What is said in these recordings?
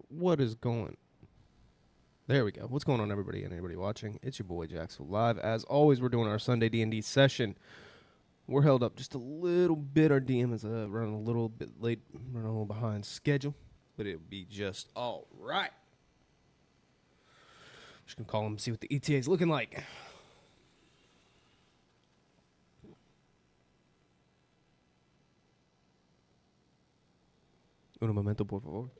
What is going? There we go. What's going on, everybody and anybody watching? It's your boy Jacksonville Live. As always, we're doing our Sunday D&D session. We're held up just a little bit. Our DM is running a little bit late, running a little behind schedule, but it'll be just all right. Just gonna call him and see what the ETA is looking like. Un momento, por favor.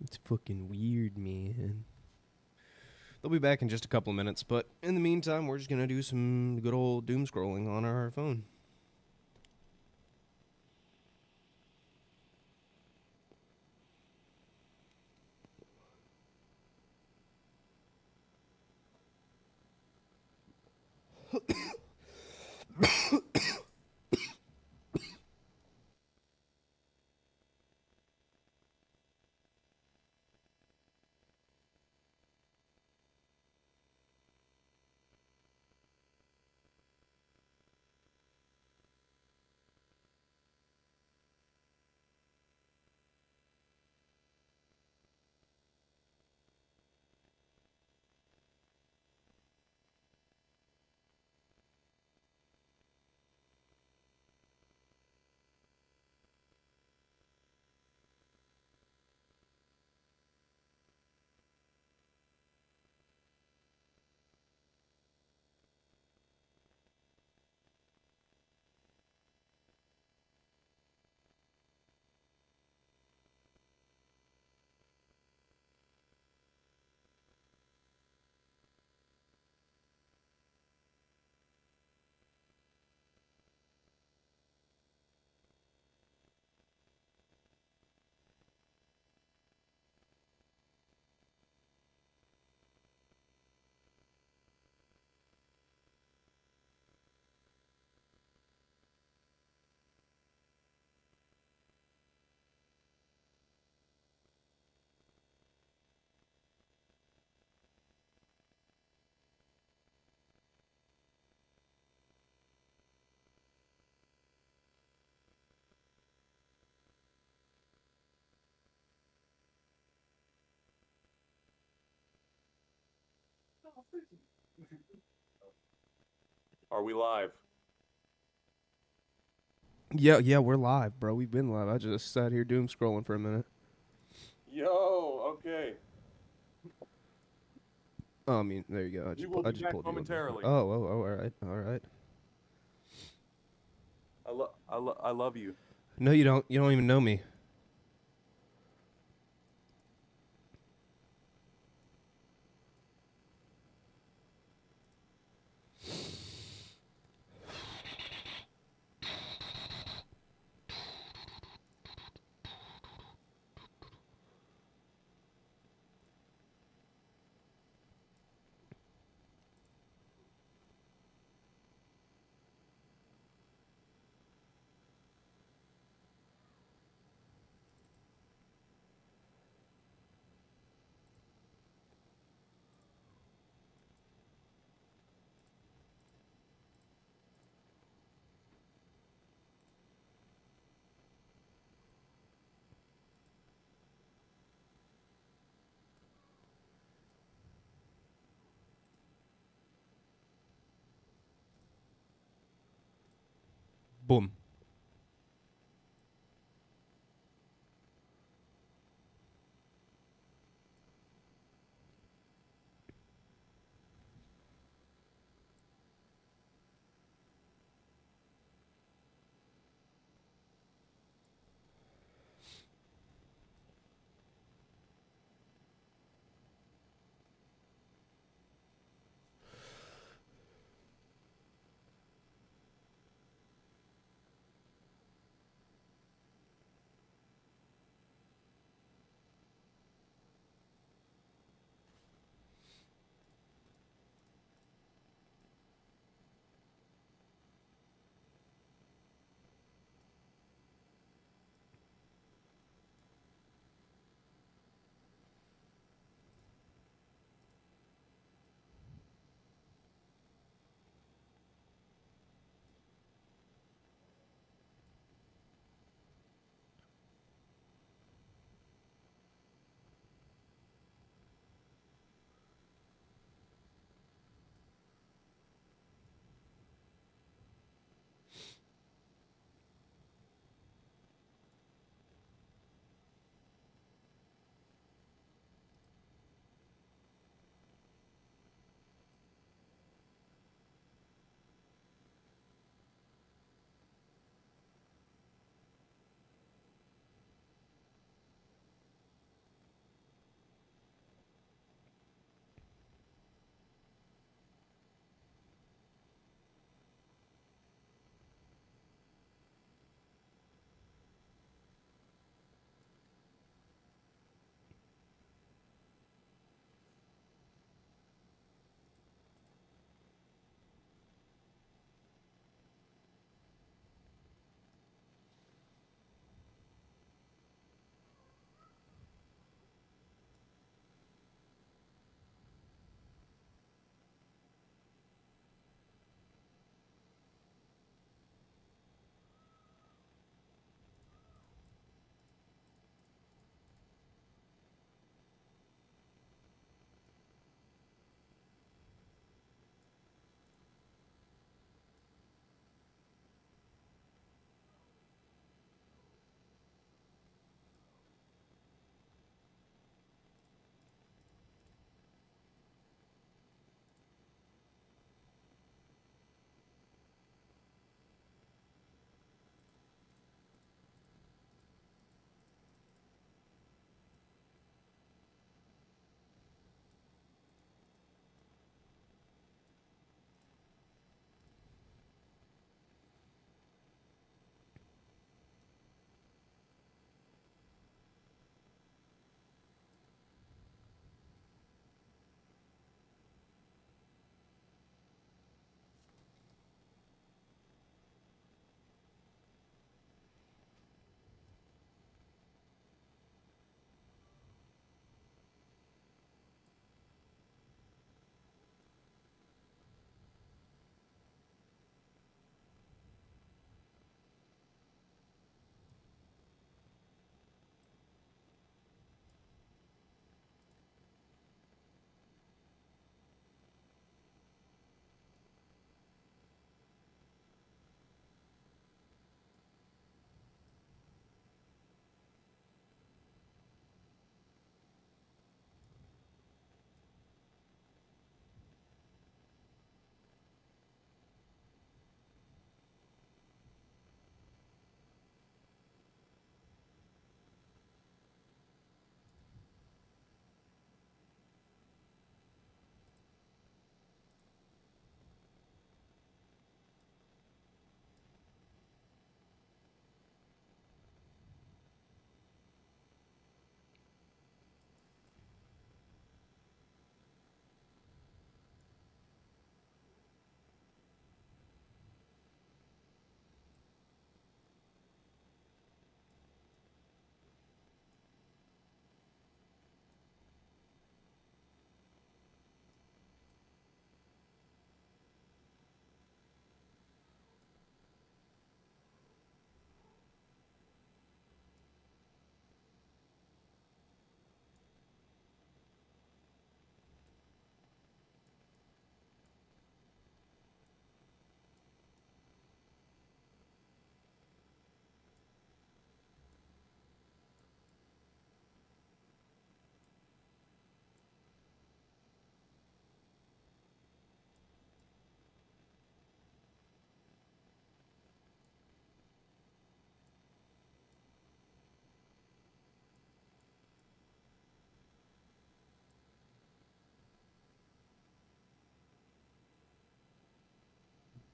It's fucking weird, man. They'll be back in just a couple of minutes, but in the meantime, we're just gonna do some good old doom scrolling on our phone. Are we live? Yeah, we're live, bro. We've been live. I just sat here doom scrolling for a minute. Yo, okay. Oh, I mean, there you go. We will I be just back pulled you up. momentarily. All right, all right. I love you. No, you don't. You don't even know me. Boom.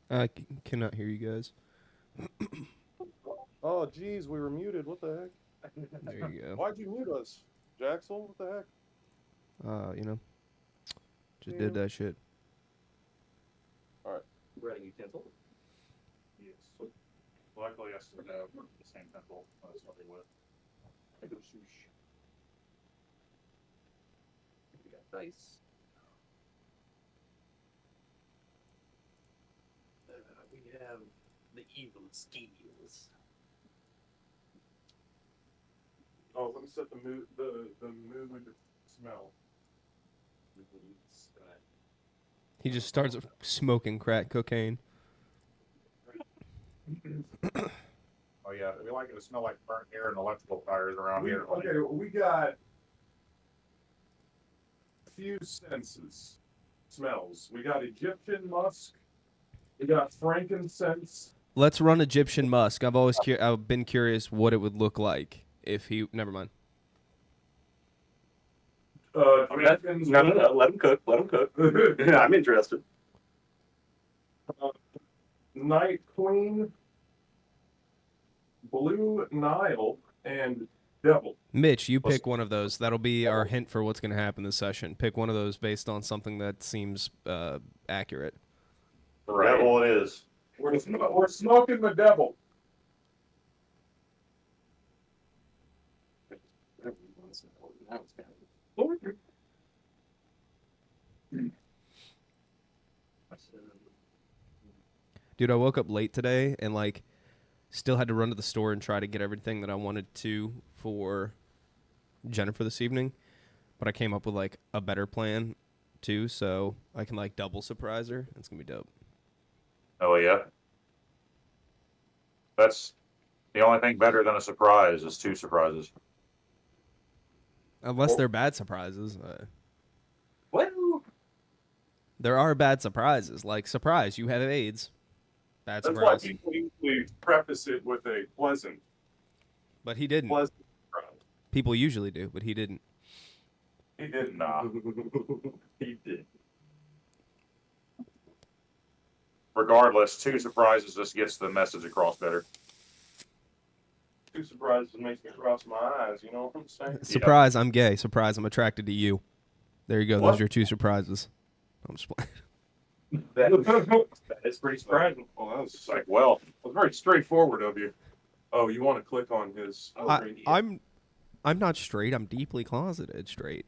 I cannot hear you guys. Oh, geez, we were muted. What the heck? There you go. Why'd you mute us, Jaxel? What the heck? Just did that shit. All right. Running utensil. Yes. Luckily, I still have the same pencil I started with. I go swoosh. We got dice. We have the evil skills. Oh, let me set the mood smell. He just starts smoking crack cocaine. Oh yeah, we like it to smell like burnt hair and electrical tires around here. Okay, we got a few senses, smells. We got Egyptian musk. We got frankincense. Let's run Egyptian musk. I've been curious what it would look like if he. Never mind. No, let him cook. Let him cook. I'm interested. Night Queen, Blue Nile, and Devil. Mitch, you pick one of those. That'll be our hint for what's going to happen this session. Pick one of those based on something that seems accurate. Right. Devil it is. We're smoking the devil. Dude, I woke up late today and still had to run to the store and try to get everything that I wanted to for Jennifer this evening. But I came up with a better plan too, so I can double surprise her. It's gonna be dope. Oh yeah. That's the only thing better than a surprise is 2 surprises. Unless they're bad surprises. Well, There are bad surprises. Surprise, you have AIDS. Bad That's surprise. why people usually preface it with a pleasant But he didn't. surprise. People usually do, but he didn't. He didn't. Nah. he did. Regardless, 2 surprises just gets the message across better. 2 surprises makes me cross my eyes. You know what I'm saying? Surprise, I'm gay. Surprise, I'm attracted to you. There you go. What? Those are your 2 surprises. I'm just playing. That is pretty surprising. Well, that was It's like, well, very straightforward of you. Oh, you want to click on his? I'm not straight. I'm deeply closeted straight.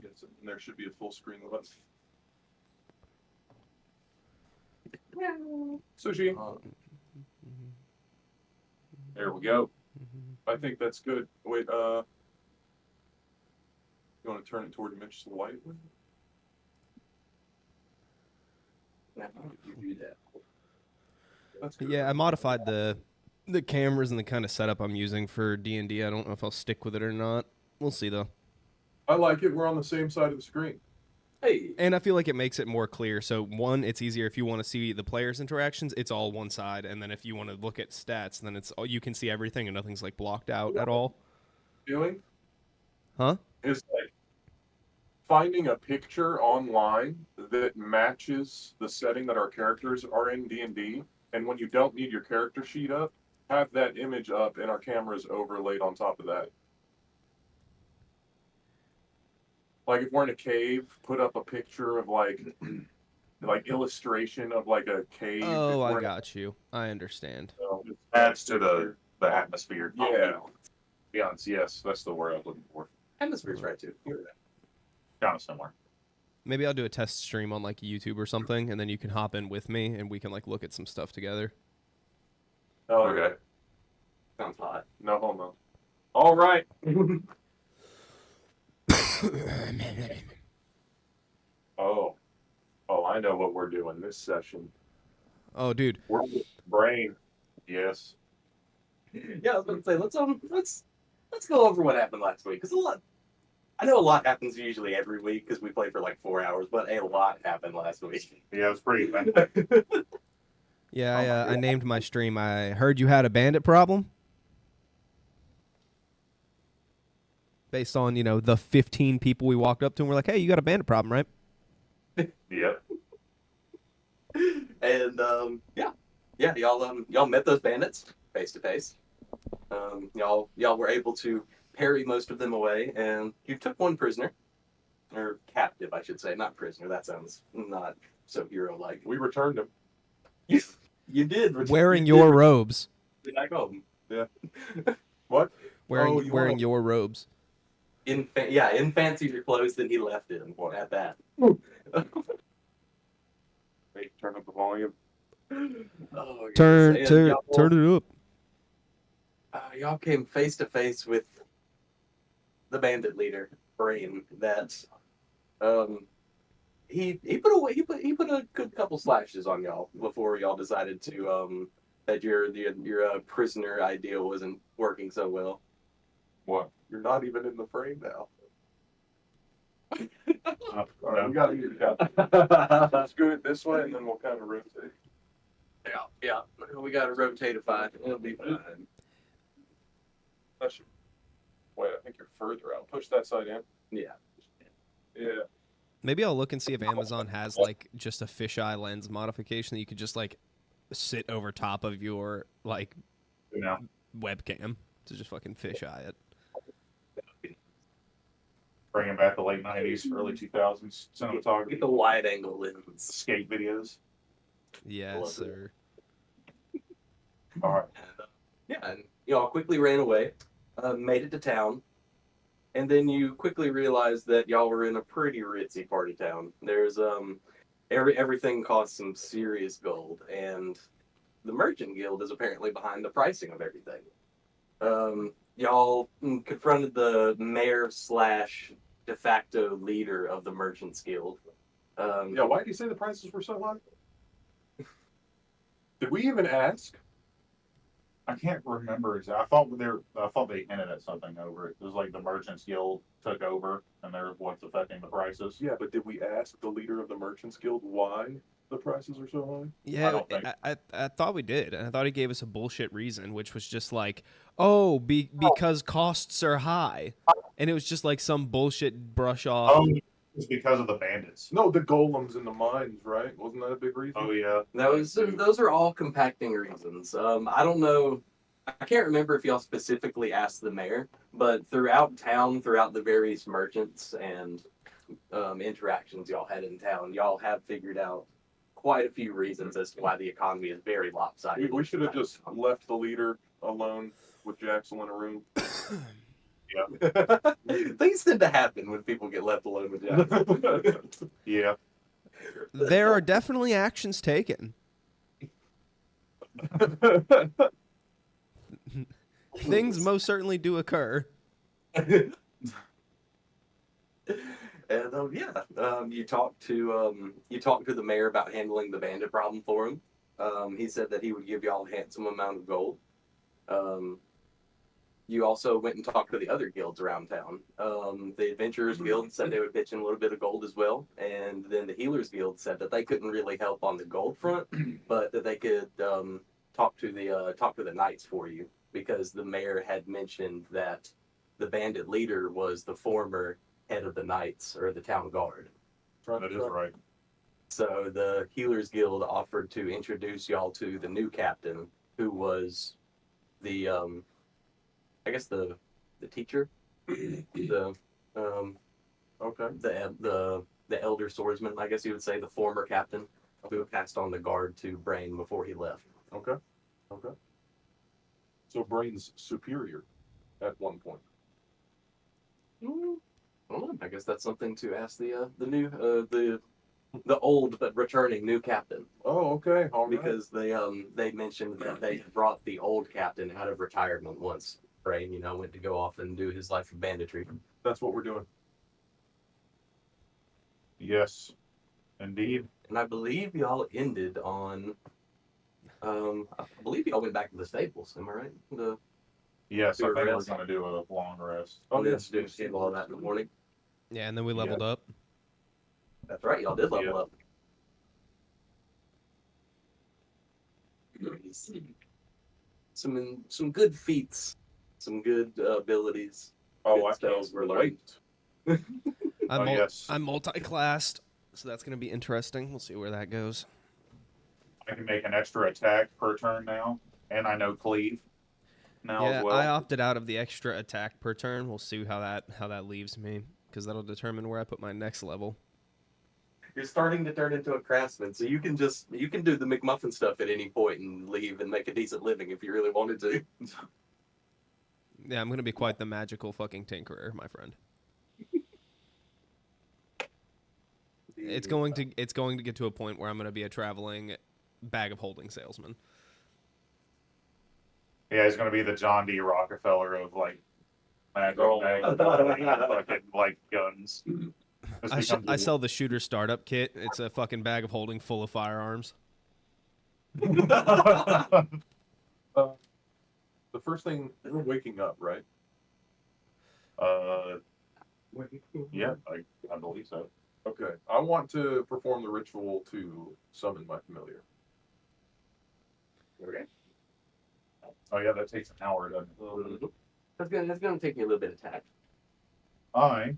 Yes, there should be a full screen of us. Sushi. There we go. I think that's good. Wait, you want to turn it toward Mitch slightly? You do that. That's good. Yeah, I modified the cameras and the kind of setup I'm using for D&D. I don't know if I'll stick with it or not. We'll see though. I like it. We're on the same side of the screen. Hey. And I feel like it makes it more clear. So one, it's easier if you want to see the players' interactions. It's all one side, and then if you want to look at stats, then it's you can see everything and nothing's blocked out at all. Doing? Huh? Is finding a picture online that matches the setting that our characters are in D&D, and when you don't need your character sheet up, have that image up and our cameras overlaid on top of that. If we're in a cave, put up a picture of illustration of a cave. Oh, I got you. I understand. adds to the atmosphere. Yeah. Yes, that's the word I was looking for. Atmosphere's right too. Kind of similar. Maybe I'll do a test stream on YouTube or something, and then you can hop in with me, and we can look at some stuff together. Oh, Okay. Sounds hot. No homo. All right. Oh, I know what we're doing this session. Oh, dude. We're brain. Yes. Yeah, I was going to say let's go over what happened last week because I know a lot happens usually every week because we play for 4 hours, but a lot happened last week. Yeah, it was pretty fun. Yeah, I named my stream. I heard you had a bandit problem. Based on, the 15 people we walked up to and we're like, hey, you got a bandit problem, right? Yep. And y'all met those bandits face to face. Y'all were able to parry most of them away, and you took one prisoner, or captive, I should say, not prisoner. That sounds not so hero-like. We returned him. You did Wearing you your did robes. return back home What? Wearing Oh, you wearing wanna- your robes. in fancier clothes than he left in. At that. Wait, turn up the volume. Oh, Turn goodness. And turn it up. y'all came face to face with the bandit leader, Brain. That he put a good couple slashes on y'all before y'all decided to that your prisoner idea wasn't working so well. What? You're not even in the frame now. All right, No. we gotta get it out. Let's go this way, and then we'll kind of rotate. Yeah. We got to rotatify. It'll be fine. That should... Wait, I think you're further out. Push that side in. Yeah. Yeah. Maybe I'll look and see if Amazon has like just a fisheye lens modification that you could just like sit over top of your like No. webcam to just fucking fisheye it. Bringing back the late 90s, early 2000s Get cinematography, the wide angle lens. skate videos. Yes, sir. All right. And y'all quickly ran away, made it to town, and then you quickly realized that y'all were in a pretty ritzy part of town. There's everything costs some serious gold, and the Merchant Guild is apparently behind the pricing of everything. Y'all confronted the mayor / de facto leader of the Merchants Guild. Yeah, why did you say the prices were so high? Did we even ask? I can't remember exactly. I thought they hinted at something over it. It was like the Merchants Guild took over, and they're what's affecting the prices. Yeah, but did we ask the leader of the Merchants Guild why the prices are so high? Yeah, don't think- I thought we did, and I thought he gave us a bullshit reason, which was just like, oh, because costs are high, and it was just like some bullshit brush off. Oh, it's because of the bandits. No, the golems in the mines, right? Wasn't that a big reason? Oh yeah. Those are all compacting reasons. I don't know. I can't remember if y'all specifically asked the mayor, but throughout town, throughout the various merchants and interactions y'all had in town, y'all have figured out quite a few reasons as to why the economy is very lopsided. We should have just left the leader alone with Jackson in a room. Things tend to happen when people get left alone with Jackson. Yeah. There are definitely actions taken. Things most certainly do occur. And you talked to the mayor about handling the bandit problem for him. He said that he would give y'all a handsome amount of gold. You also went and talked to the other guilds around town. The Adventurers Guild said they would pitch in a little bit of gold as well, and then the Healers Guild said that they couldn't really help on the gold front, but that they could talk to the knights for you, because the mayor had mentioned that the bandit leader was the former head of the knights or the town guard. That is right. So the Healers Guild offered to introduce y'all to the new captain, who was the I guess the teacher, the elder swordsman, I guess you would say, the former captain who passed on the guard to Brain before he left. Okay. So Brain's superior at one point. I don't know. I guess that's something to ask the new the old but returning new captain. Oh, okay. All right. Because they mentioned that they brought the old captain out of retirement once Brain, went to go off and do his life of banditry. That's what we're doing. Yes, indeed. And I believe y'all ended on. I believe y'all went back to the stables. Am I right? Yes, I Do a think we're rest. going to do a long rest. Oh, yes, yes. do all that in the morning. Yeah, and then we leveled up. That's right. Y'all did level Yeah. up. Some good feats, some good abilities. Oh, Good I spells were learned. wait. I'm, Oh, yes. I'm multi-classed, so that's going to be interesting. We'll see where that goes. I can make an extra attack per turn now, and I know cleave now Yeah, as well. I opted out of the extra attack per turn. We'll see how that leaves me, because that'll determine where I put my next level. You're starting to turn into a craftsman, so you can do the McMuffin stuff at any point and leave and make a decent living if you really wanted to. Yeah, I'm gonna be quite the magical fucking tinkerer, my friend. It's going to get to a point where I'm gonna be a traveling bag of holding salesman. Yeah, he's going to be the John D. Rockefeller of like magic, Oh. fucking like guns. I sell the shooter startup kit. It's a fucking bag of holding full of firearms. The first thing, we're waking up, right? Yeah, I believe so. Okay. I want to perform the ritual to summon my familiar. Okay. Oh yeah, that takes an hour, doesn't it? That's gonna take me a little bit of tact. I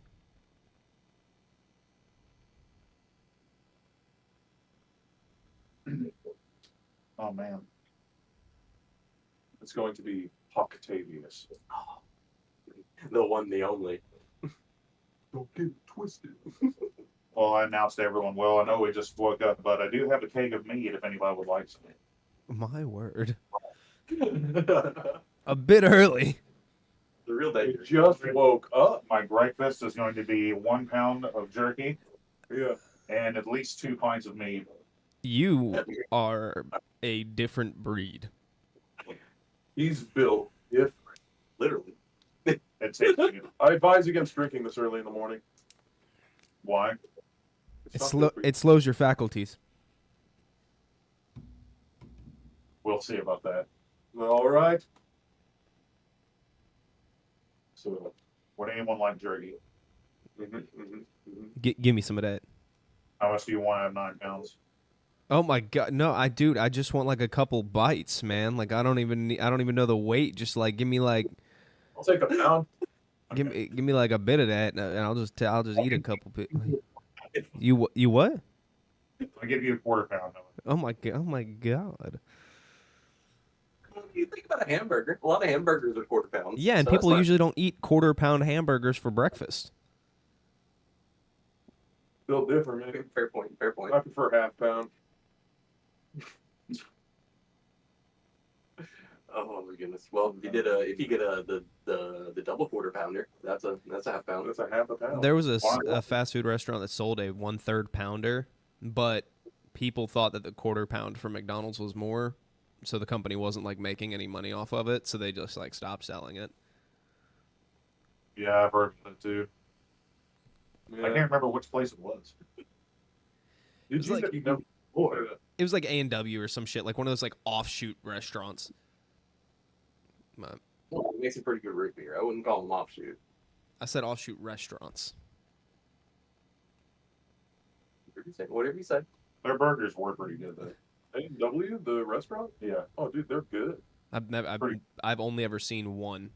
oh man, It's going to be Octavius. The one, the only. Don't get it twisted. well, I announced to everyone. Well, I know we just woke up, but I do have a keg of meat if anybody would like some. My word. The A bit early. real I danger. just woke up. My breakfast is going to be 1 pound of jerky Yeah. and at least 2 pints of meat. You are a different breed. He's built different. Literally. It takes me. I advise against drinking this early in the morning. Why? It's not good for you. It slows your faculties. We'll see about that. All right. So, Would anyone like jerky? Give me some of that. How much do you want out of 9 pounds? Oh my god, no, I just want like a couple bites, man. Like I don't even know the weight. Just like give me I'll take a pound. give me like a bit of that, and I'll just eat a couple. You what? I'll give you a 1/4 pound. Oh my god. You think about a hamburger. A lot of hamburgers are 1/4 pounds. Yeah, and so that's people fine. usually don't eat 1/4 pound hamburgers for breakfast. Built different, man. Fair point. Fair point. I prefer half pound. Oh my goodness. Well, if you get the double 1/4 pounder, that's a half pound. That's a half a pound. There was a fast food restaurant that sold a 1/3 pounder, but people thought that the 1/4 pound from McDonald's was more, so the company wasn't like making any money off of it, so they just like stopped selling it. Yeah, I've heard of that too. Yeah. I can't remember which place it was. Did you like- say you know before? It was like A&W or some shit, like one of those like offshoot restaurants. Well, it makes a pretty good root beer. I wouldn't call them offshoot. I said offshoot restaurants. Whatever you say. Their burgers were pretty good though. A&W, the restaurant? Yeah. Oh, dude, they're good. I've only ever seen one.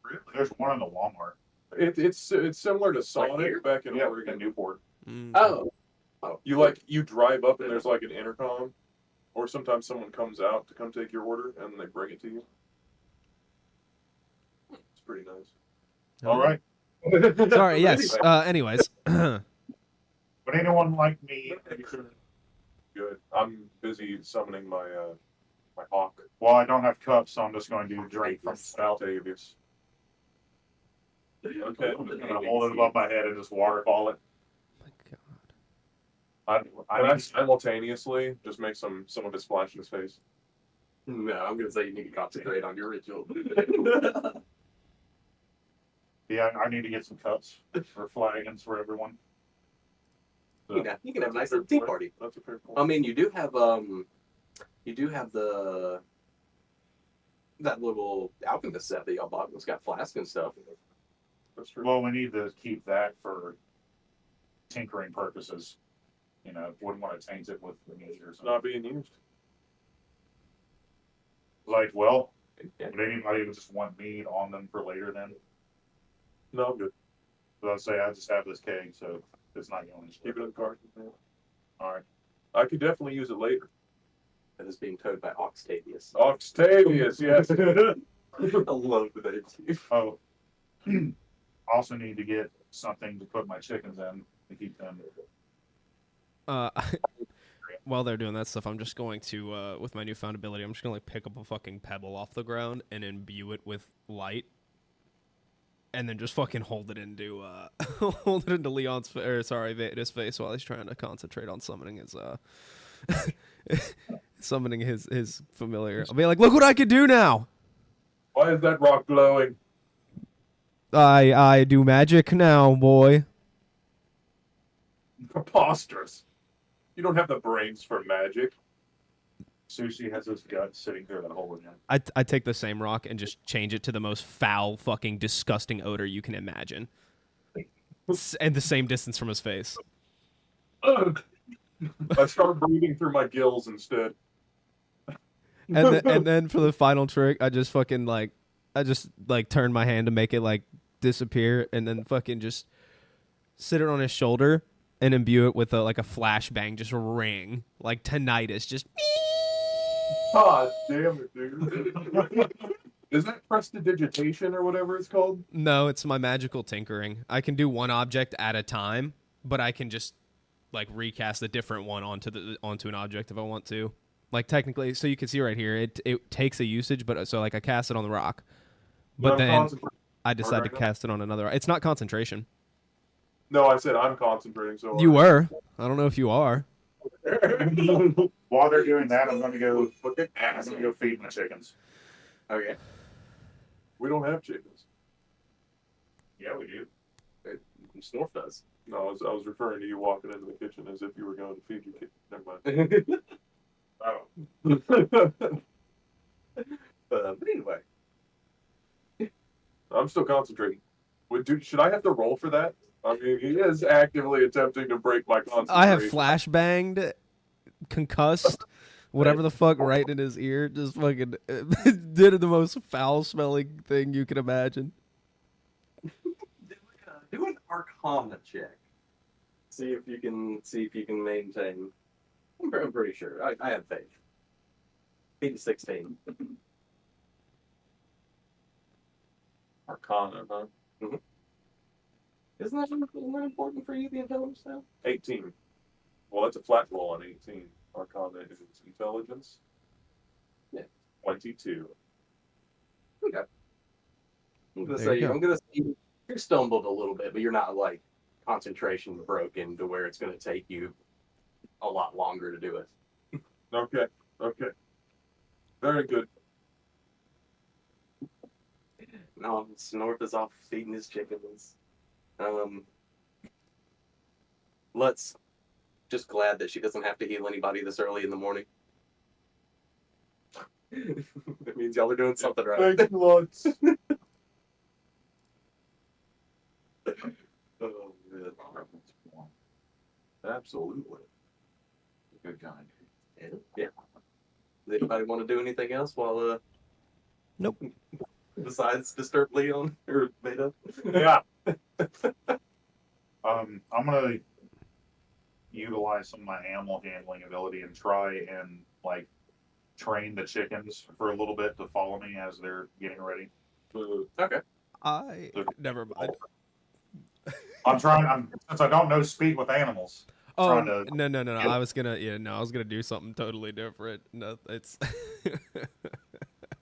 Really? There's one in the Walmart. It's similar to Sonic here? back in Yeah, Oregon. in Newport. Mm. Oh. You drive up and there's like an intercom, or sometimes someone comes out to come take your order and they bring it to you. It's pretty nice. All right. Sorry. Yes. Anyways. Would anyone like me? Good. I'm busy summoning my my hawk. Well, I don't have cups, so I'm just going to drink from the spout. Octavius. Okay. I'm just going to hold it above my head and just waterfall it. Oh my god. I need simultaneously just make some of it splash in his face. No, I'm gonna say you need to concentrate on your ritual. Yeah, I need to get some cups or flagons for everyone. You can have a nice little tea party. That's a fair point. I mean, you do have that little alchemist set that y'all bought. It's got flasks and stuff. That's true. Well, we need to keep that for tinkering purposes. You know, wouldn't want to taint it with the meat or It's something. not being used. Like, well, Yeah. would anybody just want meat on them for later then? No, I'm good. So I'd say I just have this keg, so it's not going to Keep it in the car. All right. I could definitely use it later. That is being towed by Octavius. Octavius, yes. I love that too. Oh, also need to get something to put my chickens in to keep them. While they're doing that stuff, I'm just going to, with my newfound ability, I'm just gonna like pick up a fucking pebble off the ground and imbue it with light, and then just fucking hold it into, hold it into Leon's, Vader's face while he's trying to concentrate on summoning his, summoning his familiar. I'll be like, look what I can do now. Why is that rock glowing? I do magic now, boy. Preposterous. You don't have the brains for magic. Sushi has his gut sitting through that hole again. I take the same rock and just change it to the most foul, fucking disgusting odor you can imagine. And the same distance from his face. Ugh. I start breathing through my gills instead. And then for the final trick, I just turn my hand to make it like disappear, and then fucking just sit it on his shoulder and imbue it with a flashbang, just ring like tinnitus, just. God damn it, dude. Is that prestidigitation or whatever it's called? No, it's my magical tinkering. I can do one object at a time, but I can just like recast a different one onto an object if I want to. Like technically, so you can see right here, it takes a usage, but so like I cast it on the rock, but then I decide to cast it on another. It's not concentration. No, I said I'm concentrating so hard. You were. I don't know if you are. While they're doing that, I'm going to go feed my chickens. Okay. We don't have chickens. Yeah, we do. Snorf does. No, I was referring to you walking into the kitchen as if you were going to feed your kid. Never mind. Oh, But anyway. I'm still concentrating. Dude, should I have to roll for that? I mean, he is actively attempting to break my concentration. I have flashbanged, concussed, whatever the fuck, right in his ear. Just fucking did the most foul smelling thing you can imagine. Do an Arcana check. See if you can maintain. I'm pretty sure. I have faith. 8-16. Arcana, huh? Isn't that important for you, the intelligence now? 18. Well, that's a flat roll on 18. Arcana is intelligence. Yeah. 22. Okay. I'm gonna There you go. say you're stumbled a little bit, but you're not like concentration broken to where it's gonna take you a lot longer to do it. Okay. Very good. No, Snorf is off feeding his chickens. Let's just glad that she doesn't have to heal anybody this early in the morning. That means y'all are doing something right. Thanks lots. Oh, man. Absolutely. good guy. Yeah. Does anybody want to do anything else while Nope. besides disturb Leon or Beta? Yeah. I'm gonna utilize some of my animal handling ability and try and like train the chickens for a little bit to follow me as they're getting ready. Okay. Never mind. Since I don't know speak with animals. Oh trying to- no! I was gonna do something totally different. No, it's.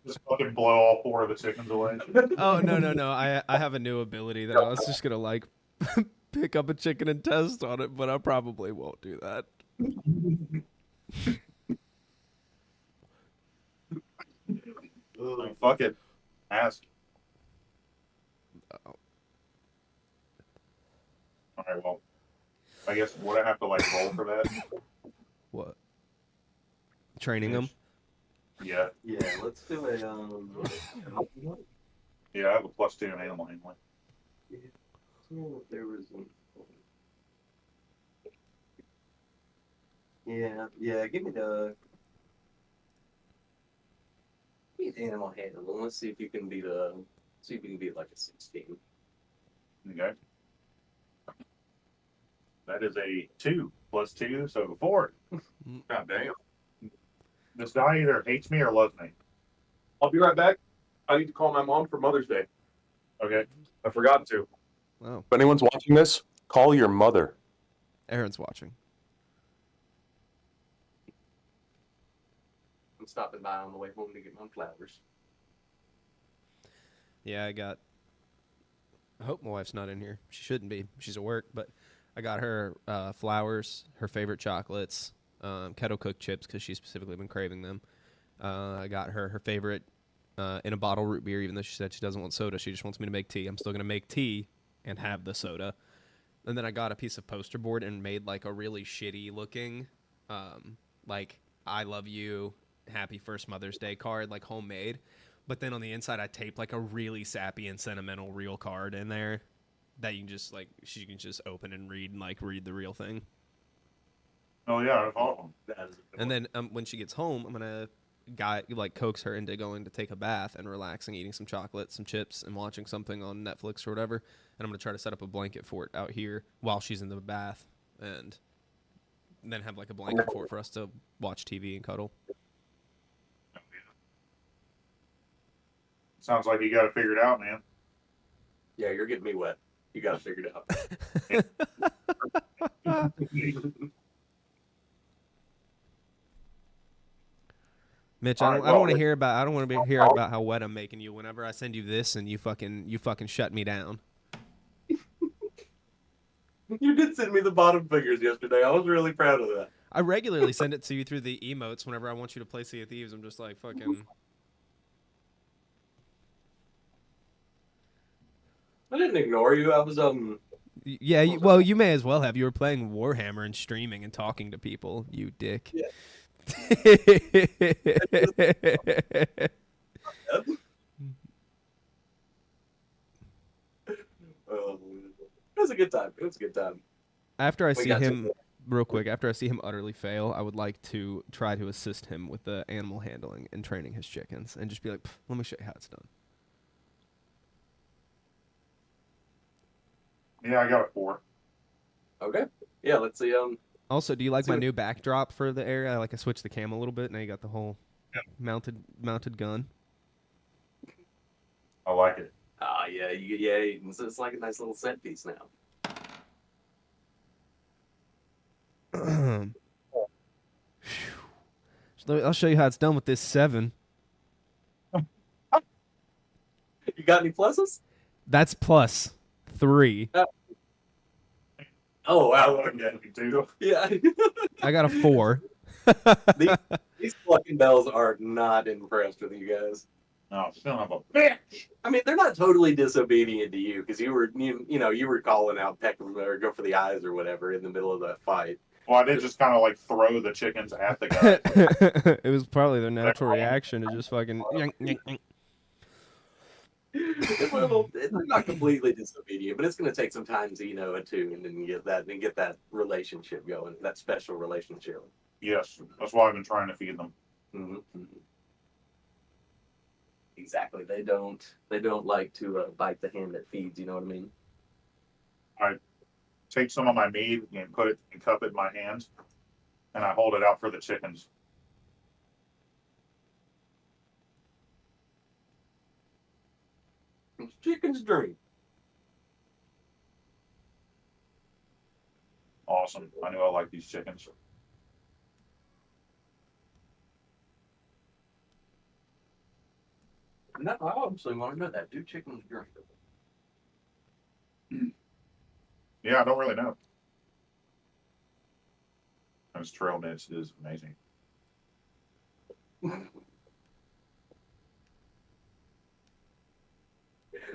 Just fucking blow all 4 of the chickens away. Oh no! I have a new ability that I was just gonna like pick up a chicken and test on it, but I probably won't do that. Fuck it. Ask. Oh. Alright, well. I guess would I have to like roll for that? What? Training them? Yeah. Yeah, let's do a Yeah, I have a +2 in animal handling. there was yeah, give me the animal handling. Let's see if you can beat like a 16. Okay. That is a 2 plus 2, so 4. God damn. This guy either hates me or loves me. I'll be right back. I need to call my mom for Mother's Day. Okay. I forgot to. Wow. If anyone's watching this, call your mother. Aaron's watching. I'm stopping by on the way home to get my flowers. Yeah, I hope my wife's not in here. She shouldn't be. She's at work, but I got her flowers, her favorite chocolates, kettle cooked chips because she's specifically been craving them. I got her favorite in a bottle root beer, even though she said she doesn't want soda. She just wants me to make tea. I'm still going to make tea and have the soda. And then I got a piece of poster board and made like a really shitty looking, like, I love you, happy first Mother's Day card, like homemade. But then on the inside, I taped like a really sappy and sentimental real card in there that you can just like, she can just open and read and like read the real thing. Oh, yeah, that's awesome. And then when she gets home, I'm going to coax her into going to take a bath and relaxing, eating some chocolate, some chips, and watching something on Netflix or whatever. And I'm going to try to set up a blanket for it out here while she's in the bath, and then have like a blanket for us to watch TV and cuddle. Sounds like you got to figure it out, man. Yeah, you're getting me wet. You got to figure it out. Mitch, All I right, don't well, want to hear about. I don't want to hear about how wet I'm making you. Whenever I send you this and you fucking shut me down. You did send me the bottom figures yesterday. I was really proud of that. I regularly send it to you through the emotes whenever I want you to play Sea of Thieves. I'm just like fucking. I didn't ignore you. I was Yeah, well, you may as well have. You were playing Warhammer and streaming and talking to people. You dick. Yeah. It was a good time. It was a good time. After I We see got him, real quick, after I see him utterly fail, I would like to try to assist him with the animal handling and training his chickens, and just be like, let me show you how it's done. Yeah, I got a 4. Okay. Yeah, let's see. Also, do you like my So- new backdrop for the area? I switched the cam a little bit. Now you got the whole mounted gun. I like it. Yeah, it's like a nice little set piece now. I'll show you how it's done with this 7. You got any pluses? That's plus 3. Oh wow. Okay, too. Yeah. I got a 4. These fucking bells are not impressed with you guys. No, son of a bitch. I mean, they're not totally disobedient to you because you were calling out peck them or go for the eyes or whatever in the middle of that fight. Well, I did just kind of like throw the chickens at the guy. It was probably their natural reaction to just fucking. Yank, yank, yank. They're not completely disobedient, but it's going to take some time to attune and get that relationship going, that special relationship. Yes, that's why I've been trying to feed them. Mm-hmm. Exactly. They don't like to bite the hand that feeds. You know what I mean? Take some of my meat and put it and cup it in my hands, and I hold it out for the chickens. It's chicken's dream. Awesome. I knew I liked these chickens. No, I obviously want to know that. Do chickens drink? Yeah, I don't really know. Those trail mix is amazing.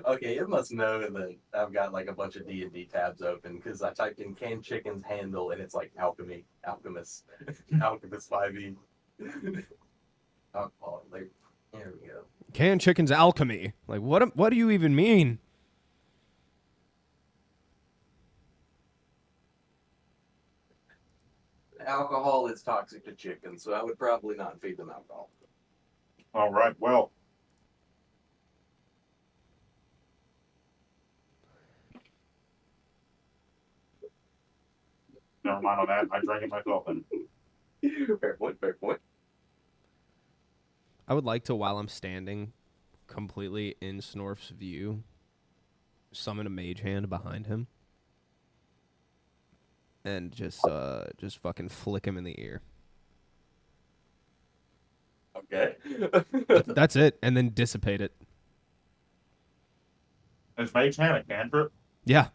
Okay, it must know that I've got like a bunch of D&D tabs open because I typed in canned chickens handle and it's like alchemist 5e. Alcohol. Like, there we go. Canned chicken's alchemy. Like, what do you even mean? Alcohol is toxic to chickens, so I would probably not feed them alcohol. All right. Well, Never mind on that. I drank it myself then. Fair point. Fair point. I would like to, while I'm standing completely in Snorf's view, summon a mage hand behind him and just fucking flick him in the ear. Okay. That's it, and then dissipate it. Is Mage Hand a cantrip? Yeah.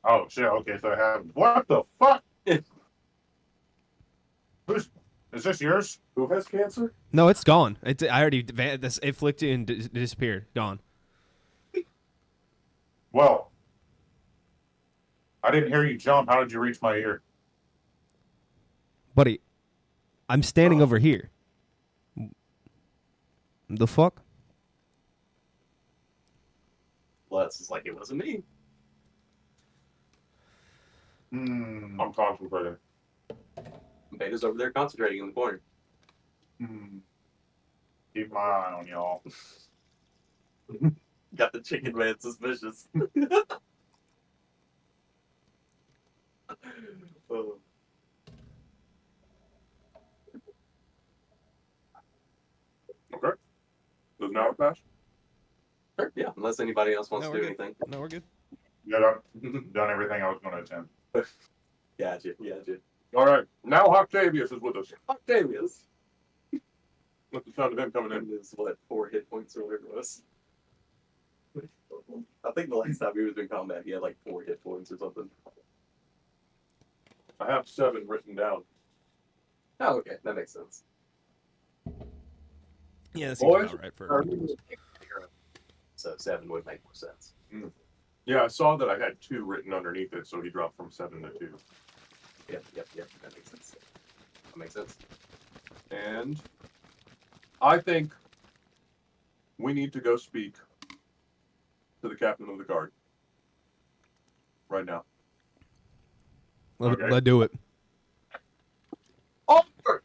Oh shit. Okay, so I have. What the fuck? Who's? Is this yours? Who has cancer? No, it's gone. I already it flicked and disappeared. Gone. Well, I didn't hear you jump. How did you reach my ear? Buddy, I'm standing over here. The fuck? Well, it's like it wasn't me. Hmm. I'm concentrating. Beta's over there concentrating in the corner. Hmm. Keep my eye on y'all. Got the chicken man suspicious. Oh. Okay. Does now it pass? Sure, yeah, unless anybody else wants No, to do we're good. anything. No, we're good. Yeah, I've done everything I was going to attempt. Gotcha. All right. Now Octavius is with us. Octavius. Let the sound of him coming in. Is what, 4 hit points or whatever it was. I think the last time he was in combat, he had like 4 hit points or something. I have 7 written down. Oh, okay, that makes sense. Yeah, that seems Boys, about right for. So 7 would make more sense. Yeah, I saw that I had 2 written underneath it, so he dropped from 7 to 2. Yep, that makes sense. That makes sense. And I think we need to go speak to the captain of the guard right now. Okay. Let's do it. Over!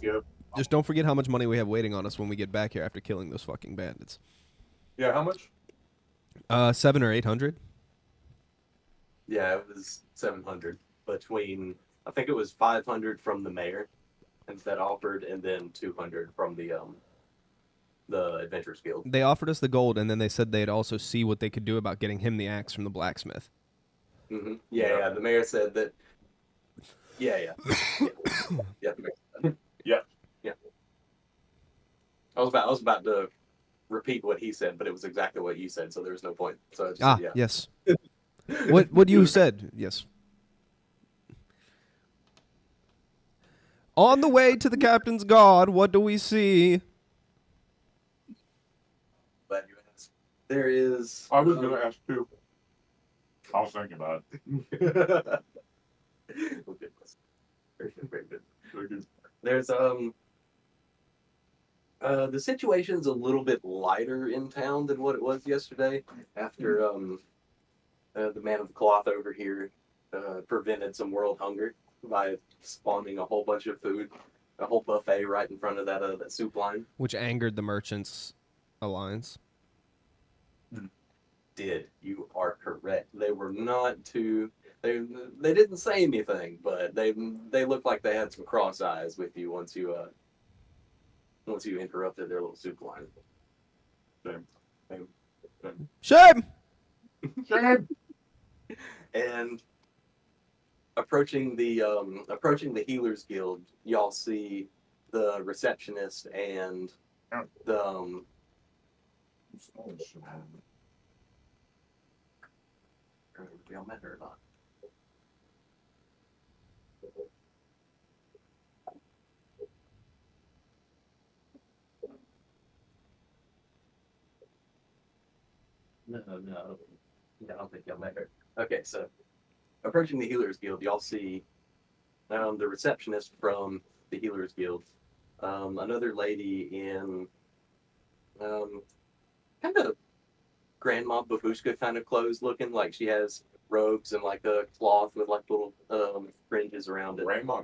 Yep. Just don't forget how much money we have waiting on us when we get back here after killing those fucking bandits. Yeah, how much? 700 or 800. Yeah, it was 700 between, I think it was 500 from the mayor and that offered, and then 200 from the Adventurers Guild. They offered us the gold, and then they said they'd also see what they could do about getting him the axe from the blacksmith. Mm-hmm. Yeah, the mayor said that. Yeah. I was about to repeat what he said, but it was exactly what you said, so there was no point. So I just said, yeah. Yes. What you said? Yes. On the way to the captain's guard, what do we see? Glad you asked. There is. I was going to ask too. I was thinking about it. Oh, goodness. Very good, very good. Very good. There's the situation's a little bit lighter in town than what it was yesterday after the man of the cloth over here prevented some world hunger by spawning a whole bunch of food, a whole buffet right in front of that soup line. Which angered the Merchants Alliance. You are correct. They were not too. They didn't say anything, but they looked like they had some cross eyes with you once you interrupted their little soup line. Shame! Shame! And approaching the Healers Guild, y'all see the receptionist and the y'all met her or not? No. I don't think y'all met her. Okay, so approaching the Healers Guild, y'all see the receptionist from the Healers Guild, another lady in kind of grandma babushka kind of clothes looking, like she has robes and like a cloth with like little fringes around it. Grandma?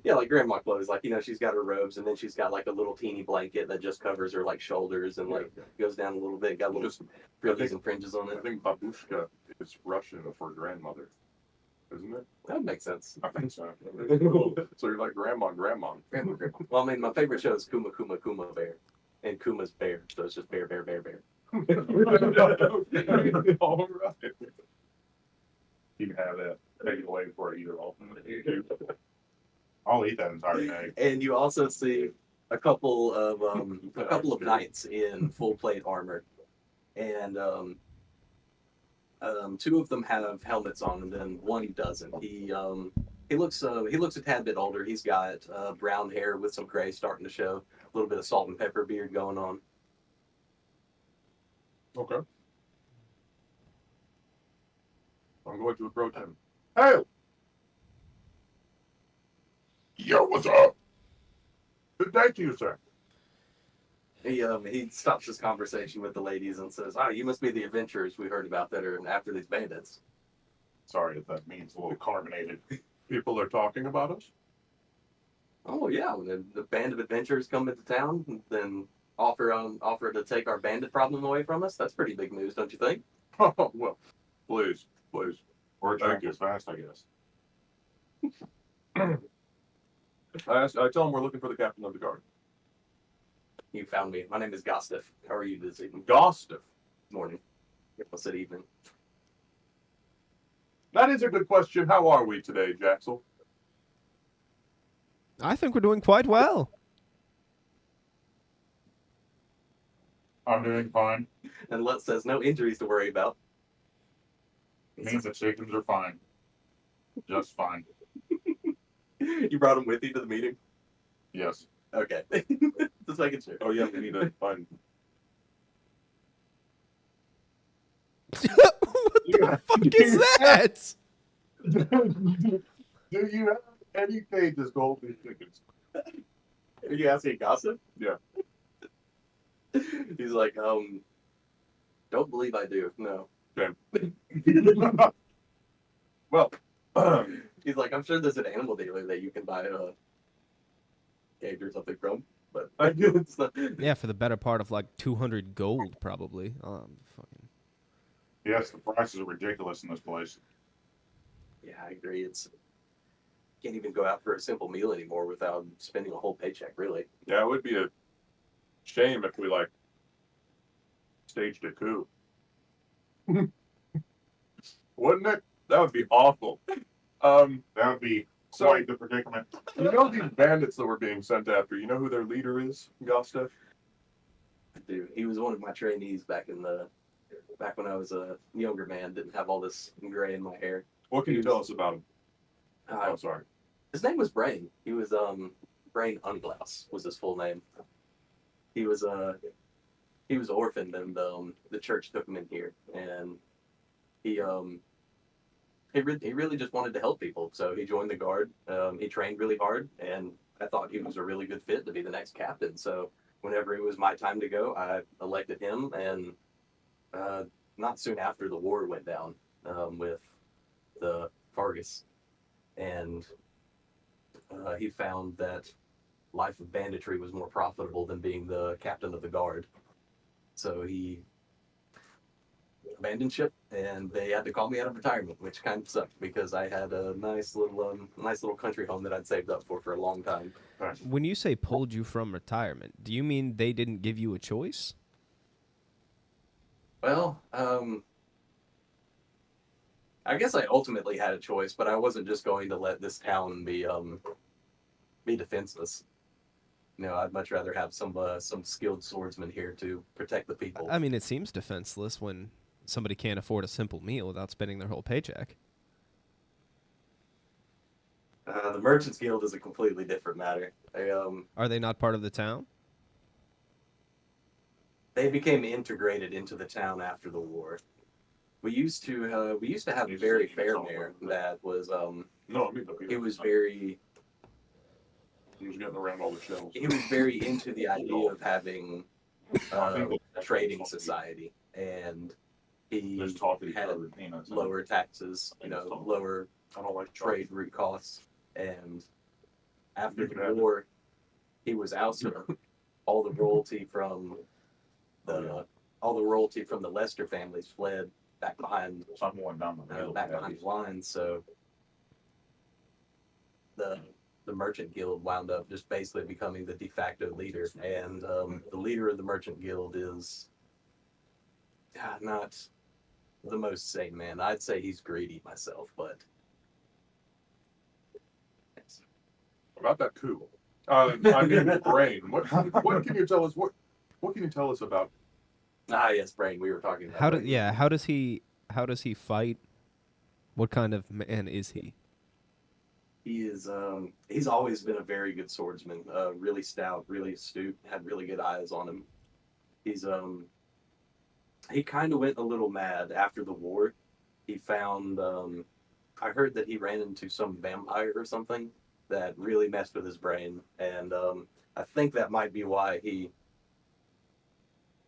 Yeah, like grandma clothes. Like, she's got her robes, and then she's got like a little teeny blanket that just covers her like shoulders and like goes down a little bit. Got little frillies and fringes on I it. think babushka is Russian for grandmother, isn't it? That would make sense. I think so. So you're like grandma. Grandma. Well, I mean, my favorite show is Kuma Bear, and Kuma's bear, so it's just bear. All right. You can have that. Take it away before I eat it all. I'll eat that entire egg. And you also see a couple of knights in full plate armor, and two of them have helmets on, and then one doesn't. He looks a tad bit older. He's got brown hair with some gray starting to show, a little bit of salt and pepper beard going on. Okay. I'm going to approach him. Hey! Yo, what's up? Good day to you, sir. He stops his conversation with the ladies and says, "Ah, you must be the adventurers we heard about that are after these bandits." Sorry if that means a little carbonated. People are talking about us? Oh yeah, when the band of adventurers come into town, then offer to take our bandit problem away from us. That's pretty big news, don't you think? Oh, well, please. Or Thank drink you. as fast, I guess. I tell him we're looking for the captain of the guard. You found me. My name is Gostiff. How are you this evening? Gostiff. Morning. I said evening. That is a good question. How are we today, Jaxel? I think we're doing quite well. I'm doing fine. And Lutz says no injuries to worry about. Means the chickens are fine. Just fine. You brought him with you to the meeting? Yes. Okay. Just making sure. Oh, yeah, we need to find... What the fuck is that? Do you have any pages golden chickens? Are you asking gossip? Yeah. He's like, don't believe I do. No. Well, He's like, I'm sure there's an animal dealer that you can buy a cage or something from, but it's not. Yeah, for the better part of like 200 gold, probably. Fucking. Yes, the prices are ridiculous in this place. Yeah, I agree. Can't even go out for a simple meal anymore without spending a whole paycheck, really. yeah, it would be a shame if we, like, staged a coup. Wouldn't it? That would be awful. That would be So, quite the predicament. you know these bandits that were being sent after, you know who their leader is, Gostiff? Dude, he was one of my trainees back when I was a younger man, didn't have all this gray in my hair. What can you tell us about him? Uh, Oh, sorry. His name was Brain. He was Brain Unglass was his full name. He was orphaned, and the church took him in here, and he really just wanted to help people, so he joined the guard. He trained really hard, and I thought he was a really good fit to be the next captain. So whenever it was my time to go, I elected him, and not soon after the war went down with the Fargus, and he found that life of banditry was more profitable than being the captain of the guard. So he abandoned ship, and they had to call me out of retirement, which kind of sucked because I had a nice little country home that I'd saved up for a long time. When you say pulled you from retirement, do you mean they didn't give you a choice? Well, I guess I ultimately had a choice, but I wasn't just going to let this town be defenseless. You know, I'd much rather have some skilled swordsmen here to protect the people. I mean, it seems defenseless when somebody can't afford a simple meal without spending their whole paycheck. The Merchants Guild is a completely different matter. Are they not part of the town? They became integrated into the town after the war. We used to have a very fair mayor that was No, I mean, he was very he was getting around all the shells. he was very into the idea of having a trading society, and he There's talking had lower taxes, lower I don't like trade route costs, and after the war, he was ousted. All the royalty from the Lester families fled back behind Someone down the hill. back behind the lines. So the Merchant Guild wound up just basically becoming the de facto leader, and the leader of the Merchant Guild is not the most sane man. I'd say he's greedy myself, but About that coup. I mean, Brain. What can you tell us? What can you tell us about? yes, Brain. We were talking about Brain. How does he fight? What kind of man is he? He is he's always been a very good swordsman. Really stout, really astute, had really good eyes on him. He's he kind of went a little mad after the war. He found I heard that he ran into some vampire or something that really messed with his brain, and I think that might be why he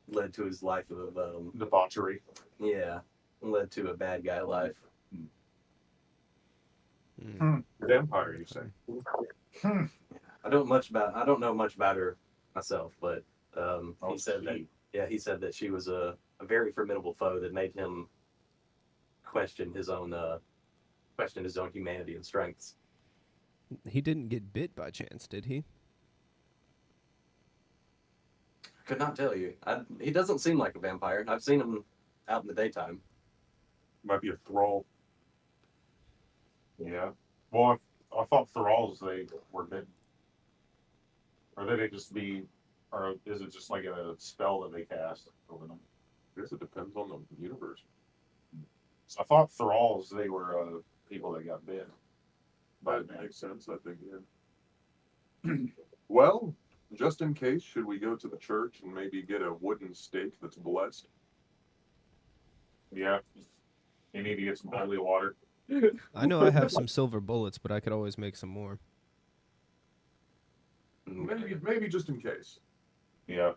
led to his life of Debauchery. led to a bad guy life. Vampire, you say? I don't know much about her myself, but he said that she was a very formidable foe that made him question his own humanity and strengths. He didn't get bit by chance, did he? Could not tell you. He doesn't seem like a vampire. I've seen him out in the daytime. Might be a thrall. Yeah. Well, I thought thralls, they were bitten. Or did they just be, or is it just like a spell that they cast over them? I guess it depends on the universe. So I thought thralls, they were people that got bit. That makes sense, I think, yeah. Well, just in case, should we go to the church and maybe get a wooden stake that's blessed? Yeah. You need to get some holy water. I know I have some silver bullets, but I could always make some more. Maybe just in case. Yeah.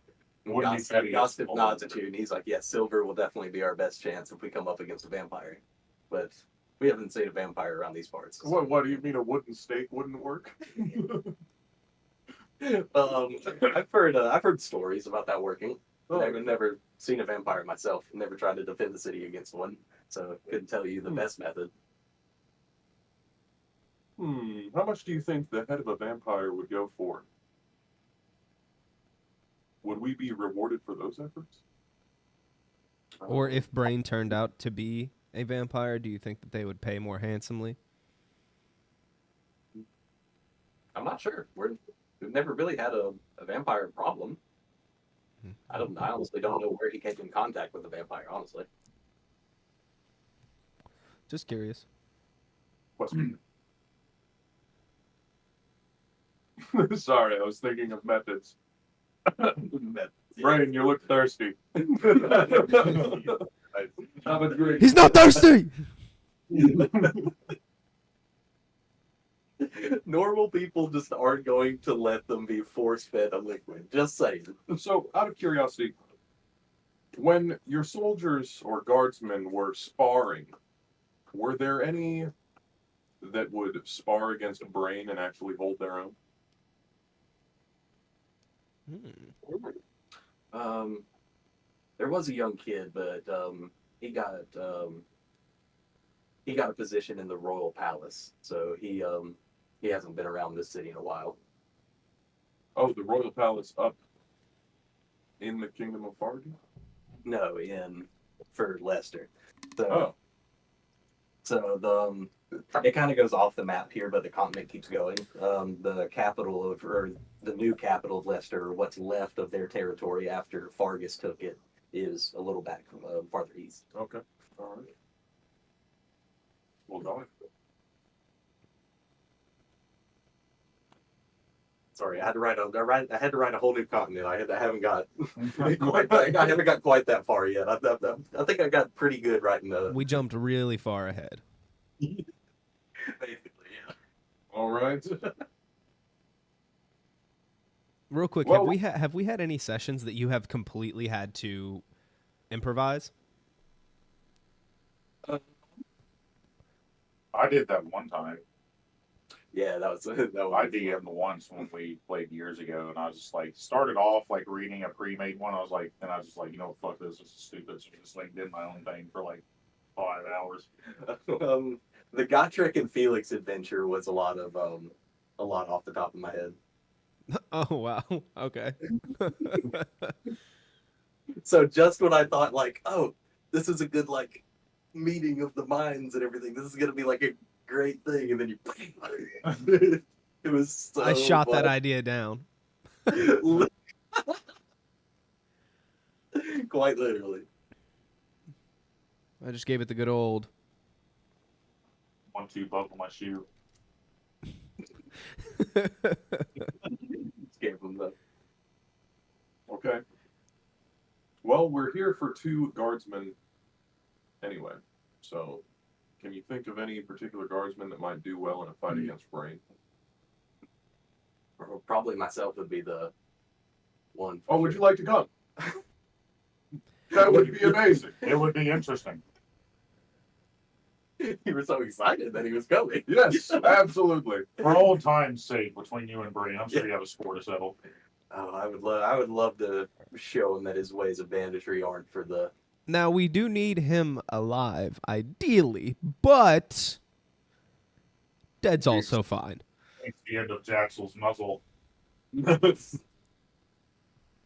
Wouldn't be petty. Gossip nods at you, and he's like, "Yes, silver will definitely be our best chance if we come up against a vampire." But we haven't seen a vampire around these parts. What do you mean a wooden stake wouldn't work? I've heard stories about that working. Oh, Never seen a vampire myself. Never tried to defend the city against one, so couldn't tell you the best method. How much do you think the head of a vampire would go for? Would we be rewarded for those efforts? Or if Brain turned out to be a vampire, do you think that they would pay more handsomely? I'm not sure. We've never really had a vampire problem. I honestly don't know where he came in contact with a vampire, honestly. Just curious. Sorry, I was thinking of methods. Yeah. Brain, you look thirsty. Have a drink. He's not thirsty! Normal people just aren't going to let them be force-fed a liquid. Just saying. So, out of curiosity, when your soldiers or guardsmen were sparring, were there any that would spar against Brain and actually hold their own? There was a young kid, but he got a position in the royal palace, so he hasn't been around this city in a while. Oh, the royal palace up in the kingdom of Fargo? No, for Leicester. So it kind of goes off the map here, but the continent keeps going. The new capital of Leicester, or what's left of their territory after Fargus took it, is a little back farther east. Okay, all right. Well, go. Sorry, I had to write a whole new continent. I haven't got quite that far yet. I think I got pretty good writing the. We jumped really far ahead. Basically, yeah. All right. Real quick, Well, have we had any sessions that you have completely had to improvise? I did that one time. Yeah, that was I DM'd once when we played years ago, and I was just like, started off like reading a pre-made one. I was like, you know, fuck this is stupid. So I just like did my own thing for like 5 hours. The Gotrek and Felix adventure was a lot off the top of my head. Oh wow. Okay. So just when I thought like, oh, this is a good like meeting of the minds and everything, this is gonna be like a great thing, and then you, it was so. I shot that fun. idea down. Quite literally. I just gave it the good old. 1-2 buckle my shoe. Gave them the. Okay. Well, we're here for 2 guardsmen anyway. So, can you think of any particular guardsmen that might do well in a fight against Brain? Or probably myself would be the one. Oh, would you like to come? That would be amazing. It would be interesting. You were so excited that he was coming. Yes, absolutely. For old time's sake, between you and Brady, I'm sure you have a score to settle. Oh, I would love to show him that his ways of banditry aren't for the. Now we do need him alive, ideally, but dead's also fine. It's the end of Jaxel's muzzle. And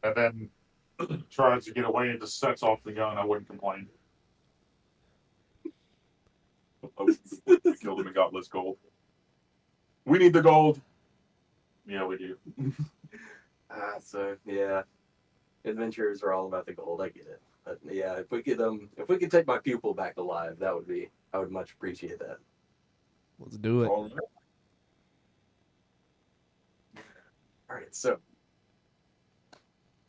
then tries to get away and just sets off the gun. I wouldn't complain. We killed him and got less gold. We need the gold. Yeah, we do. So yeah, adventurers are all about the gold. I get it, but yeah, if we could take my pupil back alive, I would much appreciate that. Let's do it. All right. All right, so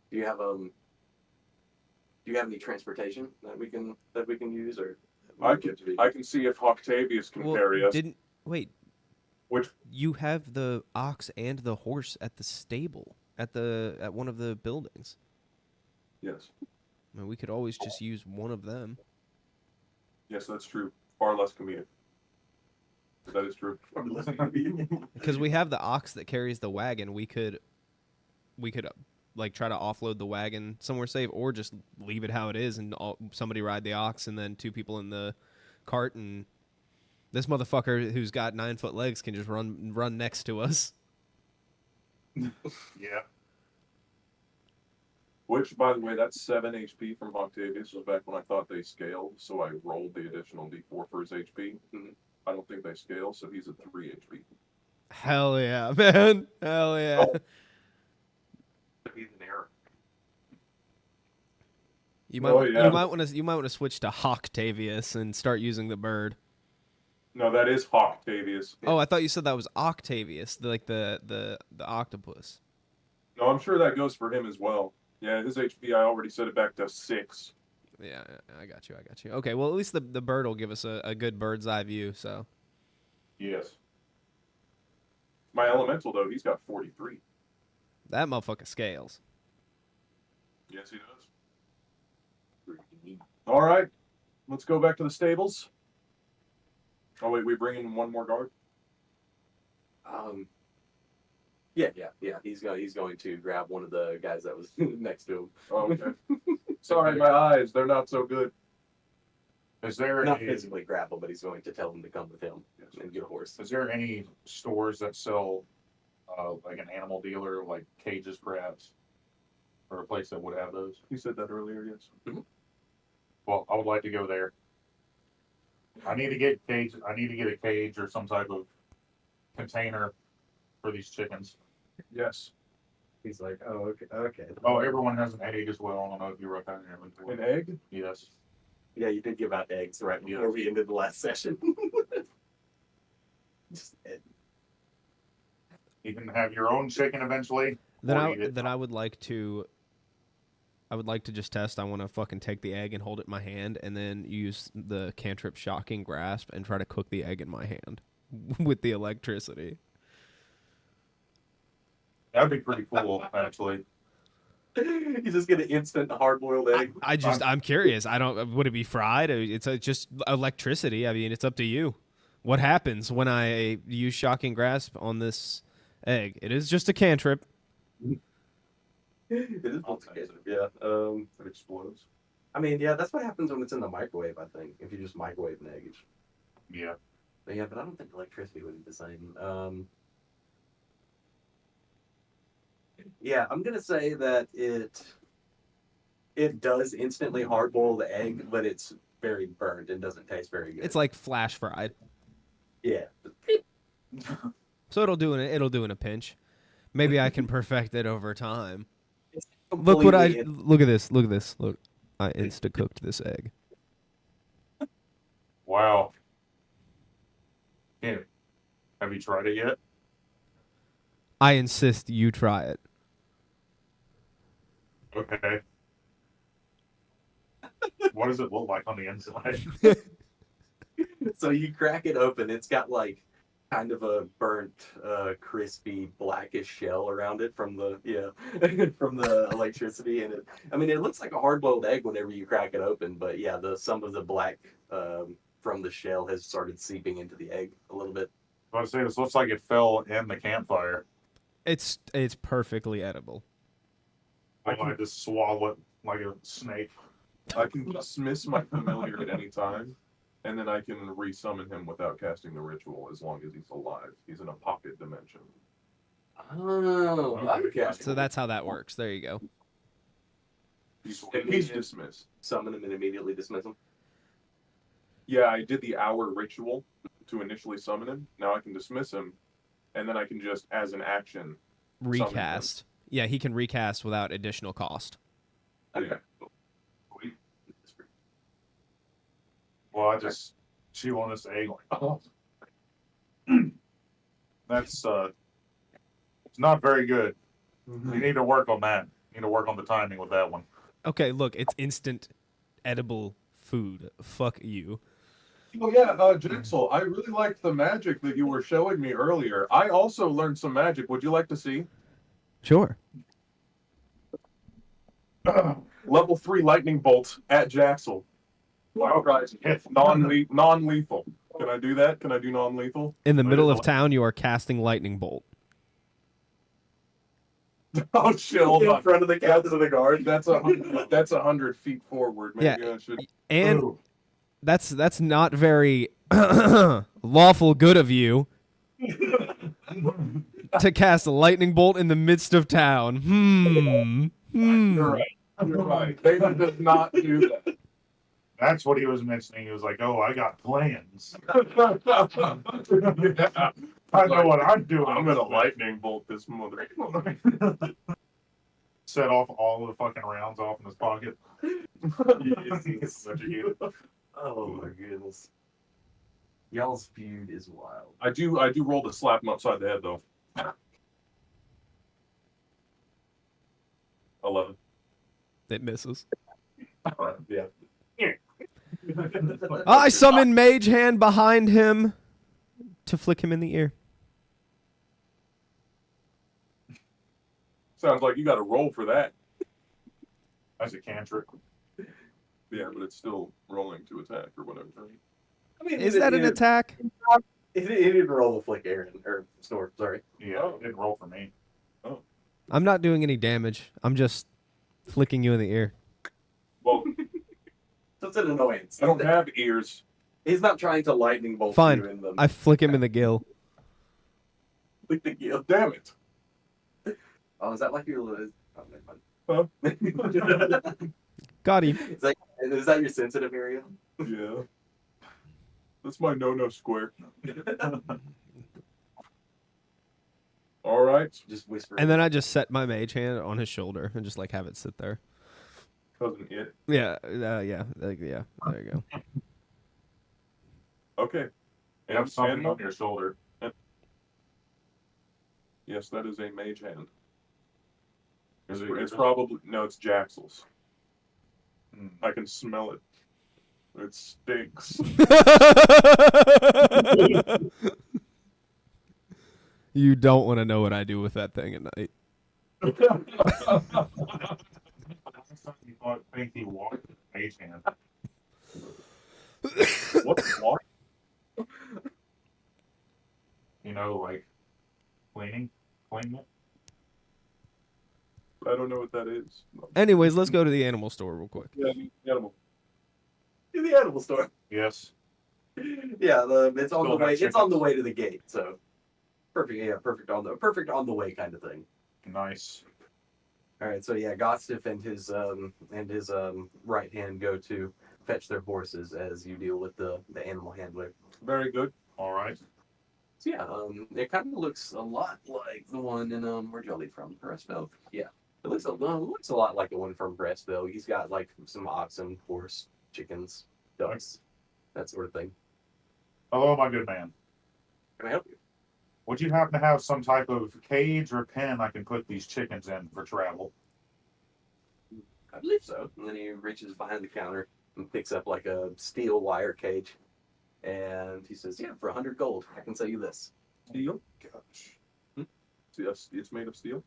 do you have any transportation that we can use, or I can see if Octavius can carry us. Wait. Which You have the ox and the horse at the stable at one of the buildings. yes, I mean, we could always just use one of them. yes, that's true. Far less commute. That is true. Because we have the ox that carries the wagon, we could like try to offload the wagon somewhere safe, or just leave it how it is and somebody ride the ox and then 2 people in the cart, and this motherfucker who's got 9-foot legs can just run next to us. Yeah. Which, by the way, that's 7 HP from Octavius. Was back when I thought they scaled, so I rolled the additional D4 for his HP. I don't think they scale, so he's at 3 HP. Hell yeah, man! Hell yeah! He's an error. You might want to switch to Hawktavius and start using the bird. No, that is Hawktavius. Oh, I thought you said that was Octavius, like the octopus. No, I'm sure that goes for him as well. Yeah, his HP, I already set it back to 6. Yeah, I got you. Okay, well, at least the bird will give us a good bird's eye view, so. Yes. My elemental, though, he's got 43. That motherfucker scales. Yes, he does. All right, let's go back to the stables. Oh, wait, we bring in one more guard? Yeah. He's going to grab one of the guys that was next to him. Oh, okay. Sorry, my eyes, they're not so good. Is there Not physically grab him, but he's going to tell them to come with him and get a horse. Is there any stores that sell like an animal dealer, like cages perhaps, or a place that would have those? You said that earlier, yes. Well, I would like to go there. I need to get a cage or some type of container for these chickens. Yes. He's like, oh, okay. Oh, everyone has an egg as well. I don't know if you wrote that in your inventory. An egg? Yes. Yeah, you did give out eggs right before we ended the last session. Just egg. You can have your own chicken eventually. Then or eat it. I would like to just test. I want to fucking take the egg and hold it in my hand, and then use the cantrip Shocking Grasp and try to cook the egg in my hand with the electricity. That'd be pretty cool, actually. He's just gonna instant hard-boiled egg. I'm curious. Would it be fried? It's just electricity. I mean, it's up to you. What happens when I use Shocking Grasp on this egg? It is just a cantrip. It is I'll complicated, taste yeah. It explodes. I mean, yeah, that's what happens when it's in the microwave, I think. If you just microwave an egg. Yeah. But yeah, but I don't think electricity would be the same. Yeah, I'm gonna say that it does instantly hard boil the egg, but it's very burnt and doesn't taste very good. It's like flash fried. yeah. So it'll do in a pinch. Maybe I can perfect it over time. It's Look what I completely- look at this. Look at this. Look. I insta cooked this egg. Wow. Yeah. Have you tried it yet? I insist you try it. Okay. What does it look like on the inside? So you crack it open, it's got like kind of a burnt, crispy, blackish shell around it from the from the electricity in it. I mean, it looks like a hard-boiled egg whenever you crack it open, but yeah, some of the black from the shell has started seeping into the egg a little bit. I was saying, this looks like it fell in the campfire. It's perfectly edible. I can just swallow it like a snake. I can dismiss my familiar at any time, and then I can resummon him without casting the ritual as long as he's alive. He's in a pocket dimension. Oh, okay. So that's how that works. There you go. He's dismissed. Summon him and immediately dismiss him. Yeah, I did the hour ritual to initially summon him. Now I can dismiss him, and then I can just, as an action, Recast. Yeah, he can recast without additional cost. yeah. Well, I just chew on this egg like, oh. That's it's not very good. You need to work on that. You need to work on the timing with that one. Okay, look, it's instant edible food. Fuck you. Oh yeah, Jixel, I really liked the magic that you were showing me earlier. I also learned some magic. Would you like to see? Sure. Level 3 lightning bolt at Jaxel. Wow, guys, Non-lethal. Can I do that? Can I do non-lethal? In the middle of town, you are casting lightning bolt. Oh shit! Hold In on. front of the captain of the guard. That's 100 feet forward. Maybe I should. And Ooh. that's not very lawful good of you to cast a lightning bolt in the midst of town. You're right. You're right. David does not do that. That's what he was mentioning. He was like, "Oh, I got plans. Yeah. I know what I'm doing. I'm gonna lightning bolt this mother. Set off all the fucking rounds off in his pocket." He's such a kid. Oh my goodness. Y'all's feud is wild. I do roll to slap him upside the head though. 11. It misses. Yeah. I summon Mage Hand behind him to flick him in the ear. Sounds like you got to roll for that. That's a cantrip. Yeah, but it's still rolling to attack or whatever. I mean, Is that an attack? He didn't roll the flick, Aaron or snort. Sorry. Yeah, it didn't roll for me. I'm not doing any damage. I'm just flicking you in the ear. Well, So it's an annoyance. I don't have ears. He's not trying to lightning bolt Fine. you in them. I flick him in the gill. Flick the gill. Damn it. Oh, is that like your? Oh, Huh? never mind. Got him. Is that your sensitive area? Yeah. That's my no square. All right. Just whisper. And then I just set my Mage Hand on his shoulder and just like have it sit there. Cousin it. Yeah, yeah, yeah. There you go. Okay. You have something And on your shoulder. yes, that is a mage hand. Is it It's probably no, it's Jaxel's. Hmm. I can smell it. It stinks. You don't want to know what I do with that thing at night. You thought Pinky walked with a mage hand. What's water? You know, like cleaning it. I don't know what that is. Anyways, let's go to the animal store real quick. Yeah, animal. In the animal store. Yes. Yeah, it's on Still the way. have It's on the chickens. way to the gate. So perfect. Yeah, perfect on the way kind of thing. Nice. All right. So yeah, Gostiff and his right hand go to fetch their horses as you deal with the animal handler. Very good. All right. So yeah, it kind of looks a lot like the one in where'd y'all leave from? Prestville. Yeah, it looks a lot like the one from Prestville. He's got like some oxen, horse, chickens, ducks, that sort of thing. Hello, my good man. Can I help you? Would you happen to have some type of cage or pen I can put these chickens in for travel? I believe so. And then he reaches behind the counter and picks up like a steel wire cage, and he says, "Yeah, for 100 gold, I can sell you this." Steel? Gosh. Hmm? Yes, it's made of steel?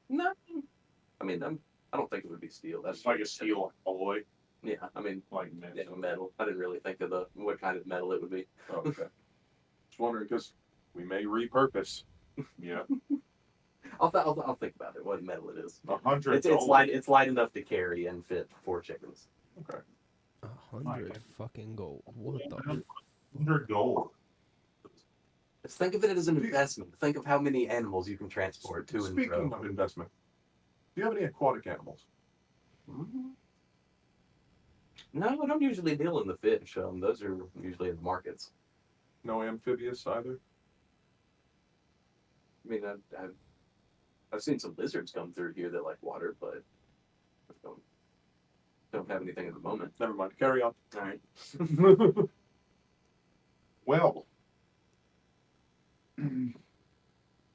No, I mean, I don't think it would be steel. That's It's like a steel alloy, Yeah, I mean, like yeah, metal. I didn't really think of what kind of metal it would be. Oh, okay. Just wondering because we may repurpose. Yeah. I'll think about it. What metal it is. 100 It's gold. light. It's light enough to carry and fit 4 chickens. Okay. 100 Okay. fucking gold. What the? 100 gold. Just think of it as an investment. Think of how many animals you can transport to and Speaking fro. of investment, do you have any aquatic animals? Mhm. No, I don't usually deal in the fish. Those are usually in the markets. No amphibious either? I mean, I've seen some lizards come through here that like water, but I don't have anything at the moment. Never mind. Carry on. All right. Well,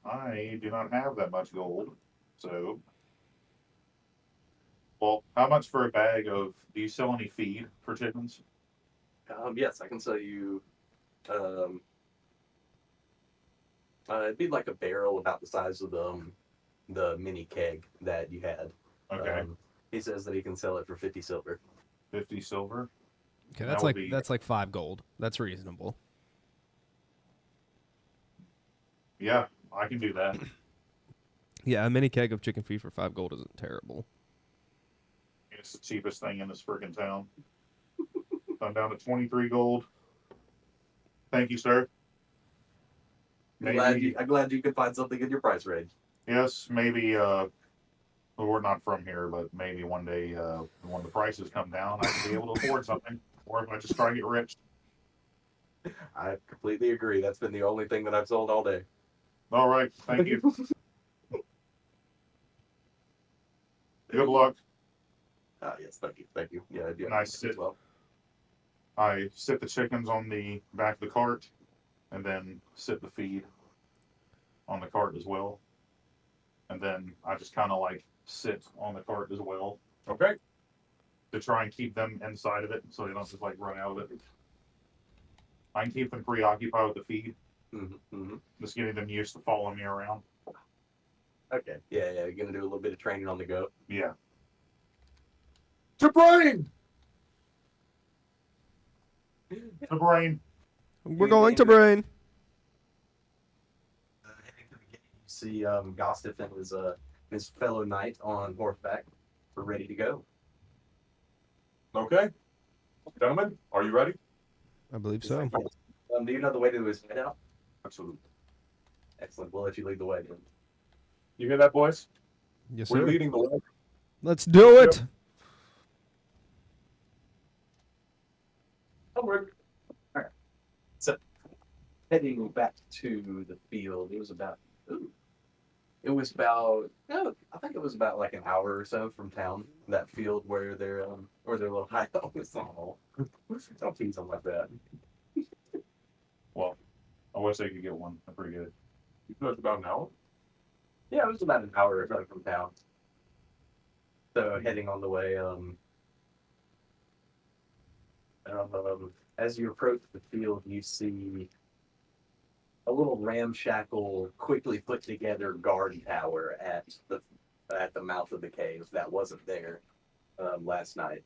I do not have that much gold, so. Well, how much for a bag of? Do you sell any feed for chickens? Yes, I can sell you. It'd be like a barrel about the size of the mini keg that you had. Okay, He says that he can sell it for 50 silver. 50 silver. Okay, That would that's be- like 5 gold. That's reasonable. Yeah, I can do that. Yeah, a mini keg of chicken feed for 5 gold isn't terrible. It's the cheapest thing in this freaking town. I'm down to 23 gold. Thank you, sir. Maybe, I'm glad you could find something in your price range. yes, maybe, well, we're not from here, but maybe one day, when the prices come down, I can be able to afford something. Or if I just try to get rich. I completely agree. That's been the only thing that I've sold all day. All right, thank you. Good luck. Yes, thank you. Yeah, I do. Nice. As well. I sit the chickens on the back of the cart and then sit the feed on the cart as well. And then I just kind of like sit on the cart as well Okay. to try and keep them inside of it so they don't just like run out of it. I can keep them preoccupied with the feed, just getting them used to following me around. Okay. Yeah. You're gonna do a little bit of training on the go. Yeah. To brain! The brain. We're going to Brain. Heading to the gate, you see Gostiff and his fellow knight on horseback. We're ready to go. Okay. Gentlemen, are you ready? I believe so. Do you know the way to his hideout? Absolutely. Excellent. We'll let you lead the way. Then. You hear that, boys? Yes, We're sir. leading the way. Let's do it. Onward. All right. So, heading back to the field, it was about. I think it was about like an hour or so from town. That field where their little hideout was all. Don't tease them like that. Well, I wish they could get one. They're pretty good. You know it's about an hour? Yeah, it was about an hour or so from town. So heading on the way, as you approach the field, you see a little ramshackle, quickly put together guard tower at the mouth of the cave that wasn't there last night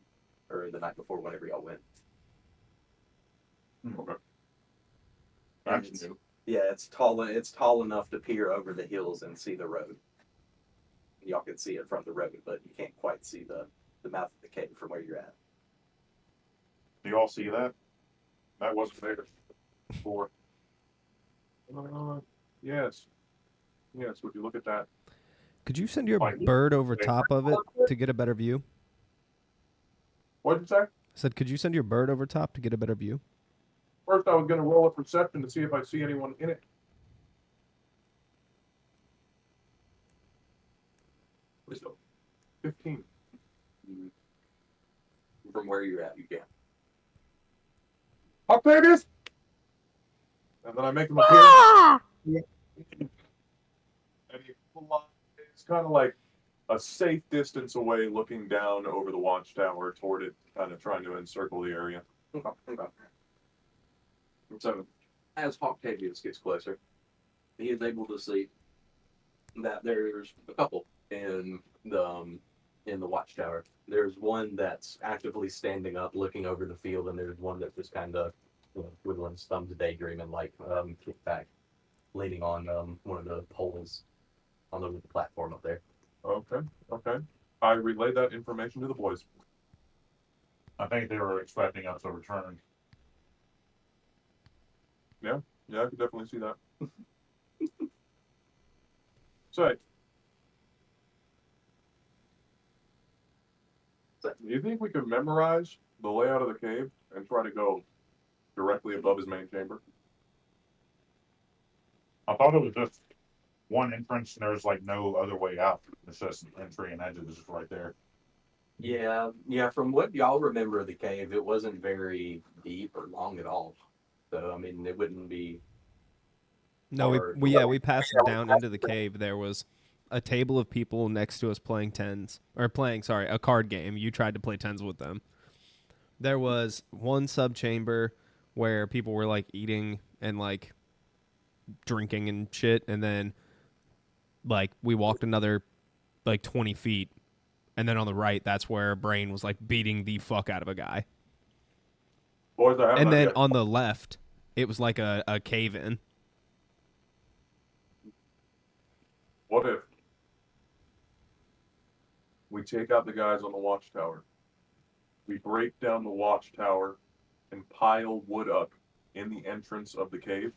or the night before, whenever y'all went. Okay. That's It's- new. Yeah, it's tall. It's tall enough to peer over the hills and see the road. Y'all can see it from the road, but you can't quite see the mouth of the cave from where you're at. Do you all see that? That wasn't there before. Yes. Yes, would you look at that? Could you send your Like- bird over top of it to get a better view? What'd you say? I said, could you send your bird over top to get a better view? First, I was going to roll a perception to see if I see anyone in it. Wisdom. 15. From where you're at, you can. Octavius! And then I make him appear. And he flies. It's kind of like a safe distance away, looking down over the watchtower toward it, kind of trying to encircle the area. Okay. So, as Octavius gets closer, he is able to see that there's a couple in the watchtower. There's one that's actively standing up, looking over the field, and there's one that's just kind of twiddling his thumbs, daydreaming, like kicked back, leaning on one of the poles on the platform up there. Okay, okay. I relay that information to the boys. I think they were expecting us to return. Yeah, I could definitely see that. So, do you think we could memorize the layout of the cave and try to go directly above his main chamber? I thought it was just one entrance and there's like no other way out. It's just entry and exit is right there. Yeah. From what y'all remember of the cave, it wasn't very deep or long at all. So I mean, it wouldn't be. No, Or- we passed down into the cave. There was a table of people next to us playing a card game. You tried to play tens with them. There was one sub chamber where people were like eating and like drinking and shit, and then like we walked another like 20 feet, and then on the right, that's where Brain was like beating the fuck out of a guy. Boys, I have And an then idea. on the left, it was like a cave in. What if we take out the guys on the watchtower? We break down the watchtower and pile wood up in the entrance of the cave,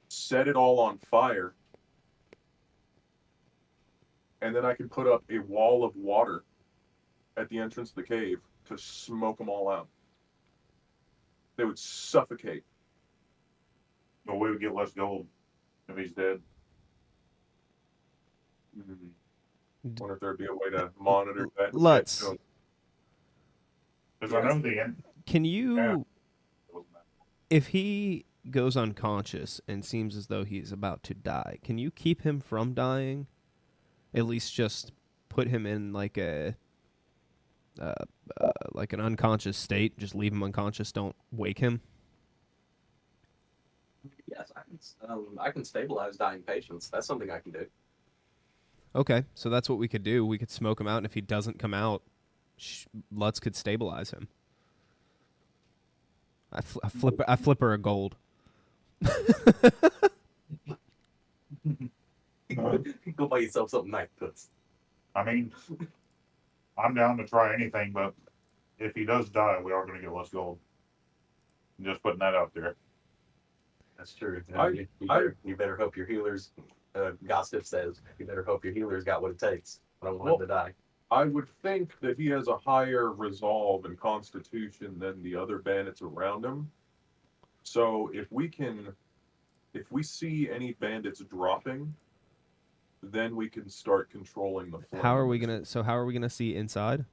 set it all on fire, and then I can put up a wall of water at the entrance of the cave to smoke them all out. They would suffocate. But we would get less gold if he's dead. Wonder if there'd be a way to monitor that. Let's. Because I know the end. Can you, Yeah. if he goes unconscious and seems as though he's about to die, can you keep him from dying? At least just put him in like an unconscious state. Just leave him unconscious. Don't wake him. Yes, I can stabilize dying patients. That's something I can do. Okay, so that's what we could do. We could smoke him out, and if he doesn't come out, Lutz could stabilize him. I flip her a gold. Go buy yourself something nice, Toots. I mean, I'm down to try anything, but if he does die, we are going to get less gold. Just putting that out there. That's true. I- You better hope your healers. Gossip says you better hope your healers got what it takes. I don't want him to die. I would think that he has a higher resolve and constitution than the other bandits around him. So if we see any bandits dropping, then we can start controlling the flames. How are we gonna see inside?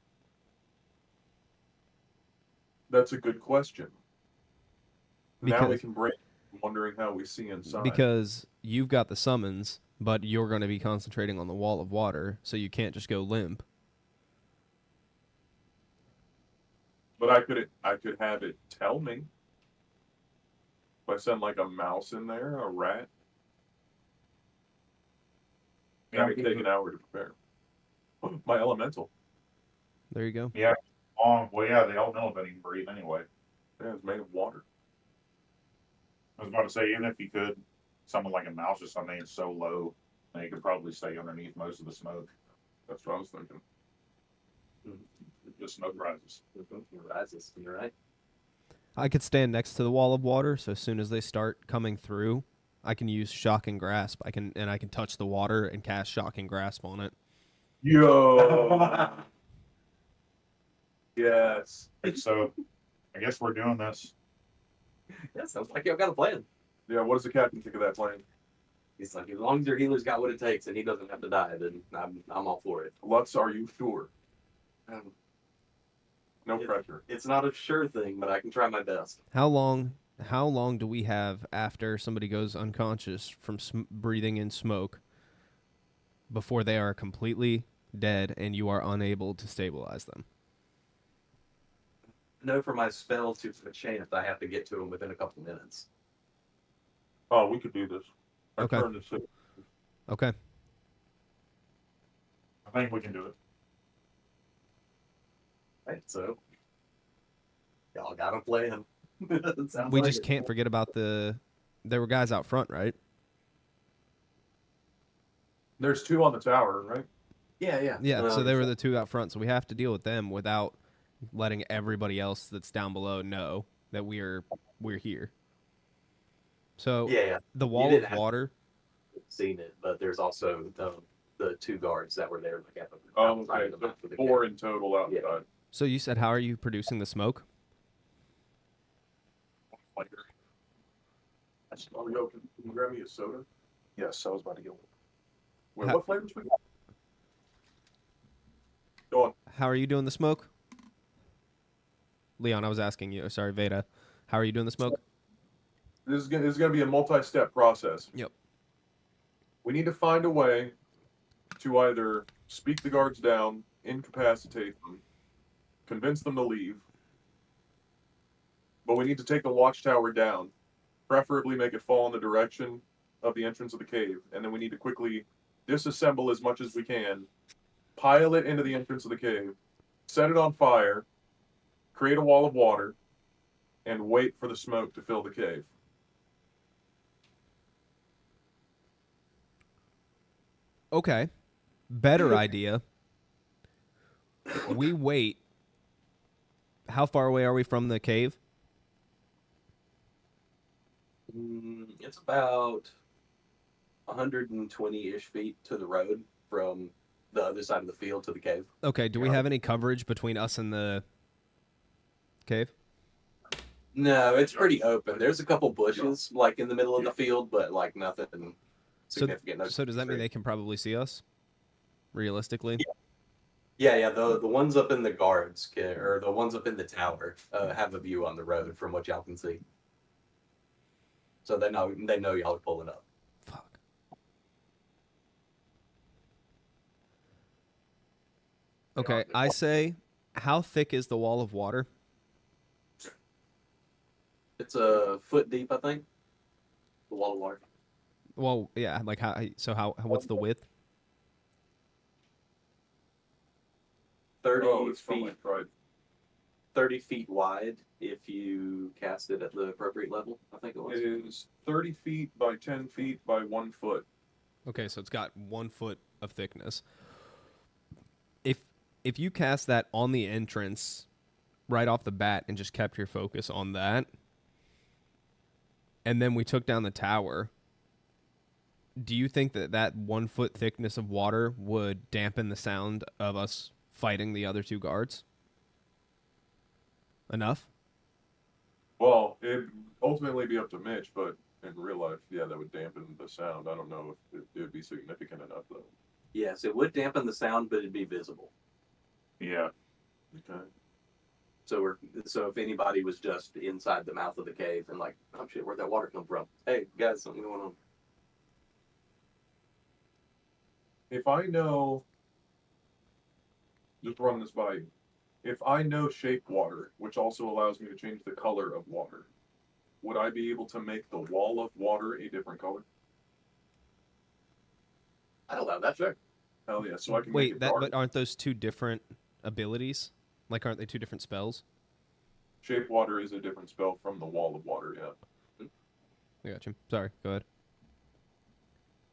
That's a good question. Now we Because- can break. Wondering how we see inside. Because you've got the summons, but you're going to be concentrating on the wall of water, so you can't just go limp. But I could have it tell me. If I send like a mouse in there, a rat. Yeah, That would take an hour to prepare. My elemental. There you go. Well, yeah, they all know that he can breathe anyway. Yeah, it's made of water. I was about to say, even if you could, something like a mouse or something, it's so low, and you could probably stay underneath most of the smoke. That's what I was thinking. The smoke rises. Rises. You're right. I could stand next to the wall of water, so as soon as they start coming through, I can use shock and grasp. I can touch the water and cast shock and grasp on it. Yo. Yes. So, I guess we're doing this. Yeah, sounds like y'all got a plan. Yeah. What does the captain think of that plan? He's like, as long as your healer's got what it takes and he doesn't have to die, then I'm all for it. Lutz, are you sure? Um, No pressure. It's not a sure thing, but I can try my best. How long do we have after somebody goes unconscious from breathing in smoke before they are completely dead and you are unable to stabilize them? I know for my spell to enchant, I have to get to him within a couple minutes. Oh, we could do this. Our Okay. turn to sit. Okay. I think we can do it. Right, so y'all got a plan. Sounds We like just it. can't forget about there were guys out front, right? There's 2 on the tower, right? Yeah. Yeah, so they were the 2 out front, so we have to deal with them without letting everybody else that's down below know that we're here. So Yeah. the You wall didn't of have water. seen it, but there's also the 2 guards that were there. Like, Oh, outside okay. of the mouth of the 4 cave. in total outside. Yeah. So you said, how are you producing the smoke? Later. Oh, yo, can you grab me a soda? Yes, I was about to get one. Wait, How- what flavors we got? Go on. How are you doing the smoke? Leon, I was asking you. Sorry, Veda. How are you doing the smoke? This is gonna be a multi-step process. Yep. We need to find a way to either speak the guards down, incapacitate them, convince them to leave, but we need to take the watchtower down, preferably make it fall in the direction of the entrance of the cave, and then we need to quickly disassemble as much as we can, pile it into the entrance of the cave, set it on fire, create a wall of water, and wait for the smoke to fill the cave. Okay. Better idea. We wait. How far away are we from the cave? It's about 120-ish feet to the road from the other side of the field to the cave. Okay, do we have any coverage between us and the cave? No, it's pretty open. There's a couple bushes like in the middle of the field, but like nothing significant. No So does that mean they can probably see us? Realistically? Yeah. The ones up in the guards or the ones up in the tower have a view on the road from what y'all can see. So they know y'all are pulling up. Fuck. Okay, I say, how thick is the wall of water? It's a foot deep, I think. The wall of water. Well, yeah, like what's the width? 30 Oh, it's from feet. my pride. 30 feet wide if you cast it at the appropriate level, I think it was. It is 30 feet by 10 feet by 1 foot. Okay, so it's got 1 foot of thickness. If you cast that on the entrance right off the bat and just kept your focus on that, and then we took down the tower, do you think that 1 foot thickness of water would dampen the sound of us fighting the other 2 guards? Enough? Well, it'd ultimately be up to Mitch, but in real life, yeah, that would dampen the sound. I don't know if it would be significant enough, though. Yes, it would dampen the sound, but it'd be visible. Yeah. Okay. So if anybody was just inside the mouth of the cave and like, oh shit, where'd that water come from? Hey guys, something going on. If I know, just run this by you. If I know shape water, which also allows me to change the color of water, would I be able to make the wall of water a different color? I don't know that check. Hell yeah! So I can Wait, make it that dark. but aren't those 2 different abilities? Like, aren't they 2 different spells? Shape water is a different spell from the wall of water. Yeah. I got you. Sorry. Go ahead.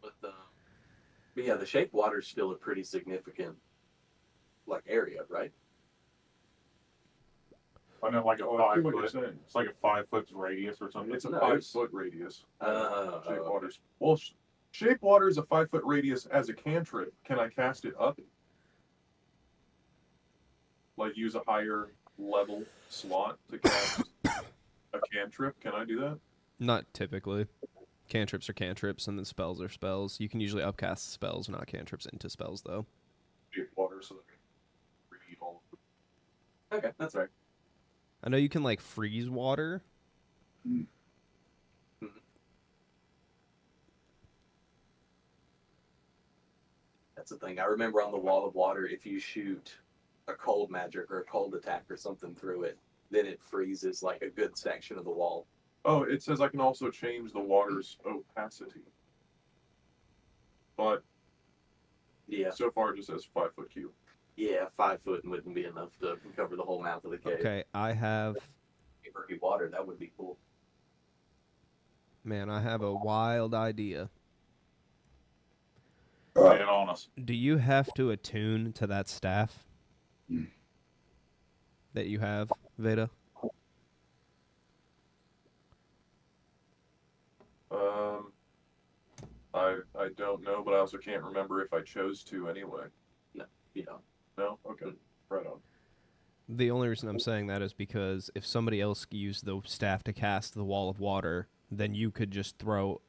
But yeah, the shape water's still a pretty significant like area, right? I know, like a Oh, I five see what you're foot. saying. It's like a 5 foot radius or something. It's a No, 5 it's- foot radius. Okay. Shape waters. Well, shape water is a 5 foot radius as a cantrip. Can I cast it up? Like use a higher level slot to cast a cantrip? Can I do that? Not typically. Cantrips are cantrips, and then spells are spells. You can usually upcast spells, not cantrips, into spells, though. Shape water so that I can read all of it. Okay, that's right. I know you can, like, freeze water. That's the thing. I remember on the wall of water, if you shoot a cold magic or a cold attack or something through it, then it freezes like a good section of the wall. Oh, it says I can also change the water's opacity. But Yeah, so far it just says 5 foot cube. yeah, 5 foot wouldn't be enough to cover the whole mouth of the cave. Okay, I have... Murky water, that would be cool. Man, I have a wild idea. Lay it on us. Do you have to attune to that staff that you have, Veda? I don't know, but I also can't remember if I chose to anyway. You know, No? Okay. Right on. The only reason I'm saying that is because if somebody else used the staff to cast the wall of water, then you could just throw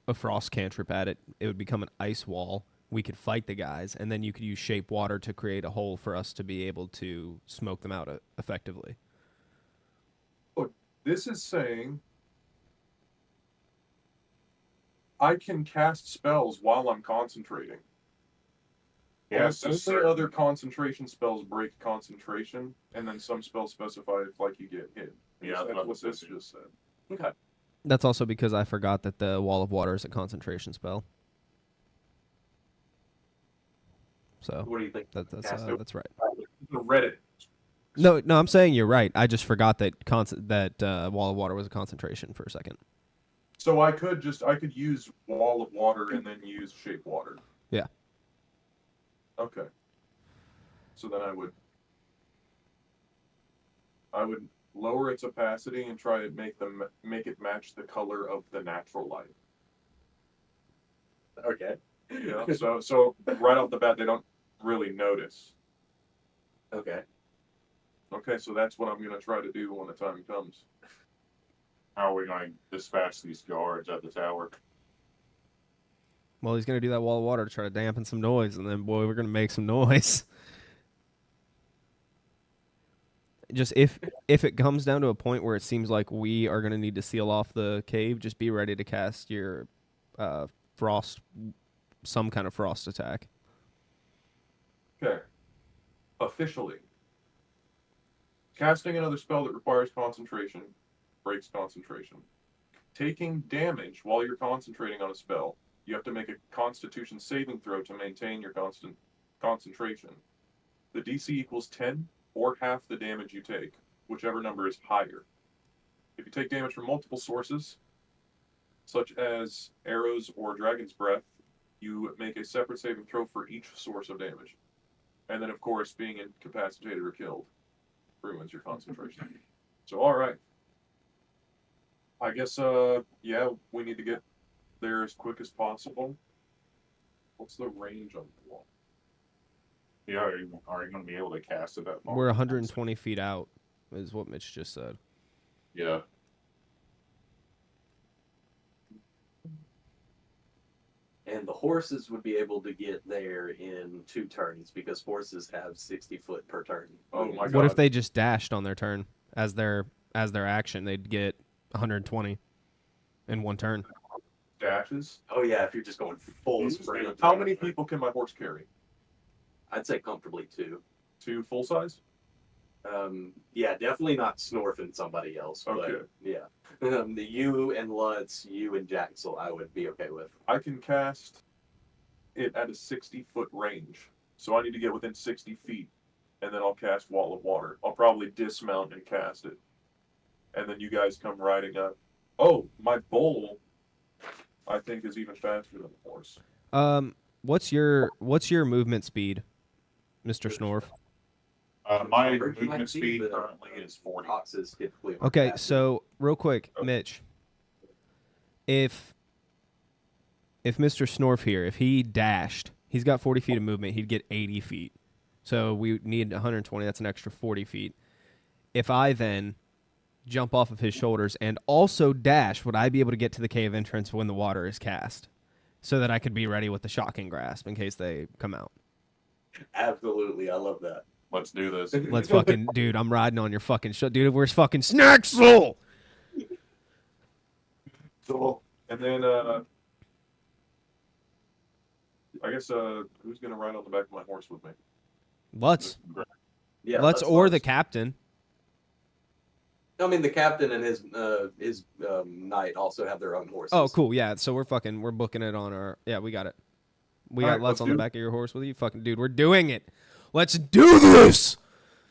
a frost cantrip at it. It would become an ice wall. We could fight the guys, and then you could use shape water to create a hole for us to be able to smoke them out effectively. This is saying I can cast spells while I'm concentrating. Yes, Only other concentration spells break concentration, and then some spells specify if like you get hit. Yeah, That's what this just said. okay. That's also because I forgot that the wall of water is a concentration spell. So What do you think? that's Cast it. that's right. Reddit. No, I'm saying you're right. I just forgot that wall of water was a concentration for a second. So I could use wall of water and then use shape water. Yeah. Okay. So then I would lower its opacity and try to make it match the color of the natural light. Okay. Yeah. So right off the bat they don't really notice. Okay. Okay, so that's what I'm gonna try to do when the time comes. How are we going to dispatch these guards at the tower? Well, he's gonna do that wall of water to try to dampen some noise, and then boy, we're gonna make some noise. Just if it comes down to a point where it seems like we are gonna need to seal off the cave, just be ready to cast your some kind of frost attack. Okay. Officially. Casting another spell that requires concentration breaks concentration. Taking damage while you're concentrating on a spell, you have to make a Constitution saving throw to maintain your constant concentration. The DC equals 10 or half the damage you take, whichever number is higher. If you take damage from multiple sources, such as arrows or dragon's breath, you make a separate saving throw for each source of damage. And then, of course, being incapacitated or killed ruins your concentration. So, all right. I guess, yeah, we need to get there as quick as possible. What's the range on the wall? Yeah, are you going to be able to cast it that far? We're 120 feet out, is what Mitch just said. Yeah. And the horses would be able to get there in 2 turns because horses have 60 foot per turn. Oh my god. What if they just dashed on their turn as their action? They'd get 120 in one turn. Dashes? Oh yeah, if you're just going full sprint. How many people can my horse carry? I'd say comfortably 2. 2 full size? Yeah, definitely not Snorfing somebody else. But Okay. yeah, the you and Lutz, you and Jaxel, I would be okay with. I can cast it at a 60-foot range. So I need to get within 60 feet, and then I'll cast Wall of Water. I'll probably dismount and cast it. And then you guys come riding up. Oh, my bull, I think, is even faster than the horse. What's your movement speed, Mr. Snorf? My Average might movement be, speed but, currently is 40. Foxes typically aren't Okay, faster. so real quick, Mitch, if Mr. Snorf here, if he dashed, he's got 40 feet of movement, he'd get 80 feet. So we need 120. That's an extra 40 feet. If I then jump off of his shoulders and also dash, would I be able to get to the cave entrance when the water is cast, so that I could be ready with the shocking grasp in case they come out? Absolutely, I love that. Let's do this. Let's fucking, dude, I'm riding on your fucking shit. Dude, where's fucking Snaxel? So, and then, I guess, who's going to ride on the back of my horse with me? Let's. Yeah, Let's that's or nice. the captain. I mean, the captain and his knight also have their own horses. Oh, cool. Yeah, so we're booking it on our. Yeah, we got it. We All got right, Let's let's on the do it. back of your horse with you. Fucking dude, we're doing it. Let's do this.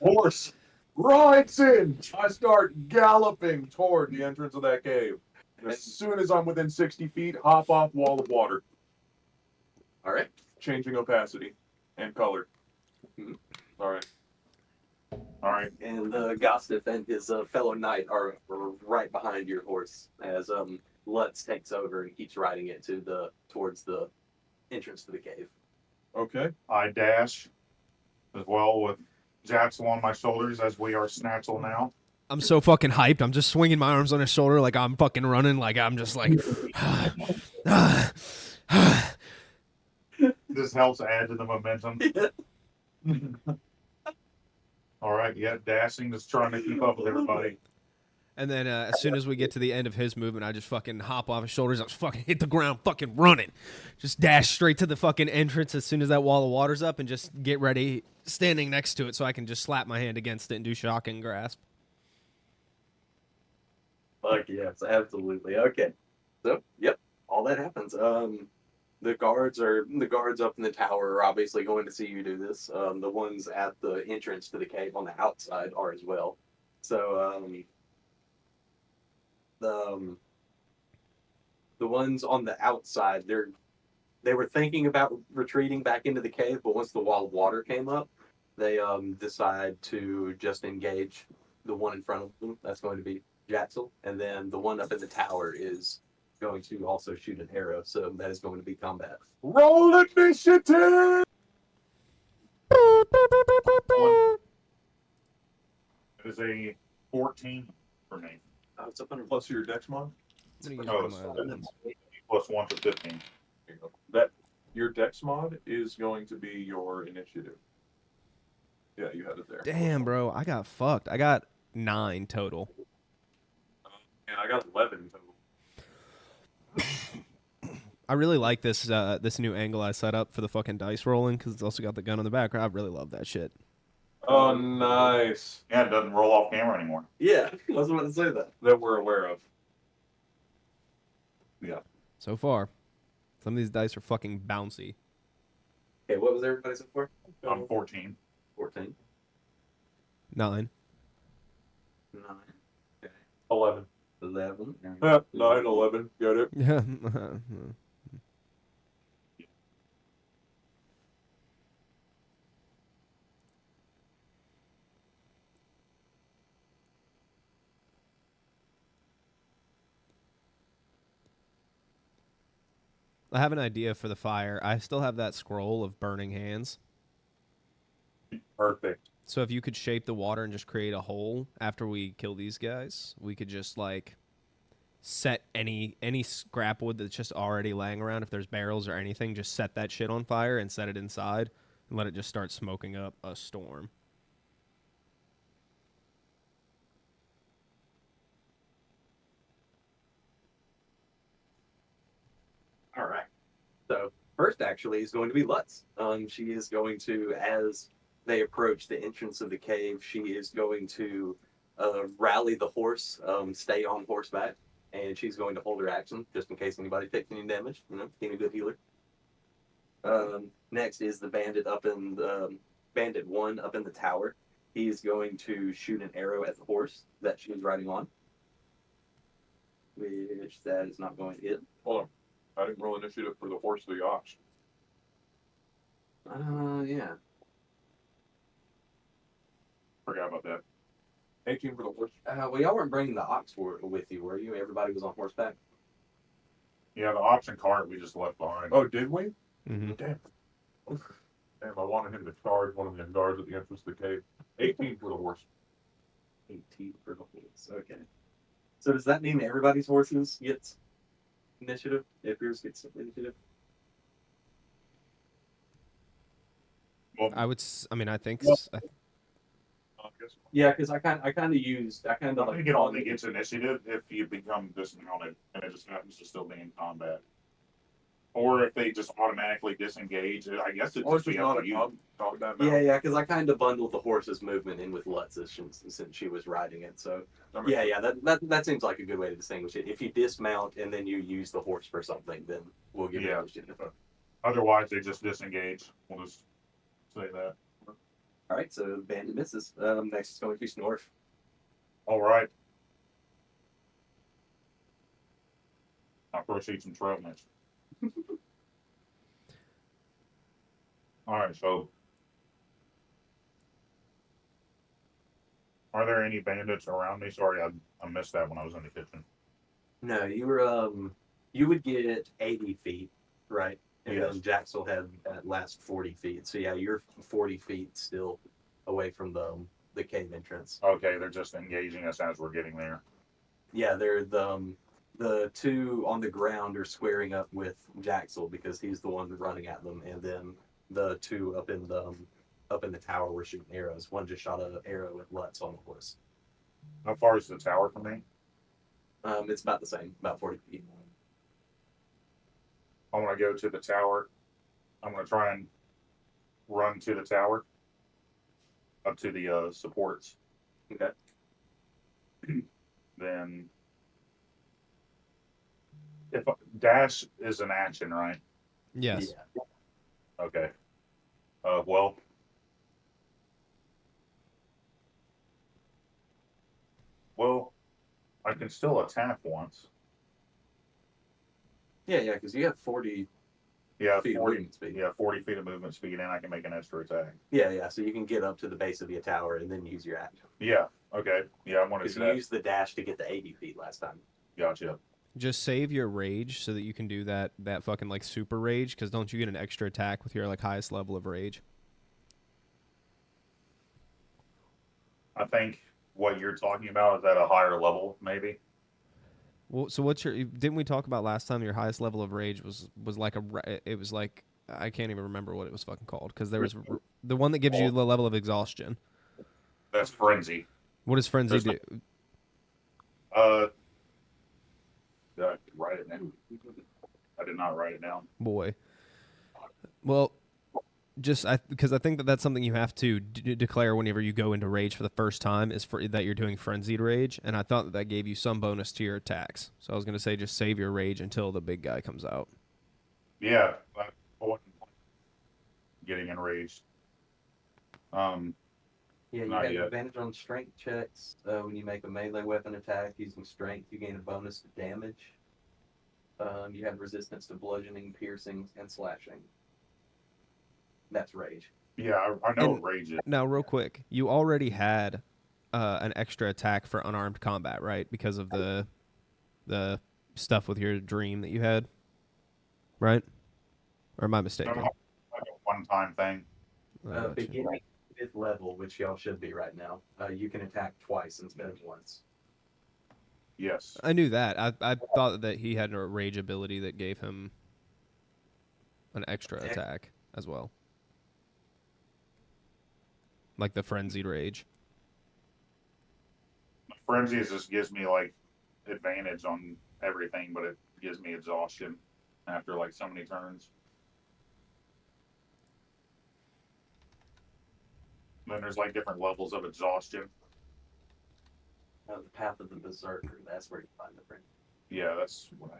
Horse rides in. I start galloping toward the entrance of that cave. And as soon as I'm within 60 feet, hop off wall of water, All right. changing opacity and color. Mhm. All right. All right. And Gostif and his fellow knight are right behind your horse as Lutz takes over and keeps riding it towards the entrance to the cave. Okay. I dash as well with Jaxel on my shoulders as we are Snatchel now. I'm so fucking hyped. I'm just swinging my arms on his shoulder like I'm fucking running. Like I'm just like. This helps add to the momentum. All right, yeah, dashing, just trying to keep up with everybody. And then as soon as we get to the end of his movement, I just fucking hop off his shoulders. I just fucking hit the ground, fucking running. Just dash straight to the fucking entrance as soon as that wall of water's up and just get ready, standing next to it so I can just slap my hand against it and do shocking grasp. Fuck yes, absolutely. Okay. So, yep, all that happens. The guards up in the tower are obviously going to see you do this. The ones at the entrance to the cave on the outside are as well. So, the ones on the outside, they were thinking about retreating back into the cave, but once the wall of water came up, they decide to just engage the one in front of them. That's going to be Jaxel, and then the one up in the tower is going to also shoot an arrow, so that is going to be combat. Roll initiative! It is a 14 for me. Oh, it's up under Plus your dex mod? I'm gonna use Oh, one of my other ones. Plus 1 for 15. Here you go. That your dex mod is going to be your initiative. Yeah, you had it there. Damn, bro, I got fucked. I got 9 total. And I got 11 total. I really like this this new angle I set up for the fucking dice rolling because it's also got the gun in the background. I really love that shit. Oh, nice. Yeah, it doesn't roll off camera anymore. Yeah, I was about to say that. That we're aware of. Yeah. So far, some of these dice are fucking bouncy. Okay, what was everybody's up for? I'm 14. 14. 9. 9. Okay. 11. 11. 9, 11. Got it? Yeah. I have an idea for the fire. I still have that scroll of burning hands. Perfect. So if you could shape the water and just create a hole after we kill these guys, we could just like set any scrap wood that's just already laying around. If there's barrels or anything, just set that shit on fire and set it inside and let it just start smoking up a storm. All right. So first, actually, is going to be Lutz. She is going to, as they approach the entrance of the cave, she is going to rally the horse, stay on horseback, and she's going to hold her action just in case anybody takes any damage. You know, being a good healer. Next is the bandit bandit 1 up in the tower. He's going to shoot an arrow at the horse that she was riding on. which that is not going to hit. Hold on. I didn't roll initiative for the horse or the ox. Yeah. Forgot about that. 18 for the horse. Well, y'all weren't bringing the ox with you, were you? Everybody was on horseback. Yeah, the ox and cart we just left behind. Oh, did we? Mm-hmm. Damn. Damn, I wanted him to charge one of the guards at the entrance to the cave. 18 for the horse. 18 for the horse. Okay. So does that mean everybody's horses gets initiative? If yours gets initiative? Well, I mean, I think. Well, I I guess. Yeah, because I kind of I think it only gets initiative if you become dismounted and it just happens to still be in combat. Or if they just automatically disengage. I guess it's Oh, it's just just be up not to a you. combat Yeah, mount. yeah, because I kind of bundled the horse's movement in with Lutz's since she was riding it. So That makes yeah, sense. yeah, that seems like a good way to distinguish it. If you dismount and then you use the horse for something, then we'll give Yeah. you initiative. Otherwise, they just disengage. We'll just say that. All right, so Bandit misses. Next is going to be Snorf. All right. I'll proceed some trail mix. All right, so are there any bandits around me? Sorry, I missed that when I was in the kitchen. No, you were you would get 80 feet, right? And Yes. then Jaxel had at last 40 feet. So yeah, you're 40 feet still away from the cave entrance. Okay, they're just engaging us as we're getting there. Yeah, they're the two on the ground are squaring up with Jaxel because he's the one running at them, and then the two up in the tower were shooting arrows. One just shot an arrow at Lutz on the horse. How far is the tower from me? It's about the same, about 40 feet. I want to go to the tower. I'm going to try and run to the tower, up to the supports. Okay. Then, if dash is an action, right? yes. Yeah. Okay. Well, I can still attack once. Yeah, because you have 40 Yeah, feet of 40. movement speed. Yeah, 40 feet of movement speed, and I can make an extra attack. Yeah, so you can get up to the base of the tower and then use your action. Yeah. Okay. Yeah, I want to Because do you that. used the dash to get the 80 feet last time. Gotcha. Just save your rage so that you can do that fucking like super rage. Because don't you get an extra attack with your like highest level of rage? I think what you're talking about is at a higher level, maybe. Well, so what's your? Didn't we talk about last time? Your highest level of rage was like it was like I can't even remember what it was fucking called because there was the one that gives you the level of exhaustion. That's frenzy. What does frenzy There's do? Did I write it down? I did not write it down. Boy. Well, just because I think that that's something you have to declare whenever you go into rage for the first time is for that you're doing frenzied rage, and I thought that gave you some bonus to your attacks. So I was gonna say just save your rage until the big guy comes out. Yeah, I wasn't getting enraged. Yeah, you Not have yet. advantage on strength checks. When you make a melee weapon attack using strength, you gain a bonus to damage. You have resistance to bludgeoning, piercing, and slashing. That's rage. Yeah, I know And- what rage is. Now, real quick, you already had an extra attack for unarmed combat, right? Because of the stuff with your dream that you had, right? Or am I mistaken? Like a one-time thing. Gotcha. Beginning 5th level, which y'all should be right now, you can attack twice instead of once. Yes. I knew that. I thought that he had a rage ability that gave him an extra attack as well. Like the frenzied rage. Frenzy just gives me like advantage on everything, but it gives me exhaustion after like so many turns. Then there's like different levels of exhaustion. The Path of the Berserker, that's where you find the friend. Yeah, that's what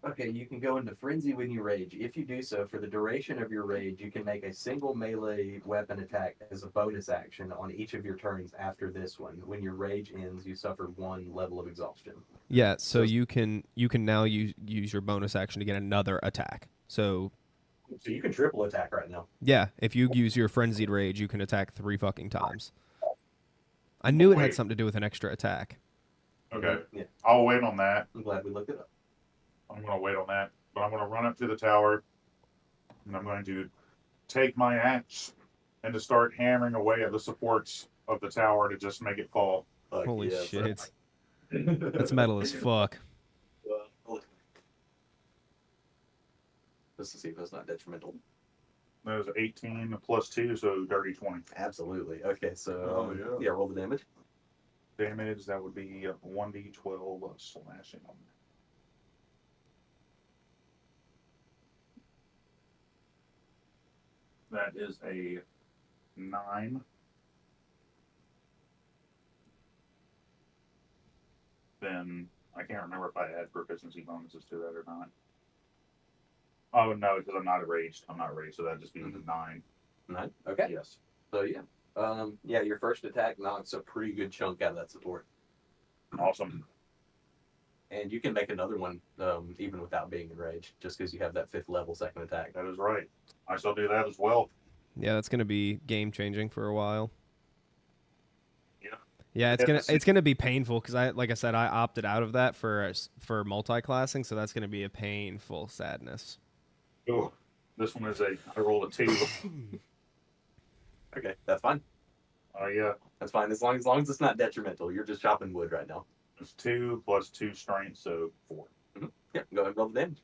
I Okay, you can go into frenzy when you rage. If you do so, for the duration of your rage, you can make a single melee weapon attack as a bonus action on each of your turns after this one. When your rage ends, you suffer 1 level of exhaustion. Yeah, so So- you can now use your bonus action to get another attack. So So you can triple attack right now. yeah, if you use your frenzied rage, you can attack 3 fucking times. I knew it had Wait. something to do with an extra attack. Okay. Yeah, I'll wait on that. I'm glad we looked it up. I'm going to wait on that. But I'm going to run up to the tower, and I'm going to take my axe and to start hammering away at the supports of the tower to just make it fall. Fuck Holy yeah, shit. bro. That's metal as fuck. Just to see if it's not detrimental. That was 18 plus 2, so dirty 20. Absolutely. Okay, so Oh, yeah. roll the damage. Damage, that would be 1d12 slashing. That is a 9. Then I can't remember if I add proficiency bonuses to that or not. Oh no, because I'm not raged. I'm not raged, so that'd just be a 9. 9. Okay. Yes. So yeah, your first attack knocks a pretty good chunk out of that support, Awesome. and you can make another one even without being enraged, just because you have that 5th level second attack. That is right. I shall do that as well. Yeah, that's gonna be game changing for a while. Yeah. Yeah, Yeah, it's gonna be painful because like I said, I opted out of that for multi-classing, so that's gonna be a painful sadness. Oh, this one is I rolled a 2. Okay, that's fine. Oh yeah, That's fine as long as it's not detrimental. You're just chopping wood right now. it's 2 plus 2 strength, so 4. Yeah, go ahead and roll the damage.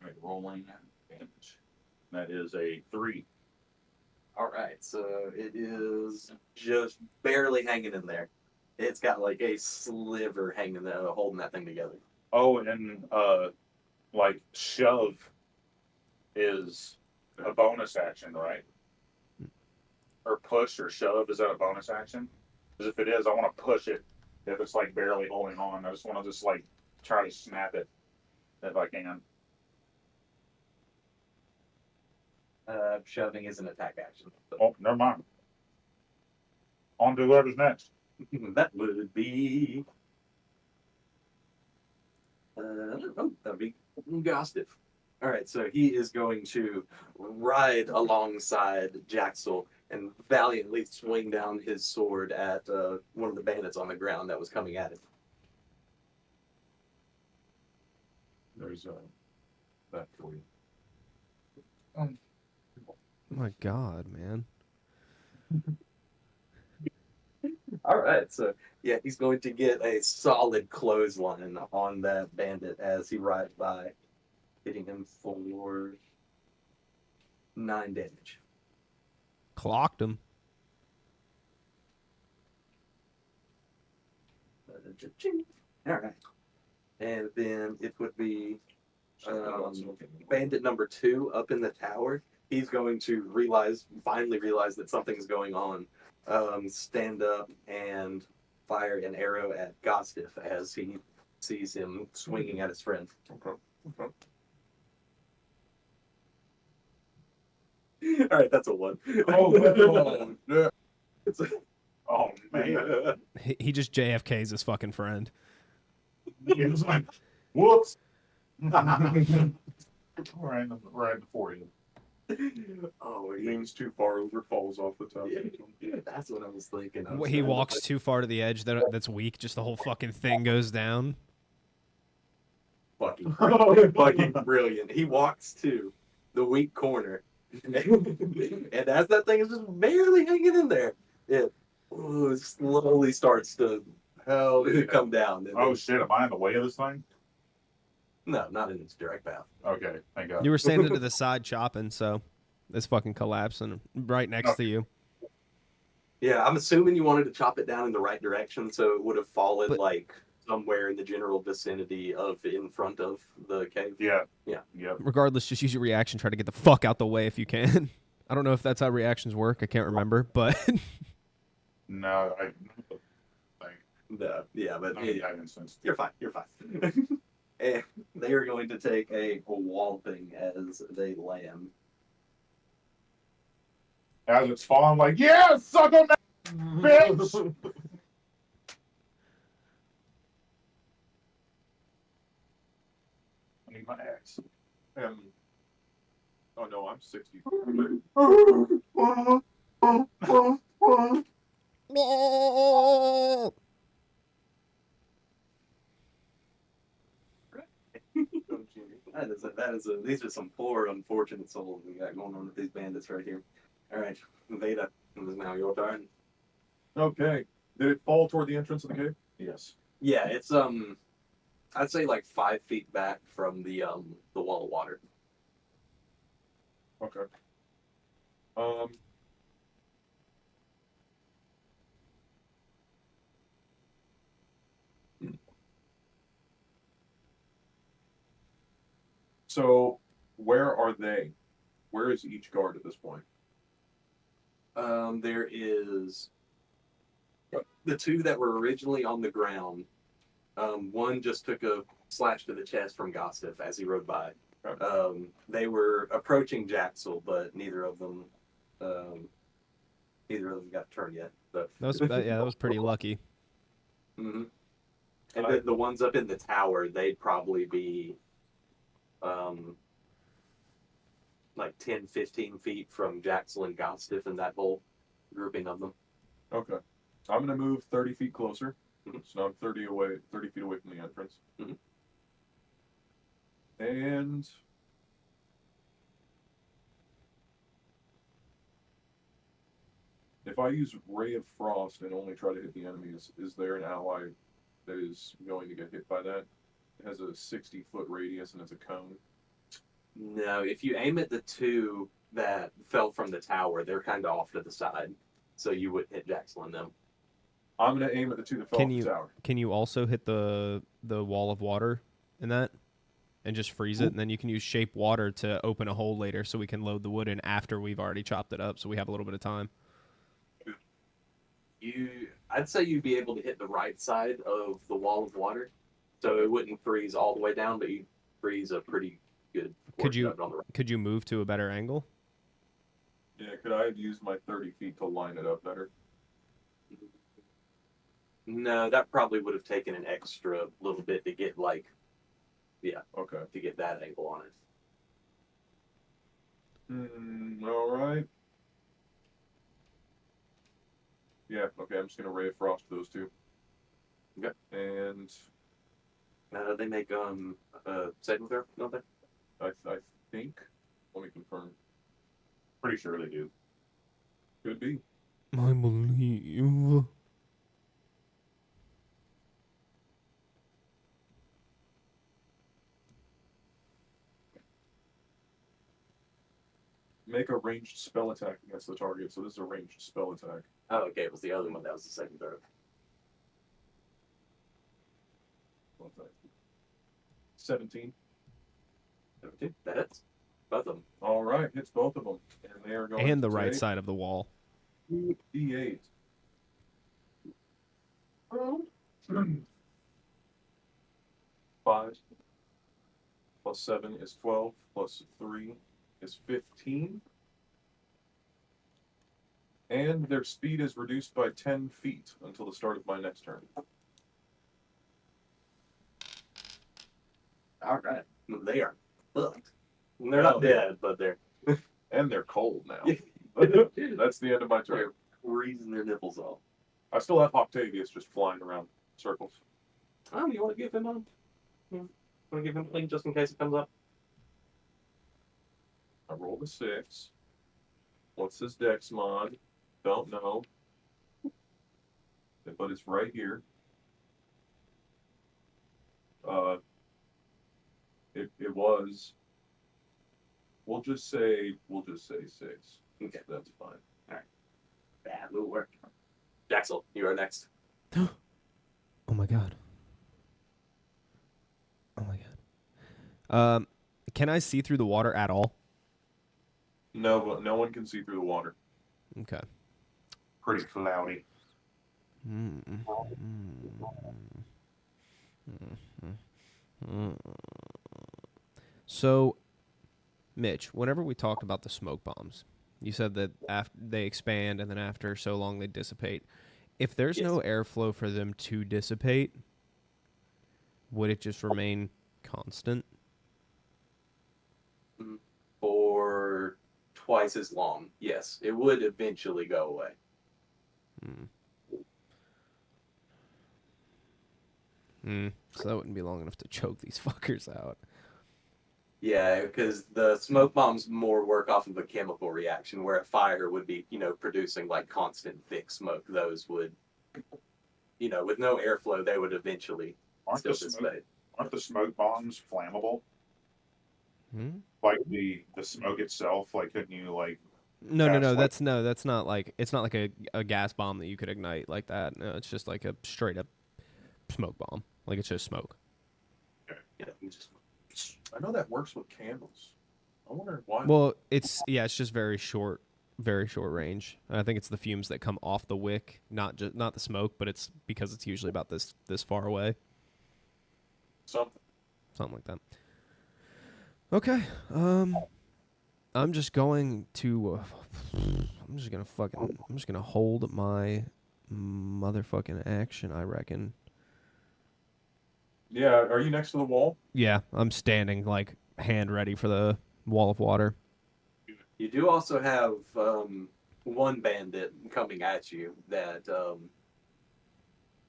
Right, rolling damage. That is a 3. All right, so it is just barely hanging in there. It's got like a sliver hanging there, holding that thing together. Oh, and like shove is a bonus action, right? Or push or shove, is that a bonus action? Because if it is, I want to push it. If it's like barely holding on, I just want to like try to snap it if I can. Shoving is an attack action. So Oh, never mind. On to whoever's next. that would be. That would be Gostiff. All right, so he is going to ride alongside Jaxel and valiantly swing down his sword at one of the bandits on the ground that was coming at him. There's that for you. Oh my god, man. All right, so yeah, he's going to get a solid clothesline on that bandit as he rides by, hitting him for 9 damage. Clocked him. All right, and then it would be bandit number 2 up in the tower. He's going to finally realize that something's going on. Stand up and fire an arrow at Gostiff as he sees him swinging at his friend. Okay. All right, that's a 1. Oh, yeah. It's a- Oh man. He just JFK's his fucking friend. It was like, whoops. right before you. Oh, yeah. Leans too far over, falls off the top. Yeah, that's what I was thinking. I was He trying to- walks too far to the edge. That's weak. Just the whole fucking thing goes down. fucking fucking brilliant. He walks to the weak corner, and as that thing is just barely hanging in there, it slowly starts to come down. And Oh shit, am I in the way of this thing? no, not in its direct path. Okay, thank God. You were standing to the side chopping, so it's fucking collapsing right next to you. Yeah, I'm assuming you wanted to chop it down in the right direction, so it would have fallen But- like somewhere in the general vicinity of in front of the cave. Yeah. Yeah. Yep. Regardless, just use your reaction. Try to get the fuck out the way if you can. I don't know if that's how reactions work. I can't remember, but No, I think No, yeah, but not yeah, in that instance. you're fine. You're fine. And they are going to take a walloping as they land. As it's falling, like, yeah, suck on that, bitch! I need my axe. Oh no, I'm 60. These are some poor, unfortunate souls we got going on with these bandits right here. All right, Veda, it is now your turn. Okay. Did it fall toward the entrance of the cave? Yes. Yeah, it's I'd say like 5 feet back from the wall of water. Okay. Um. So, where are they? Where is each guard at this point? There is the two that were originally on the ground. One just took a slash to the chest from Gossif as he rode by. Okay. They were approaching Jaxel, but neither of them got a turn yet. So. That was pretty lucky. Mm-hmm. And then the ones up in the tower, they'd probably be like 10, 15 feet from Jaxel and Gostiff and that whole grouping of them. Okay. I'm gonna move 30 feet closer. Mhm. So now I'm 30 feet away from the entrance. Mhm. And if I use Ray of Frost and only try to hit the enemies, is there an ally that is going to get hit by that? It has a 60-foot radius and it's a cone. No, if you aim at the two that fell from the tower, they're kind of off to the side, so you wouldn't hit Jaxel and them. I'm gonna aim at the two that fell off the tower. Can you also hit the wall of water in that, and just freeze it, and then you can use shape water to open a hole later, so we can load the wood in after we've already chopped it up, so we have a little bit of time. I'd say you'd be able to hit the right side of the wall of water, so it wouldn't freeze all the way down, but you'd freeze a pretty good portion of it on the right. Could you move to a better angle? Yeah, could I have used my 30 feet to line it up better? No, that probably would have taken an extra little bit to get Okay. to get that angle on it. All right. Yeah, okay, I'm just gonna Ray of Frost those two. Okay. And They make saving throw, don't they? I think, let me confirm. Pretty sure they do. Could be. I believe. Make a ranged spell attack against the target. So this is a ranged spell attack. Oh, okay, it was the other one that was the second throw. What's that? 17. 17, that hits. Both of them. All right, hits both of them. And they are going And the to right take side of the wall. 2d8. Oh. 5 plus 7 is 12, plus 3 is 15. And their speed is reduced by 10 feet until the start of my next turn. All right. They are fucked. They're not dead, but they're And they're cold now. That's the end of my turn. freezing their nipples off. I still have Octavius just flying around circles. Oh, you want to give him a? Want to give him a link just in case it comes up? I rolled a 6. What's his dex mod? Don't know. But it's right here. It was. We'll just say 6. Okay. That's fine. All right. That will work. Jaxel, you are next. Oh my god. Oh my god. Can I see through the water at all? No, but no one can see through the water. Okay. Pretty cloudy. Mm. So, Mitch, whenever we talked about the smoke bombs, you said that after they expand and then after so long they dissipate. If there's Yes. no airflow for them to dissipate, would it just remain constant? For twice as long, yes, it would eventually go away. So that wouldn't be long enough to choke these fuckers out. Yeah, because the smoke bombs more work off of a chemical reaction, where a fire would be, producing like constant thick smoke. Those would, with no airflow, they would eventually Aren't still the smoke, dissipate. aren't the smoke bombs flammable? Hmm? Like the smoke itself, like couldn't you like? No, Gas light. that's not like it's not like a gas bomb that you could ignite like that. No, it's just like a straight up smoke bomb. Like it's just smoke. Yeah, you just I know that works with candles. I wonder why. Well, it's just very short range. I think it's the fumes that come off the wick, not the smoke, but it's because it's usually about this far away, Something. something like that. Okay, I'm just going to I'm just gonna hold my motherfucking action, I reckon. Yeah, are you next to the wall? Yeah, I'm standing like hand ready for the wall of water. You do also have one bandit coming at you that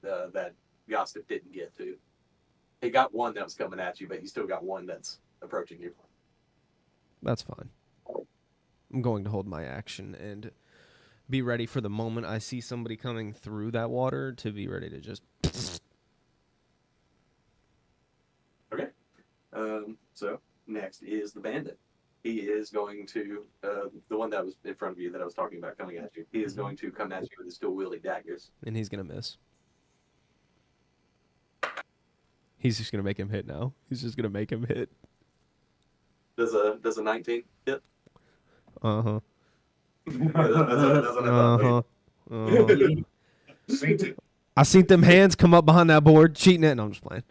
that Yostif didn't get to. He got one that was coming at you, but you still got one that's approaching you. That's fine. I'm going to hold my action and be ready for the moment I see somebody coming through that water to be ready to just. Okay. So next is the bandit. He is going to the one that was in front of you that I was talking about coming at you. He is going to come at you with his dual wielding daggers. And he's gonna miss. He's just gonna make him hit now. He's just gonna make him hit. Does a 19 hit? Uh-huh. Uh-huh. Seen it. I seen them hands come up behind that board, cheating it, and I'm just playing.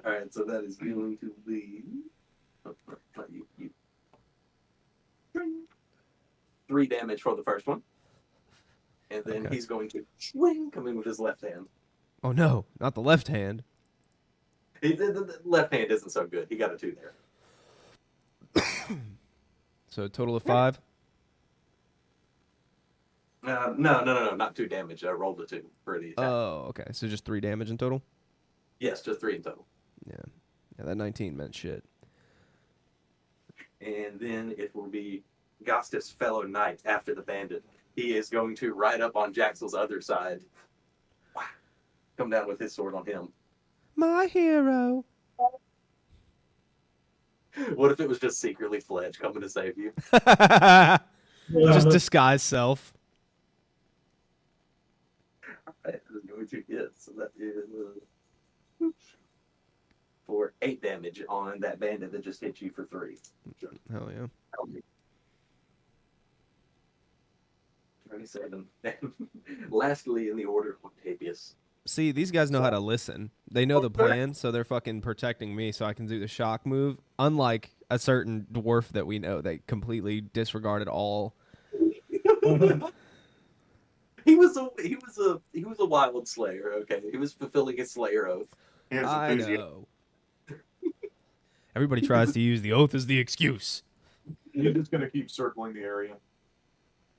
All right, so that is going to be you. 3 damage for the first one, and then Okay. he's going to swing, come in with his left hand. Oh no, not the left hand. The left hand isn't so good. He got a 2 there. So a total of 5. No, not 2 damage. I rolled a 2 for the attack. Oh, okay. So just 3 damage in total. Yes, just 3 in total. Yeah, that 19 meant shit. And then it will be Gostif's fellow knight after the bandit. He is going to ride up on Jaxel's other side. Come down with his sword on him. My hero. What if it was just secretly Fledge coming to save you? Just disguise self. Alright, that is going to hit. So that is for 8 damage on that bandit that just hit you for 3. Hell yeah. 27. Lastly, in the order, Octavius. See, these guys know how to listen. They know the plan, so they're fucking protecting me so I can do the shock move. Unlike a certain dwarf that we know that completely disregarded all. He was a wild slayer. Okay, he was fulfilling his slayer oath. Here's I enthusiasm. know. Everybody tries to use the oath as the excuse. You're just gonna keep circling the area.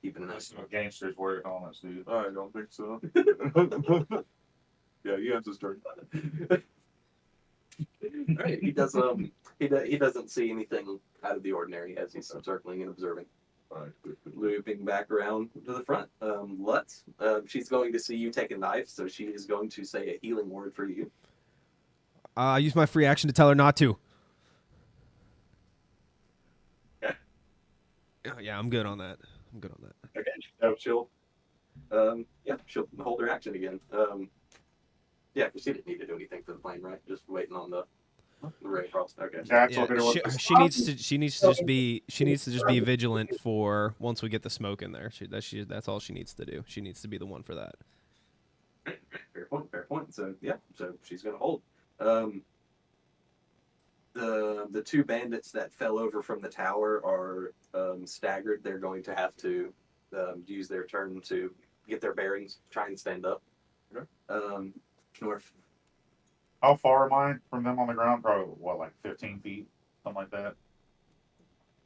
Keeping an eye. Listen to gangsters working on us, dude. I don't think so. Yeah, you have to start. Right, he does. He doesn't see anything out of the ordinary as he's circling and observing. Alright. Looping back around to the front, Lutz. She's going to see you take a knife, so she is going to say a healing word for you. I use my free action to tell her not to. Okay. Yeah, I'm good on that. Okay. Oh, chill. Yeah, she'll hold her action again. Yeah, because she didn't need to do anything for the plane, right? Just waiting on the ray across. Okay. Jack's Yeah, looking at what she needs to just be vigilant for once we get the smoke in there. That's all she needs to do. She needs to be the one for that. Fair point. So yeah, so she's gonna hold. The two bandits that fell over from the tower are staggered. They're going to have to use their turn to get their bearings, try and stand up. Okay. North. How far am I from them on the ground? Probably what, like 15 feet, something like that.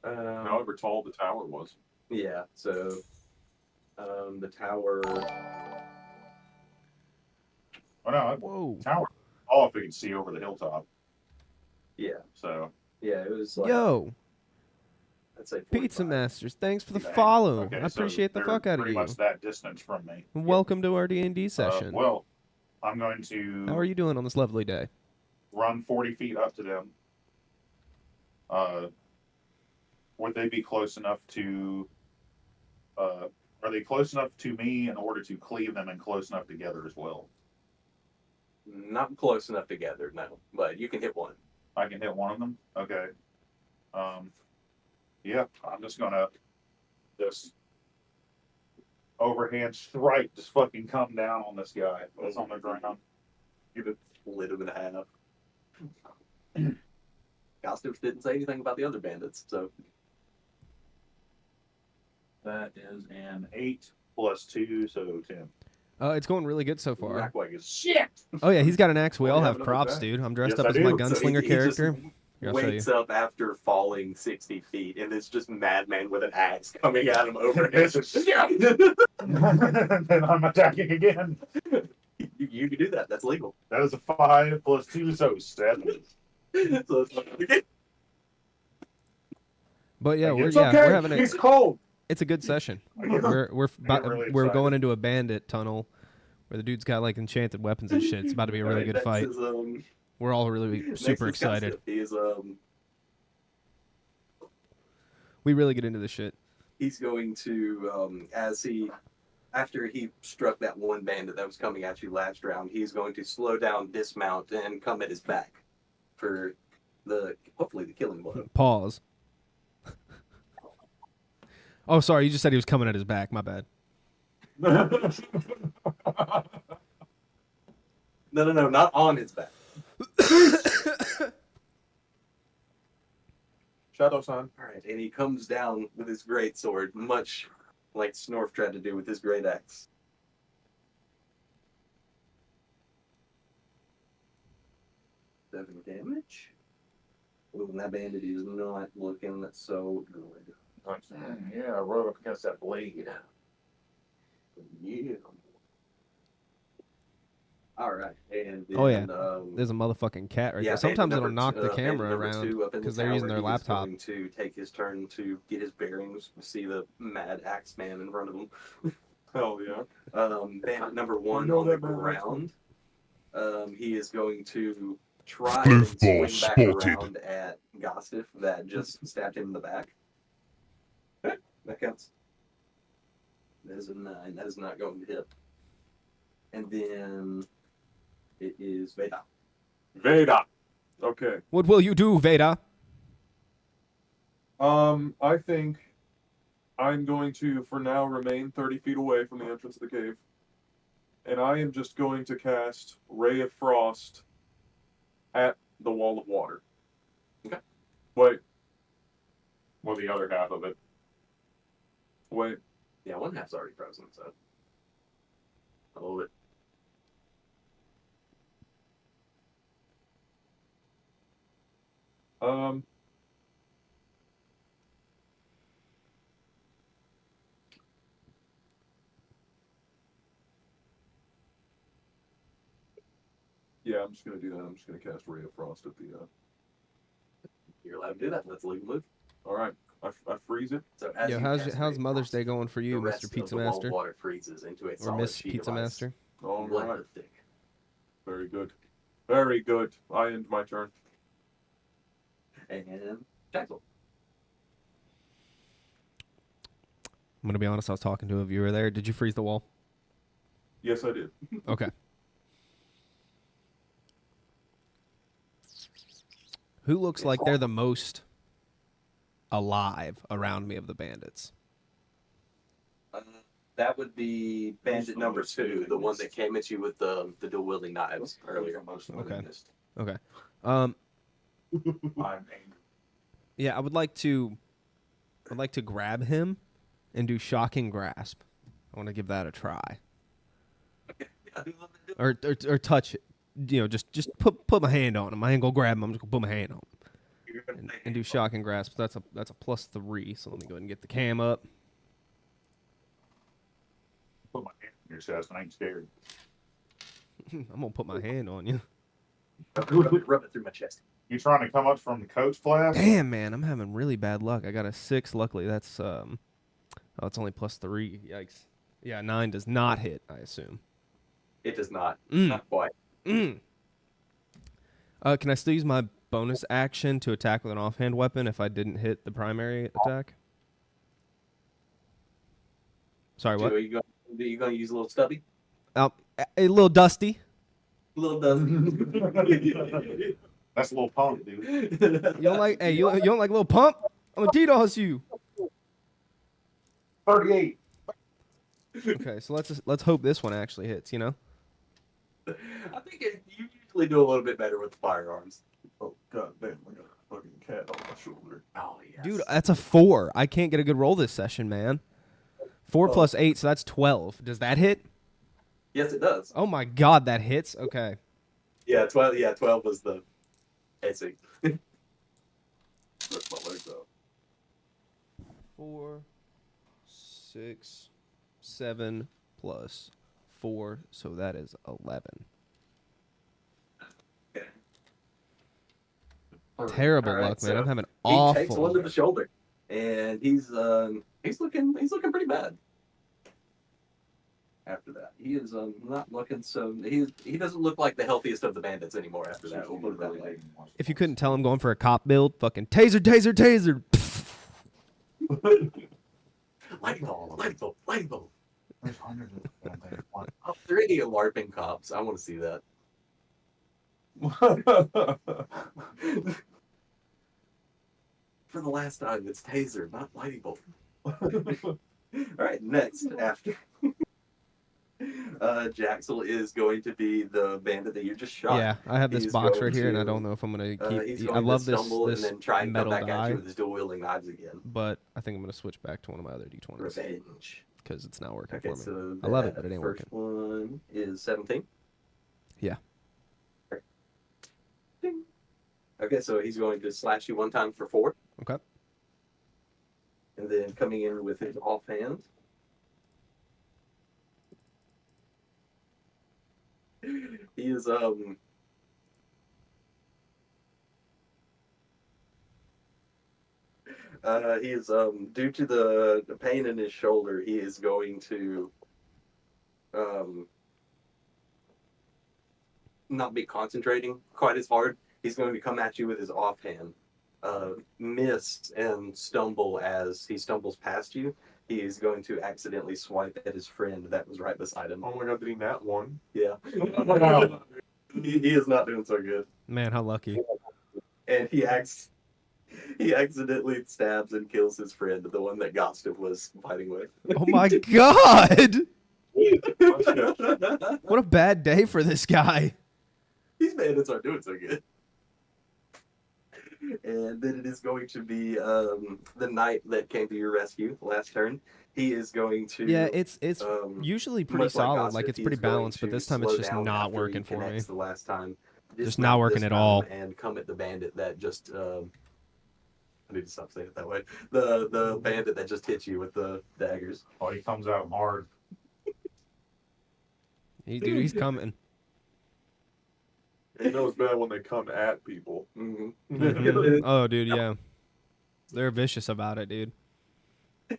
However tall the tower was. Yeah. So the tower. Oh no, Whoa. tower. All if we can see over the hilltop. Yeah. So Yeah. It was like. Yo, I'd say 45. Pizza Masters, thanks for the dang. follow. Okay, I so appreciate the they're fuck out of pretty you. much that distance from me. Welcome to our D&D session. Well, I'm going to How are you doing on this lovely day? run 40 feet up to them. Would they be close enough to? Are they close enough to me in order to cleave them and close enough together as well? Not close enough together, no. But you can hit one. I can hit one of them. Okay. Yeah, I'm just gonna just overhand strike, just fucking come down on this guy that's on the ground. Give it split him in half. Gostips didn't say anything about the other bandits, so That is an 8 plus 2, so 10. It's going really good so far. Rackwag is shit. Oh yeah, he's got an axe. We Oh, all yeah, have another props, attack. dude. I'm dressed Yes, up I as my do. gunslinger he character. just Here, I'll show you. wakes up after falling 60 feet, and it's just madman with an axe coming at him over his. Then I'm attacking again. You can do that. That's legal. That is a 5 plus 2, so 7. So it's like, But yeah, It's we're okay. having He's cold. it's a good session. I get- We're I get really we're excited. going into a bandit tunnel where the dude's got like enchanted weapons and shit. It's about to be a really good next fight. is, We're all really next super is excited. Gossip. He is We really get into this shit. he's going to after he struck that one bandit that was coming at you last round, he's going to slow down, dismount, and come at his back for hopefully the killing blow. Pause. Oh, sorry. You just said he was coming at his back. My bad. No, not on his back. Shadow Sign. All right, and he comes down with his great sword, much like Snorf tried to do with his great axe. Seven damage. Ooh, and that bandit is not looking so good. Yeah, I rode up against that blade. Yeah. All right, and then, Oh, yeah. There's a motherfucking cat right yeah, there. Sometimes bandit it'll number knock two- the bandit camera number around 2 up in the because they're using tower, their he is laptop. going to take his turn to get his bearings, see the mad axe man in front of him. Hell yeah. Bandit number 1 know on the that man likes ground. He is going to try Goofball and swing back spotted. around at Gostiff that just stabbed him in the back. That counts. That is a 9. That is not going to hit. And then it is Veda. Veda. Okay. What will you do, Veda? I think I'm going to, for now, remain 30 feet away from the entrance of the cave. And I am just going to cast Ray of Frost at the wall of water. Okay. Wait, Well, the other half of it. wait. Yeah, one half's already frozen, so. Hold it. Um. Yeah, I'm just gonna do that. I'm just gonna cast Ray of Frost at the. You're allowed to do that. That's a legal move. All right, I freeze it. So as Yo, you how's cast Ray how's of Mother's Frost, Day going for you, the rest Mr. of Pizza the wall of Master water freezes into a or solid Miss sheet Pizza of ice. Master? All What right, the thick? very good, very good. I end my turn. And Jackal. I'm gonna be honest. I was talking to a viewer there. Did you freeze the wall? Yes, I did. Okay. Who looks like they're the most alive around me of the bandits? That would be Bandit number 2, the one that came at you with the dual wielding knives earlier. Okay. Okay. Um, I'm angry. yeah, I'd like to grab him and do shocking grasp. I want to give that a try. Or touch it. You know, just put my hand on him. I ain't gonna grab him. I'm just gonna put my hand on him and do shocking grasp. That's a +3. So let me go ahead and get the cam up. Put my hand in your chest, and I ain't scared. I'm gonna put my hand on you. Rub it through my chest. You trying to come up from the coach class? Damn, man, I'm having really bad luck. I got a 6. Luckily, that's oh, it's only +3. Yikes. Yeah, 9 does not hit. I assume. It does not. Mm. Not quite. Can I still use my bonus action to attack with an offhand weapon if I didn't hit the primary attack? Sorry, what? Are you going to use a little stubby? A little dusty. A little dusty. That's a little punk, dude. You don't like? Hey, you don't like little pump? I'm gonna DDoS you. 38. Okay, so let's hope this one actually hits. You know. I think you usually do a little bit better with the firearms. Oh god damn! I got a fucking cat on my shoulder. Oh yes. Dude, that's a 4. I can't get a good roll this session, man. 4 plus 8, so that's 12. Does that hit? Yes, it does. Oh my god, that hits. Okay. Yeah, 12. Yeah, 12 was the AC. Rip my legs out. 4, 6, 7 plus 4, so that is 11. Terrible All right, luck, man. so I'm having He takes one awful. to the shoulder, and he's looking pretty bad. After that, he is not looking so. He doesn't look like the healthiest of the bandits anymore. After that, we'll put it that way. If you couldn't tell, I'm going for a cop build. Fucking taser, taser, taser. Lightning bolt, lightning bolt, lightning bolt. There's hundreds of them there. What? Oh, there any LARPing cops? I want to see that. For the last time, it's taser, not lightning bolt. All right, next after. Jaxel is going to be the bandit that you just shot. Yeah, I have this He's box going right here, and I to- don't know if I'm gonna He's keep. going I love to this stumble and then try and come metal back at die, you with his dual wielding knives again. but I think I'm gonna switch back to one of my other d20s Revenge. because it's not working Okay, for me. so I love it, that but it ain't first one is 17. Yeah. Ding. Okay, so he's going to slash you one time for 4. Okay. And then coming in with his offhand. He is due to the pain in his shoulder, he is going to not be concentrating quite as hard. He's going to come at you with his offhand, miss and stumble as he stumbles past you. He is going to accidentally swipe at his friend that was right beside him. Oh my god, did he nat one? Yeah. Wow. He is not doing so good. Man, how lucky. And he accidentally stabs and kills his friend, the one that Gossip was fighting with. Oh my god! What a bad day for this guy. These bandits aren't doing so good. And then it is going to be the knight that came to your rescue last turn. He is going to Yeah, it's usually pretty much like solid. Gossip, Like it's he pretty is going balanced, but to this time it's slow just down not after working he for me. connects The last time, Just not working at all. And come at the bandit that just. I need to stop saying it that way. The bandit that just hit you with the daggers. Oh, he comes out hard. Dude, he's coming. You know it's bad when they come at people. Mm-hmm. Oh, dude, yeah. They're vicious about it, dude.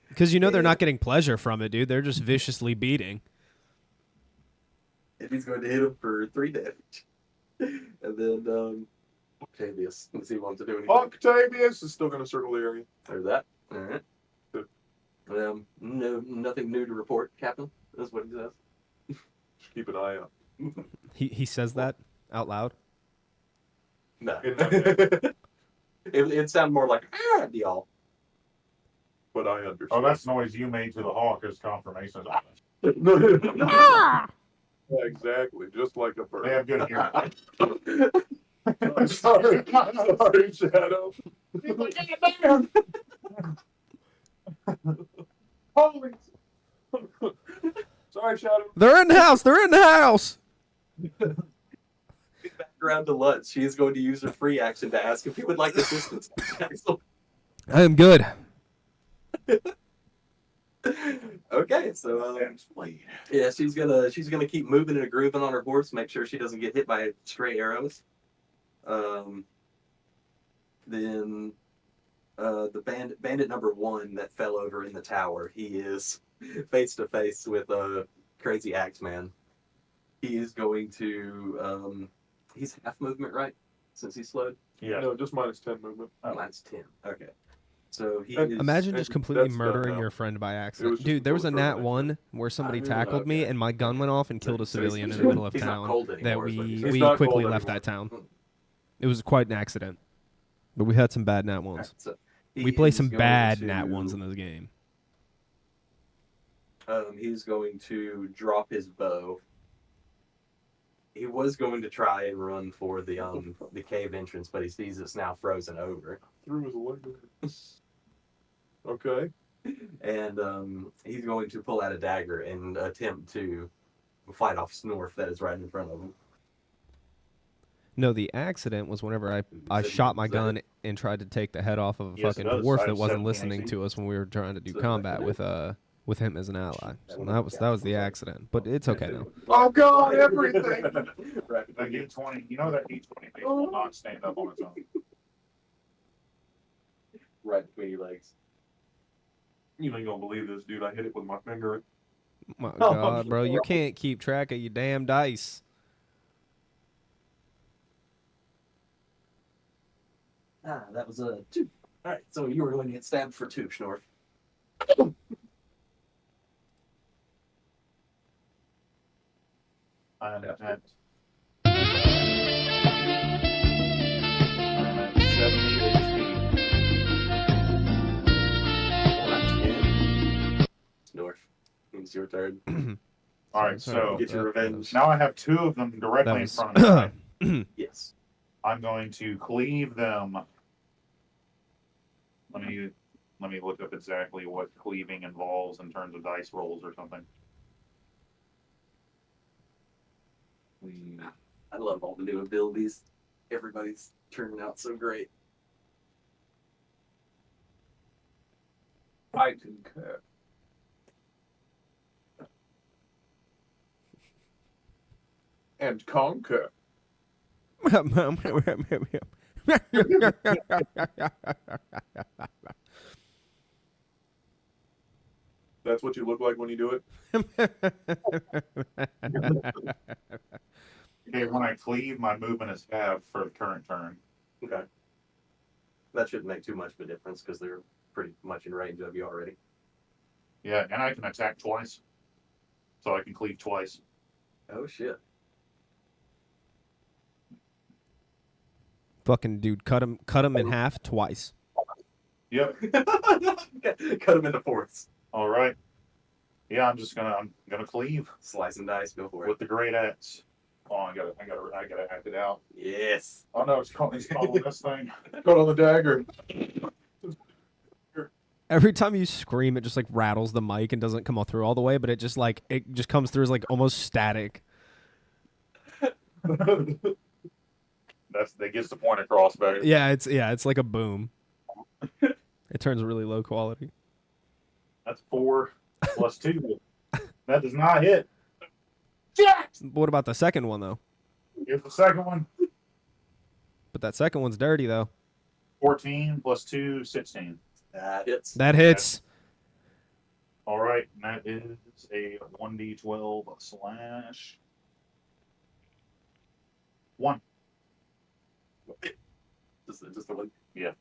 Because you know they're not getting pleasure from it, dude. They're just viciously beating. And he's going to hit him for 3 damage. And then Octavius, let's see if he wants to do anything. Octavius is still going to circle the area. There's that. All right. Good. No, nothing new to report, Captain. That's what he says. Just keep an eye out. He says that out loud. No. In that It sounded more like, y'all. but I understand. Oh, that's noise you made to the hawk as confirmation. Yeah, exactly, just like a bird. They have good hearing. I'm sorry, sorry, Shadow. Holy. Sorry, Shadow. They're in the house. They're in the house. Back around to Lutz. She is going to use her free action to ask if he would like assistance. I am good. Okay, so yeah, she's gonna keep moving and grooving on her horse, make sure she doesn't get hit by stray arrows. Then the bandit number 1 that fell over in the tower, he is face to face with a crazy axe man. He is going to he's half movement, right? Since he's slowed? Yeah. No, just -10 movement. Oh, mine's 10. Okay. So he And is Imagine just completely that's done murdering now. your friend by It accident. was just Dude, there was a before nat the 1 where somebody really tackled me okay. and my gun went off and killed a So civilian in the he's- middle of he's not town. cold That anymore, is what you're we saying. He's not quickly cold left that anymore. town. It was quite an accident. But we had some bad nat 1s. So We he play is some going bad to- nat 1s in this game. He's going to drop his bow. He was going to try and run for the cave entrance, but he sees it's now frozen over. Through his leg. Okay. And he's going to pull out a dagger and attempt to fight off Snorf that is right in front of him. No, the accident was whenever I Is it- shot my is that gun and tried to take the head off of a Yes, it fucking does. dwarf I that have wasn't 17 listening AC. to us when we were trying to do So combat that- with him as an ally. So that was the accident. But it's okay now. Oh God, everything. Right. That D20, you know that D20 base will not stand up on its own. Right between your legs. You ain't gonna believe this, dude. I hit it with my finger. My Oh, God, bro, you bro. can't keep track of your damn dice. That was a 2. All right, so you were going to get stabbed for 2, Snorf. I'm at 70 HP. Snorf, it's your turn. All right, Sorry so about Get your that. revenge. now I have 2 of them directly in was- front of me. Yes. I'm going to cleave them. Let me look up exactly what cleaving involves in terms of dice rolls or something. I love all the new abilities. Everybody's turning out so great. I concur. And conquer. That's what you look like when you do it. Okay, when I cleave, my movement is half for the current turn. Okay. That shouldn't make too much of a difference because they're pretty much in range of you already. Yeah, and I can attack twice. So I can cleave twice. Oh shit. Fucking dude, cut him in half twice. Yep. Cut them into fourths. All right. Yeah, I'm gonna cleave Slice and dice, go for it. with the great axe. Oh, I gotta act it out. Yes. Oh no, it's calling this thing. Got on the dagger. Every time you scream, it just like rattles the mic and doesn't come through all the way, but it just comes through as like almost static. That gets the point across better. Yeah, it's like a boom. It turns really low quality. That's 4 plus 2. That does not hit. What about the second one though? Here's the second one. But that second one's dirty though. 14 plus 2, 16. That hits. That hits. All right, and that is a 1d12 slash 1. Just the one. Yeah.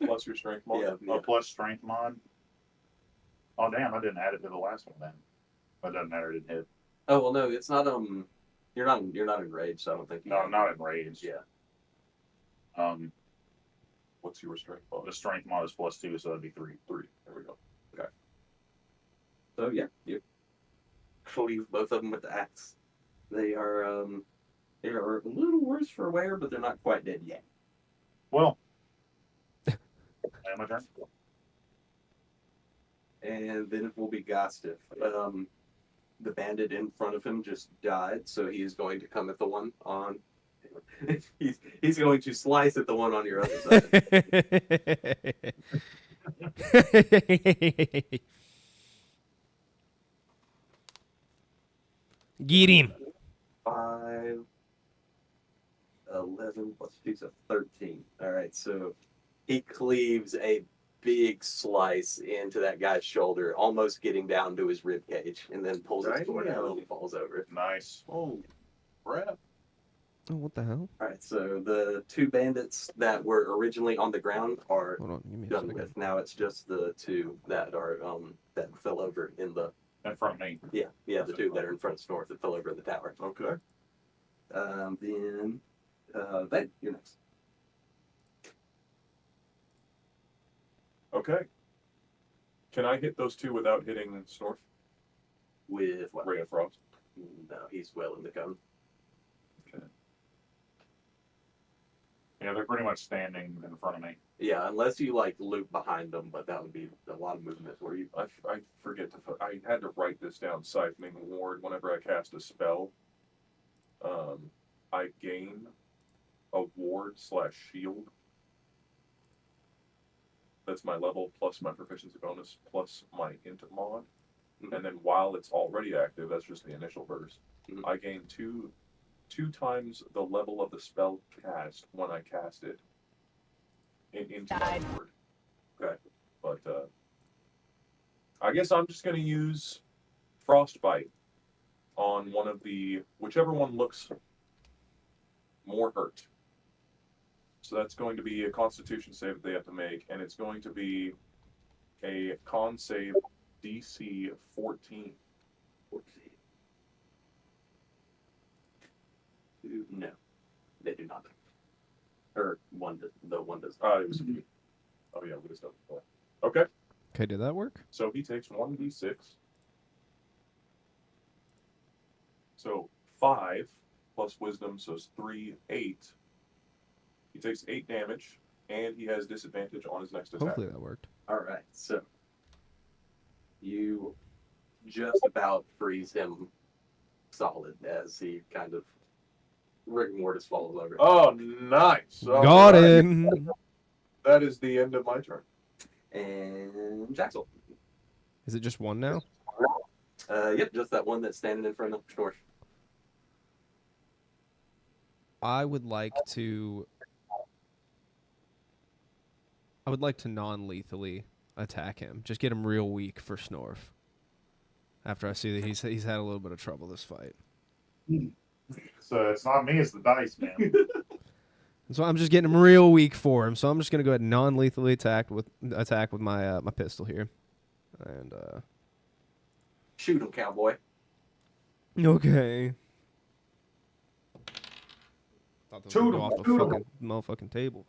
Plus your strength mod. Yeah. A plus strength mod. Oh damn! I didn't add it to the last one then. That doesn't matter. It didn't hit. Oh well, no, it's not. You're not enraged, so I don't think. No, I'm not enraged. Yeah. What's your strength The bonus? strength mod is +2, so that'd be 3. 3. There we go. So yeah, you cleave both of them with the axe. They are a little worse for wear, but they're not quite dead yet. Well, my turn. And then it will be Gostiff. The bandit in front of him just died, so he is going to come at the one on. he's going to slice at the one on your other side. Get him. 5, 11 plus 2, so 13. All right, so he cleaves a big slice into that guy's shoulder, almost getting down to his rib cage, and then pulls his sword out and he falls over. Nice. Oh, crap. Oh, what the hell? All right, so the 2 bandits that were originally on the ground are Hold on, give me a done second. with. Now it's just the 2 that are that fell over in the In front of me. the 2 that are in front of Snorth that fell over in the tower. Okay. Then you're next. Okay. Can I hit those 2 without hitting Snorf? With what? Ray of Frost. No, he's well in the cone. Okay. Yeah, they're pretty much standing in front of me. Yeah, unless you like loop behind them, but that would be a lot of movement for you. I forget to. I had to write this down. Siphoning ward. Whenever I cast a spell, I gain a ward/shield. That's my level plus my proficiency bonus plus my int mod, and then while it's already active, that's just the initial burst. Mhm. I gain two times the level of the spell cast when I cast it into my ward. Okay, but I guess I'm just gonna use Frostbite on one of whichever one looks more hurt. So that's going to be a Constitution save that they have to make, and it's going to be a con save DC 14. 14. No, they do not. Or the one does. It was. Oh yeah, wisdom. Okay, Okay, did that work? so he takes 1d6. So 5 plus wisdom, so it's 3, 8. He takes 8 damage, and he has disadvantage on his next attack. Hopefully that worked. All right, so you just about freeze him solid as he kind of rigor mortis falls over. Oh, nice. All Got right. it. That is the end of my turn. And Jaxel. Is it just one now? Yep, just that one that's standing in front of Snorf. I would like to non-lethally attack him. Just get him real weak for Snorf. After I see that he's had a little bit of trouble this fight. So it's not me, it's the dice, man. So I'm just getting him real weak for him. So I'm just gonna go ahead and non-lethally attack with my my pistol here. And Shoot him, cowboy. okay. Thought that was gonna go off the Shoot 'em. fucking motherfucking table.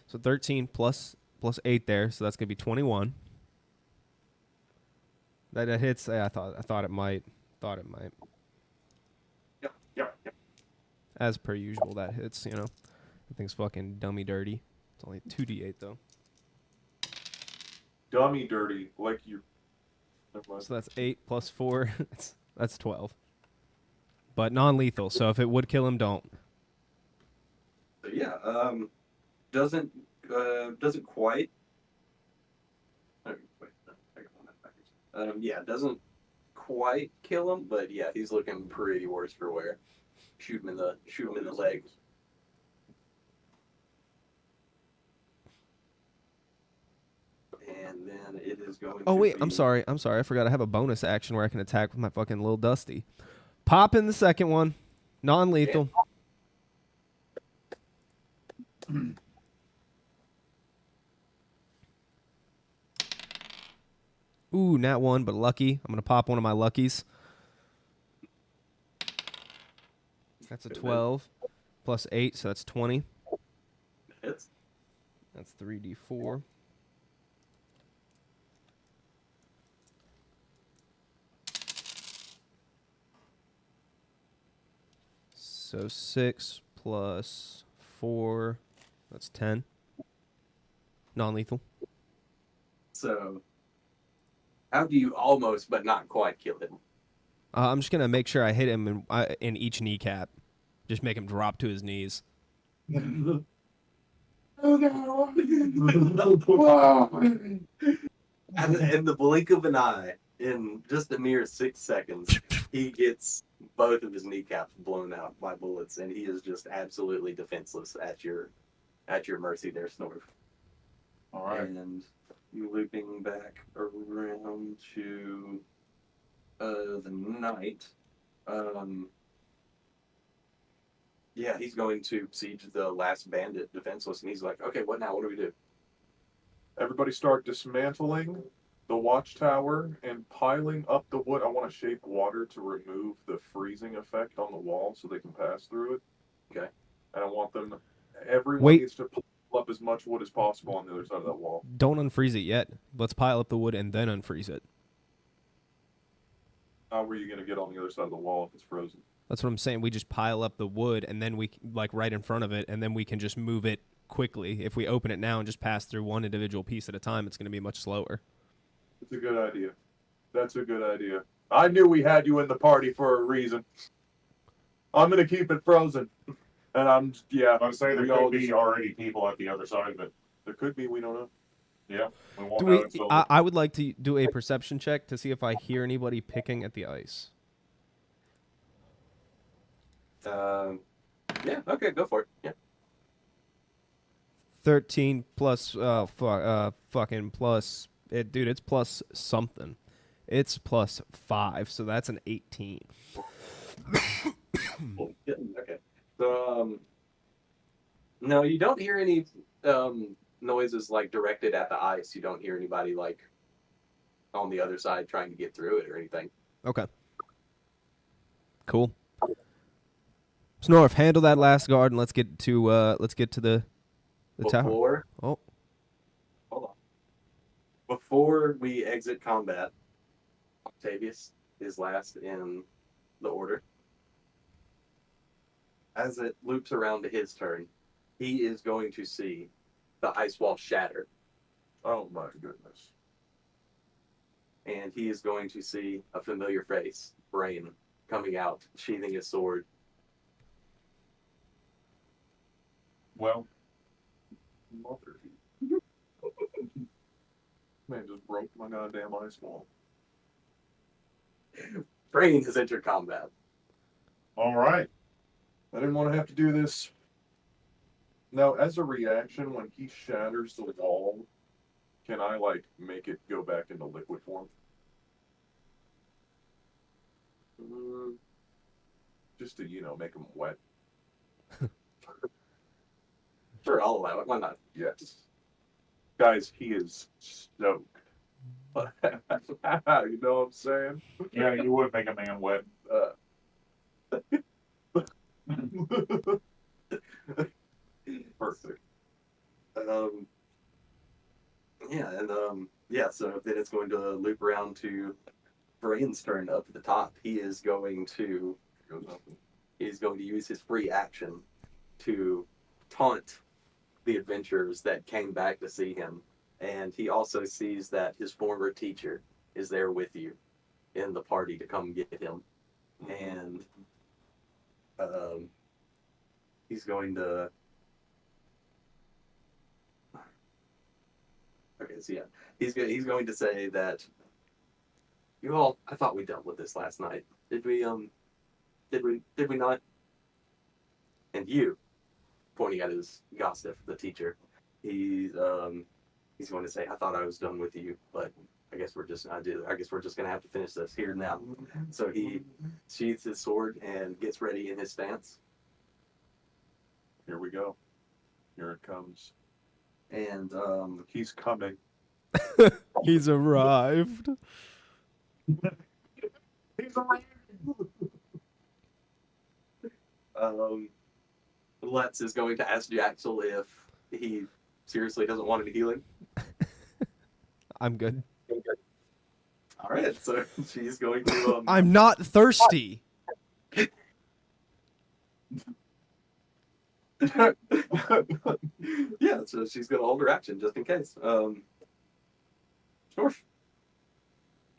So 13 plus 8 there, so that's gonna be 21. That hits. Yeah, I thought it might. Yep. As per usual, that hits. You know, that thing's fucking dummy dirty. It's only 2d8 though. Dummy dirty, like you. Never mind. So that's 8 plus 4. That's 12. But non-lethal. So if it would kill him, don't. So yeah, doesn't quite. Oh, wait, no, I got one backwards. Yeah, doesn't quite kill him, but yeah, he's looking pretty worse for wear. Shoot him in the leg. And then it is going. Oh to wait, be... I'm sorry. I forgot I have a bonus action where I can attack with my fucking little Dusty. Pop in the second one. Non-lethal. Ooh, nat 1, but lucky. I'm going to pop one of my luckies. That's a 12 plus 8, so that's 20. Hits. That's 3d4. So 6 plus 4, that's 10. Non-lethal. So, how do you almost but not quite kill him? I'm just gonna make sure I hit him in each kneecap. Just make him drop to his knees. And in the blink of an eye, in just a mere 6 seconds, he gets both of his kneecaps blown out by bullets, and he is just absolutely defenseless at your mercy there, Snorf. All right. And you looping back around to the knight. Yeah, he's going to siege the last bandit defenseless, and he's like, okay, what now? What do we do? Everybody start dismantling the watchtower and piling up the wood. I want to shape water to remove the freezing effect on the wall so they can pass through it. Okay. And I want them, everyone Wait. needs to pile up as much wood as possible on the other side of that wall. Don't unfreeze it yet. Let's pile up the wood and then unfreeze it. How are you going to get on the other side of the wall if it's frozen? That's what I'm saying. We just pile up the wood and then we, like, right in front of it, and then we can just move it quickly. If we open it now and just pass through one individual piece at a time, it's going to be much slower. It's a good idea. That's a good idea. I knew we had you in the party for a reason. I'm going to keep it frozen. And I'm, yeah. I would say there we all could be just- already people at the other side, but There could be, we don't know. yeah, we won't Do know we, until. I would like to do a perception check to see if I hear anybody picking at the ice. Yeah, okay, go for it. Yeah. 13 plus, fucking plus, dude, it's plus something. It's plus 5, so that's an 18. Yeah, okay. So, no, you don't hear any noises like directed at the ice. You don't hear anybody like on the other side trying to get through it or anything. Okay. Cool. Snorf, handle that last guard and let's get to the tower. Before, Oh, hold on. Before we exit combat, Octavius is last in the order. As it loops around to his turn, he is going to see the ice wall shatter, Oh my goodness. and he is going to see a familiar face, Brain, coming out, sheathing his sword. Well, Mother. Man just broke my goddamn ice wall. Brain has entered combat. all right. I didn't want to have to do this. Now, as a reaction, when he shatters the wall, can I, like, make it go back into liquid form? Just to, make him wet. Sure, I'll allow it. Why not? Yes. Guys, he is stoked. You know what I'm saying? Yeah, you would make a man wet. Perfect. So then it's going to loop around to Brain's turn up at the top. He's going to use his free action to taunt the adventurers that came back to see him. And he also sees that his former teacher is there with you in the party to come get him. And he's going to... Okay, so yeah, he's going to say that you all, I thought we dealt with this last night. Did we not? And pointing at his Gostiff, the teacher, he's going to say, I thought I was done with you, but I guess we're just gonna have to finish this here now. So he sheathes his sword and gets ready in his stance. Here we go. Here it comes. And He's coming. he's arrived. He's around. Lex is going to ask Jaxel if he seriously doesn't want any healing. I'm good. All right, so she's going to. I'm not thirsty. Yeah, so she's going to hold her action just in case. Sure.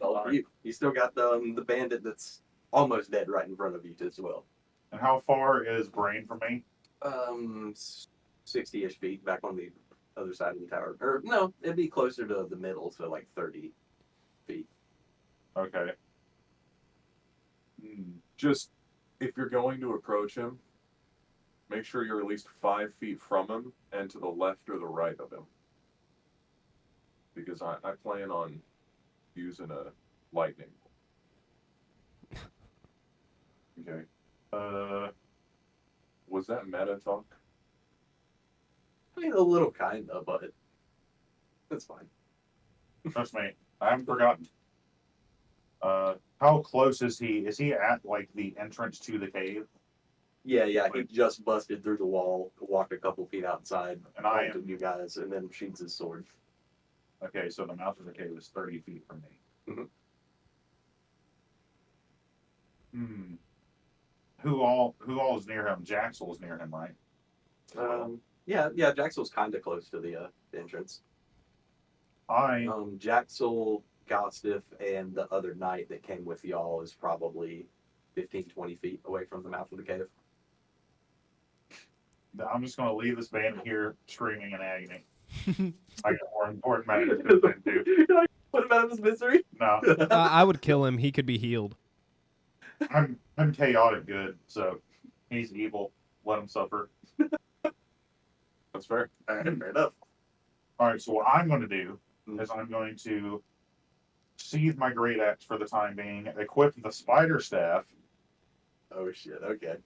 All up to you. You still got the bandit that's almost dead right in front of you as well. And how far is Brain from me? 60-ish feet back on the other side of the tower. Or no, it'd be closer to the middle, so like 30 feet. Okay. Just if you're going to approach him, make sure you're at least 5 feet from him and to the left or the right of him. Because I plan on using a lightning. Okay. Was that meta talk? I mean, a little kind of, but that's fine. Trust me, I haven't forgotten. How close is he? Is he at like the entrance to the cave? Yeah, he just busted through the wall, walked a couple feet outside, And I to am. you guys, and then sheathes his sword. Okay, so the mouth of the cave is 30 feet from me. Mm-hmm. Who all is near him? Jaxel is near him, right? Yeah, Jaxel's kind of close to the entrance. I Jaxel, Gostiff, and the other knight that came with y'all is probably 15, 20 feet away from the mouth of the cave. I'm just going to leave this bandit here screaming in agony. I got more important matters to attend to. What about his misery? No, I would kill him. He could be healed. I'm chaotic good, so he's evil. Let him suffer. That's fair. Fair enough. All right, so what I'm going to do is I'm going to sheathe my great axe for the time being, equip the spider staff. Oh shit. Okay.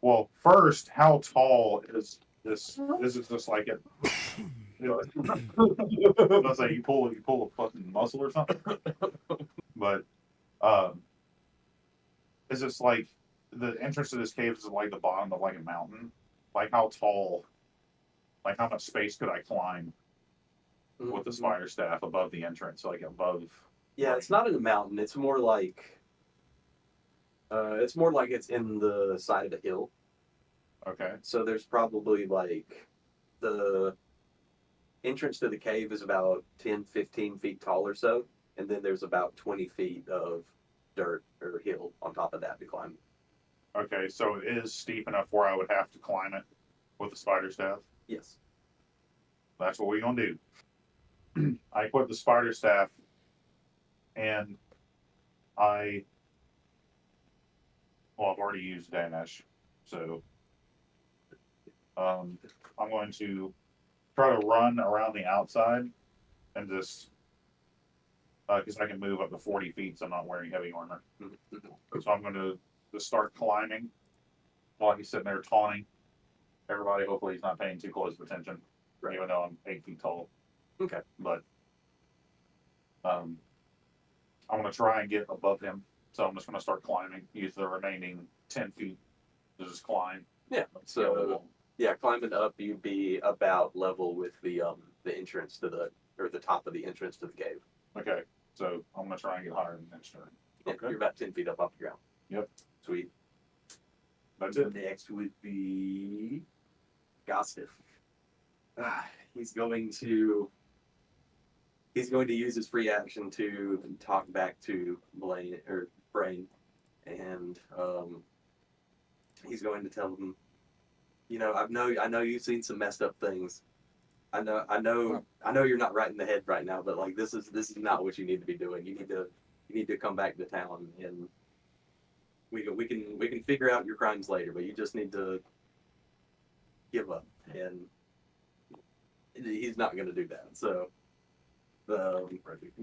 Well, first, how tall is this? This is just like it. Let's say you pull a fucking muscle or something. But is this like the entrance to this cave is like the bottom of like a mountain? Like how tall? Like how much space could I climb with the spider staff above the entrance? Like above. Yeah, it's not in a mountain. It's more like it's in the side of a hill. Okay. So there's probably like the entrance to the cave is about 10, 15 feet tall or so. And then there's about 20 feet of dirt or hill on top of that to climb. Okay, so it is steep enough where I would have to climb it with the spider staff. Yes. That's what we're gonna do. I equip the spider staff, and I've already used Danesh, so I'm going to try to run around the outside and just because I can move up to 40 feet, so I'm not wearing heavy armor. So I'm going to just start climbing while he's sitting there taunting everybody. Hopefully he's not paying too close of attention, even though I'm 8 feet tall. Okay. But I'm going to try and get above him. So I'm just going to start climbing. Use the remaining 10 feet to just climb. Yeah. So yeah, climbing up, you'd be about level with the entrance to the top of the entrance to the cave. Okay. So I'm going to try and get higher than next turn. Yeah, Okay. you're about 10 feet up off the ground. Yep. Sweet. That's it. Next would be Gostiff. He's going to use his free action to talk back to Brain, and he's going to tell him, I know you've seen some messed up things. I know you're not right in the head right now, but like this is not what you need to be doing. You need to come back to town, and we can figure out your crimes later, but you just need to give up. And he's not going to do that. So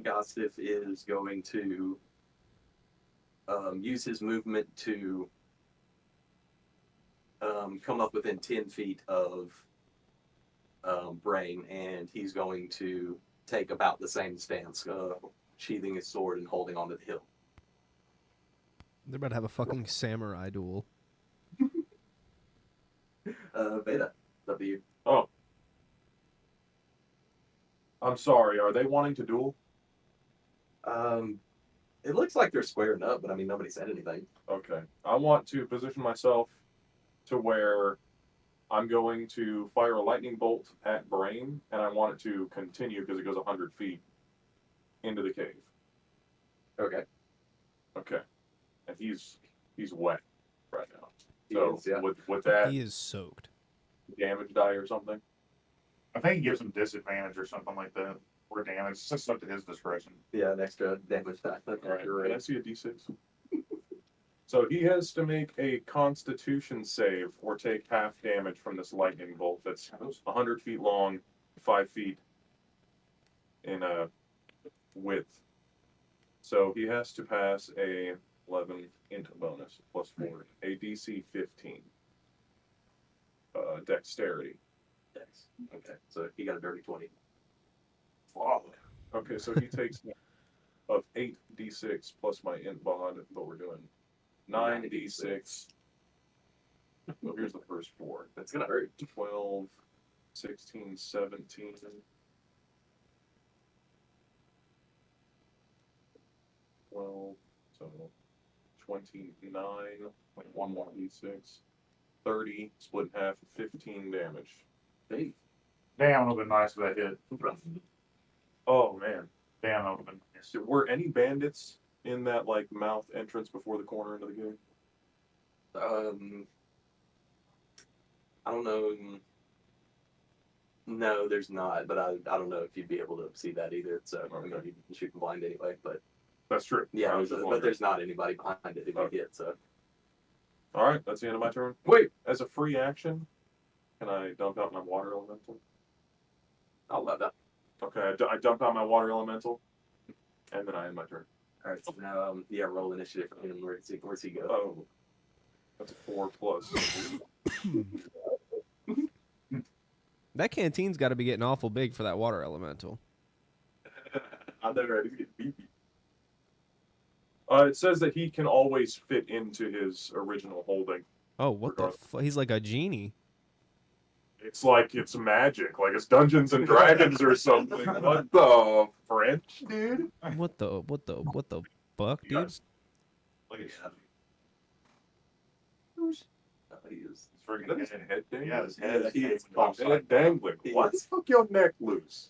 Gostiff is going to use his movement to come up within 10 feet of Brain, and he's going to take about the same stance, sheathing his sword and holding onto the hill. They're about to have a fucking samurai duel. Beta, up to you. Oh. I'm sorry. Are they wanting to duel? It looks like they're squaring up, but I mean, nobody said anything. Okay. I want to position myself to where I'm going to fire a lightning bolt at Brain, and I want it to continue because it goes 100 feet into the cave. Okay. Okay. And he's wet right now. He So is, yeah. with that He is soaked. damage die or something. I think he gives him disadvantage or something like that. Or damage. It's just up to his discretion. Yeah, an extra damage die. All right. You're Can I right. see a d6? So he has to make a Constitution save or take half damage from this lightning bolt that's 100 feet long, 5 feet in width. So he has to pass a 11 int bonus plus 4, a DC 15. Dexterity. Dex. Okay, so he got a dirty 20. Wow. Okay, so he takes of 8d6 plus my int bond, but we're doing 9d6. So here's the first 4. That's gonna hurt. 12, 16, 17. 12, so 29, like 1 more d6. 30, split in half, 15 damage. Hey. Damn, it would have been nice if that hit. Oh man. Damn, that would have been nice. So were any bandits in that like mouth entrance before the corner into the cave? I don't know. No, there's not, but I don't know if you'd be able to see that either. So I'm gonna be shooting blind anyway. But That's true. yeah, I was just but wondering. there's not anybody behind it if you hit. So All right, that's the end of my turn. Wait, as a free action, can I dump out my water elemental? I'll love that. Okay, I dump out my water elemental, and then I end my turn. All right, so now yeah, roll initiative for him. Where's he go? Oh, that's a 4 plus. That canteen's got to be getting awful big for that water elemental. I'm never ready to get beefy. It says that he can always fit into his original holding. Oh, what the Regardless. fuck? He's like a genie. It's like it's magic, like it's Dungeons and Dragons or something. What the French, dude? What the fuck, You dude? guys- Look at Yeah. He is. his freaking That is head. head dangling. Yeah, his head is he is dangling off Head dangling. He Why the is. fuck your neck loose?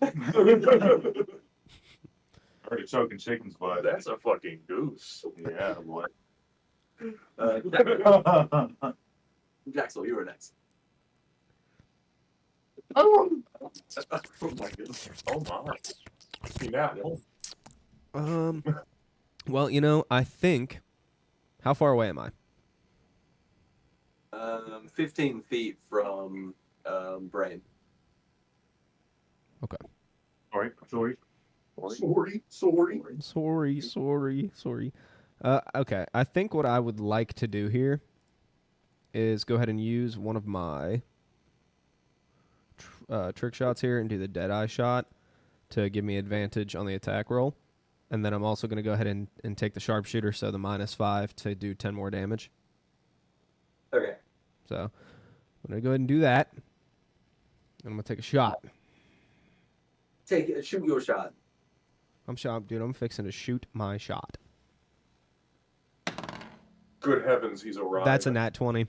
Already choking chicken's butt. That's a fucking goose. Yeah, boy. Jacksel, you were next. Oh my goodness. Oh my. See now. Well, you know, I think. How far away am I? 15 feet from Brain. Sorry. Sorry. Okay, I think what I would like to do here is go ahead and use one of my trick shots here and do the Deadeye shot to give me advantage on the attack roll. And then I'm also going to go ahead and take the sharpshooter, so the -5 to do 10 more damage. Okay. So I'm going to go ahead and do that. And I'm going to take a shot. Shoot your shot. I'm fixing to shoot my shot. Good heavens, he's arrived. That's a nat 20.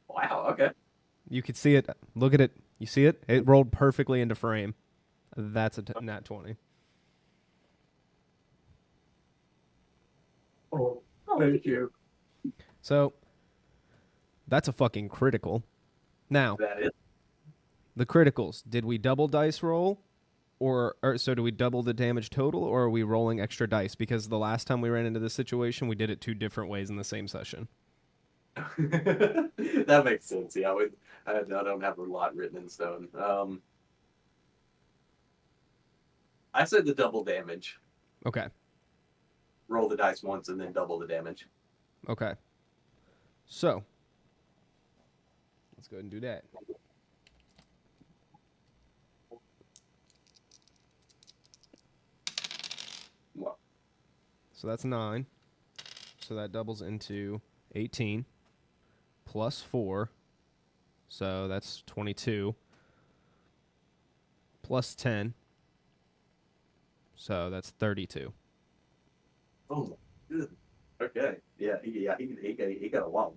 Wow. Okay. You could see it. Look at it. You see it? It rolled perfectly into frame. That's a nat 20. Oh, thank you. So that's a fucking critical. Now, That is. the criticals. Did we double dice roll? Or so do we double the damage total, or are we rolling extra dice? Because the last time we ran into this situation, we did it 2 different ways in the same session. That makes sense. Yeah, I don't have a lot written in stone. I said the double damage. Okay. Roll the dice once and then double the damage. Okay. So let's go ahead and do that. What? So that's 9. So that doubles into 18 plus 4. So that's 22 plus 10. So that's 32. Oh, good. Okay. Yeah, he got a lot.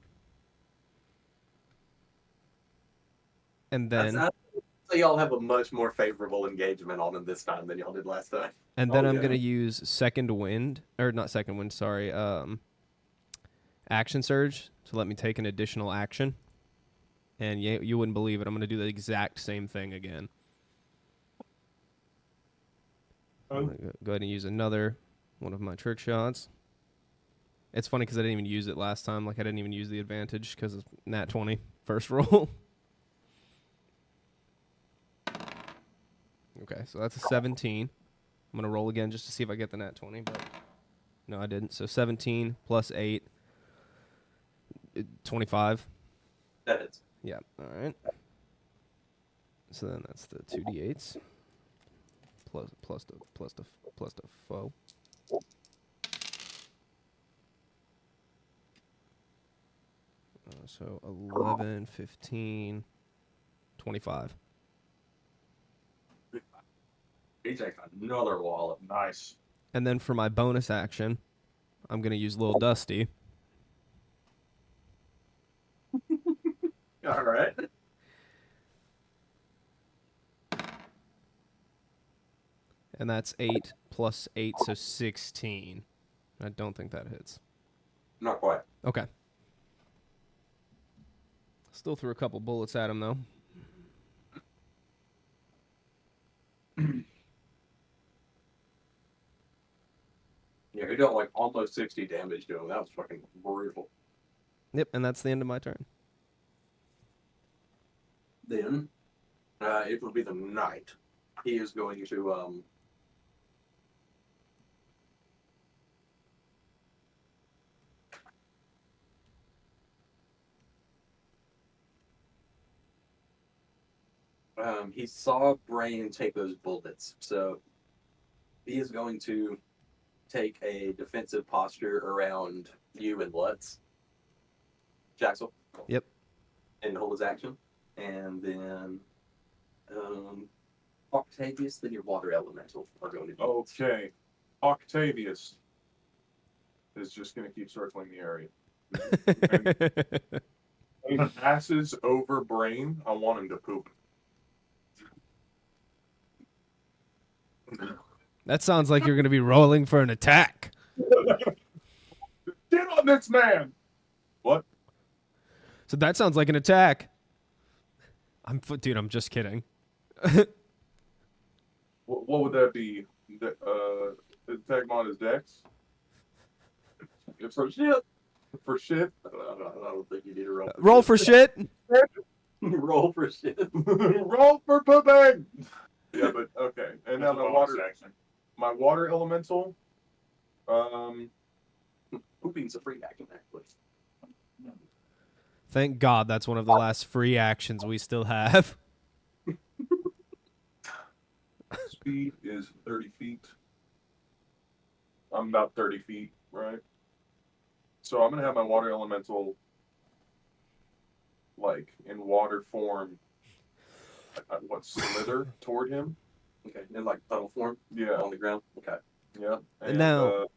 And then So y'all have a much more favorable engagement on him this time than y'all did last time. I'm yeah. going to use second wind, or not second wind, sorry, action surge to let me take an additional action. And you wouldn't believe it, I'm going to do the exact same thing again. I'm going to go ahead and use another one of my trick shots. It's funny because I didn't even use it last time. Like, I didn't even use the advantage because of nat 20 first roll. Okay, so that's a 17. I'm going to roll again just to see if I get the nat 20, but no, I didn't. So 17 plus 8, 25. That is. Yeah, all right. So then that's the 2d8s plus the foe. So 11, 15, 25. He takes another wallop. Nice. And then for my bonus action, I'm going to use Lil Dusty. All right. And that's 8 plus 8, so 16. I don't think that hits. Not quite. Okay. Still threw a couple bullets at him, though. Yeah, he dealt like almost 60 damage to him. That was fucking brutal. Yep, and that's the end of my turn. Then, it will be the knight. He is going to he saw Brain take those bullets, so he is going to take a defensive posture around you and Lutz. Jaxel. Yep. And hold his action. And then Octavius, then your water elemental are going to be. Okay. Octavius is just going to keep circling the area. When he passes over Brain, I want him to poop. That sounds like you're going to be rolling for an attack. Get on this man! What? So that sounds like an attack. Dude, I'm just kidding. What would that be? Attack mod is Dex? For shit. For shit? I don't think you need to roll. Roll for shit. Roll for shit. Roll for pooping! Yeah, but okay. And now That's a bonus action. my water elemental. Pooping's a free action, actually. Thank God that's one of the last free actions we still have. Speed is 30 feet. I'm about 30 feet, right? So I'm gonna have my water elemental, like in water form. Slither toward him? Okay, in like puddle form Yeah, on the ground. Okay. yeah. And Now-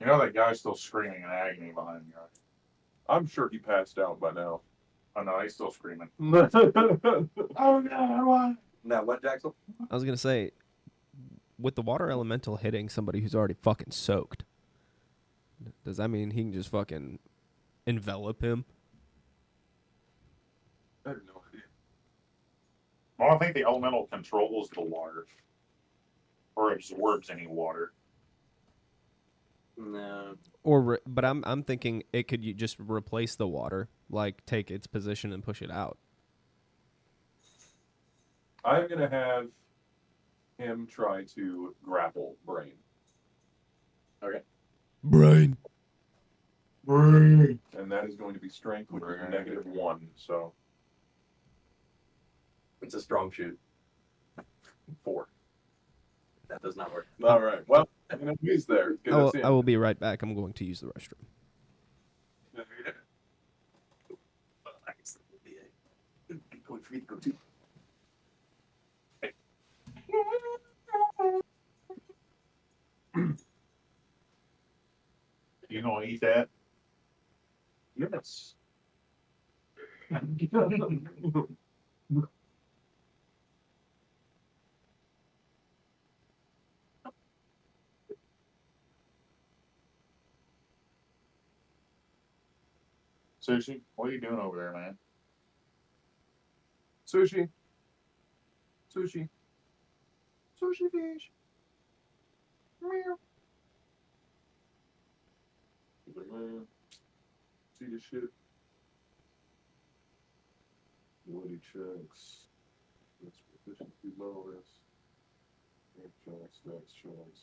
You know that guy's still screaming in agony behind you, right? I'm sure he passed out by now. Oh no, he's still screaming. Oh no! Now what, Jaxel? I was going to say, with the water elemental hitting somebody who's already fucking soaked, does that mean he can just fucking envelop him? I have no idea. Well, I think the elemental controls the water. Or absorbs any water. No. But I'm thinking it could just replace the water, like take its position and push it out. I'm gonna have him try to grapple Brain. Okay. Brain. Brain. And that is going to be strength, which is -1. So It's a strong shoot. 4. That does not work. All right. Well, he's there. I will be right back. I'm going to use the restroom. Going for you to go too. gonna eat that? Yes. Sushi, what are you doing over there, man? Sushi. Sushi. Sushi fish. Meow. He's like, man, see this shit? Woody checks. That's proficiency bonus. Checks, next checks.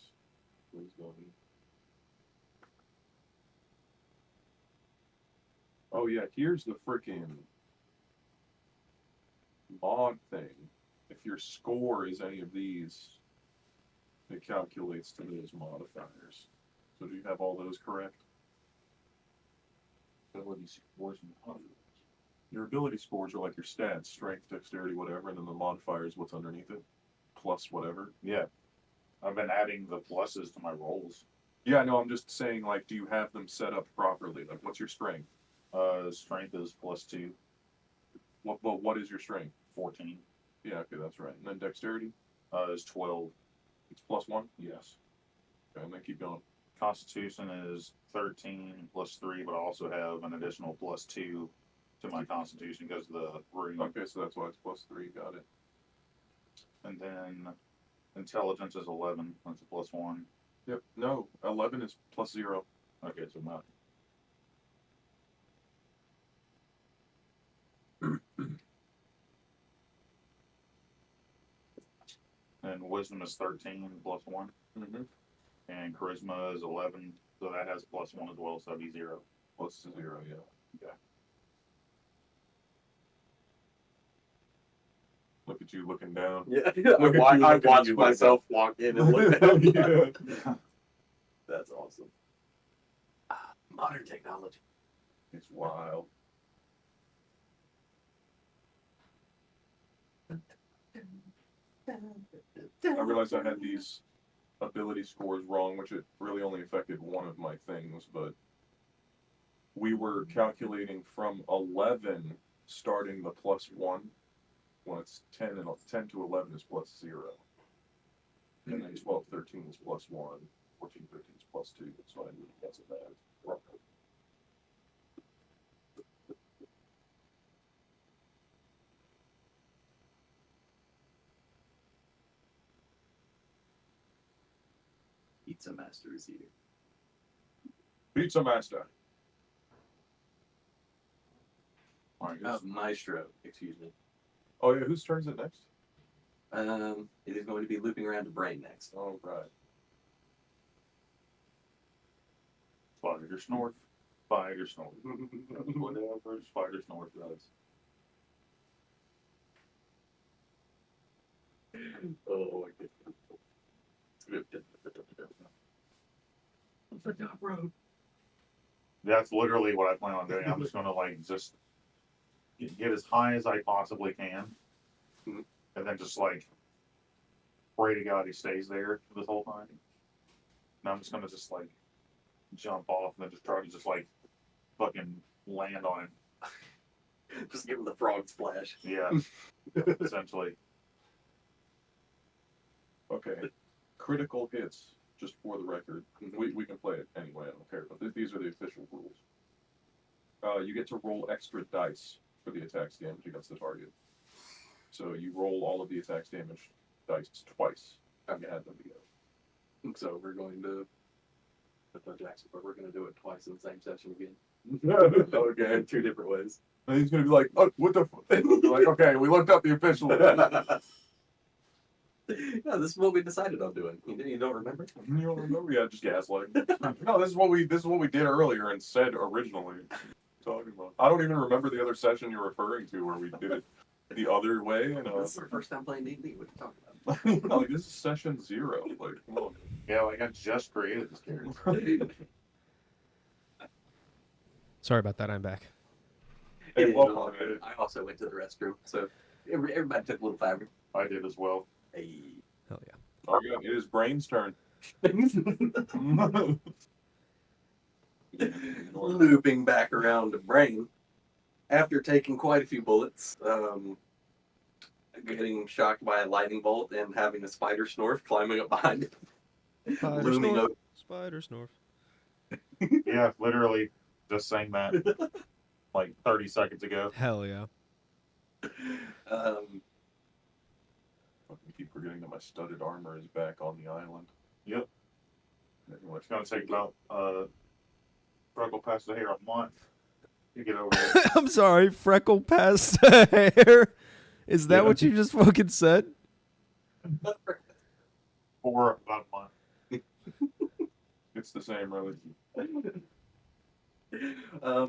Please don't eat. Oh yeah, here's the freaking mod thing. If your score is any of these, it calculates to those modifiers. So do you have all those correct? Ability scores and modifiers. Your ability scores are like your stats, strength, dexterity, whatever, and then the modifier is what's underneath it, plus whatever. Yeah. I've been adding the pluses to my rolls. Yeah, no, I'm just saying, like, do you have them set up properly? Like, what's your strength? Strength is +2, What is your strength? 14. Yeah, okay, that's right. And then dexterity Is 12. it's +1. Yes. Okay, and then keep going. Constitution is 13 +3, but I also have an additional +2 to my Constitution because of the room. Okay, so that's why it's +3. Got it. And then Intelligence is 11. That's a +1. Yep. No, 11 is +0. Okay, so not. And Wisdom is 13 +1. Mm-hmm. And Charisma is 11, so that has +1 as well, so that'd be 0. +0, yeah. Okay. Look at you looking down. Yeah, Look at you I looking at watched you like myself walk in and look down. Yeah. That's awesome. Modern technology. It's wild. I realized I had these ability scores wrong, which it really only affected one of my things, but we were calculating from 11 starting the +1 when it's 10 and 10 to 11 is +0. And then 12, 13 is +1, 14, 15 is +2, so I knew that's a bad wrong. Pizza Master is here. Pizza Master. Alright, guys. Maestro, excuse me. Oh yeah, whose turn is it next? It is going to be looping around to Brain next. Oh right. Spider Snorf. Spider Snorf. Whatever Spider Snorf does. Oh, the top road. That's literally what I plan on doing. I'm just gonna like just get as high as I possibly can, Mhm. and then just like pray to God he stays there this whole time. And I'm just gonna just like jump off and then just try to just like fucking land on him. Just give him the frog splash. Yeah, essentially. Okay. Critical hits, just for the record. We can play it anyway, I don't care. But these are the official rules. You get to roll extra dice for the attack's damage against the target. So you roll all of the attack's damage dice twice. You add them together. So we're going to Jackson, but we're going to do it twice in the same session again. Okay. In 2 different ways. And he's gonna be like, oh, what the f-? Like, okay, we looked up the official. Yeah, this is what we decided on doing. You don't remember? You don't remember? Yeah, just gaslighting. No, this is what we did earlier and said originally. Talking about. I don't even remember the other session you're referring to where we did it the other way. And This is our first time playing D&D. What are you talking about? no, like, this is session 0. Like, come on. Yeah, like I just created this character. Sorry about that. I'm back. Hey, Yeah, welcome, no, man. I also went to the restroom, so everybody took a little fiber. I did as well. Hey. Hell yeah. Oh, yeah, it is Brain's turn. Looping back around to Brain, after taking quite a few bullets, getting shocked by a lightning bolt and having a spider snorf climbing up behind it. Spider Looming snorf. over. Spider snorf. Yeah, literally just saying that like 30 seconds ago. Hell yeah. Fucking keep forgetting that my studded armor is back on the island. Yep. Anyway, It's going to take about freckle past the hair a month to get over there. I'm sorry, freckle past hair. Is that Yeah. what you just fucking said? For about a month. it's the same, really.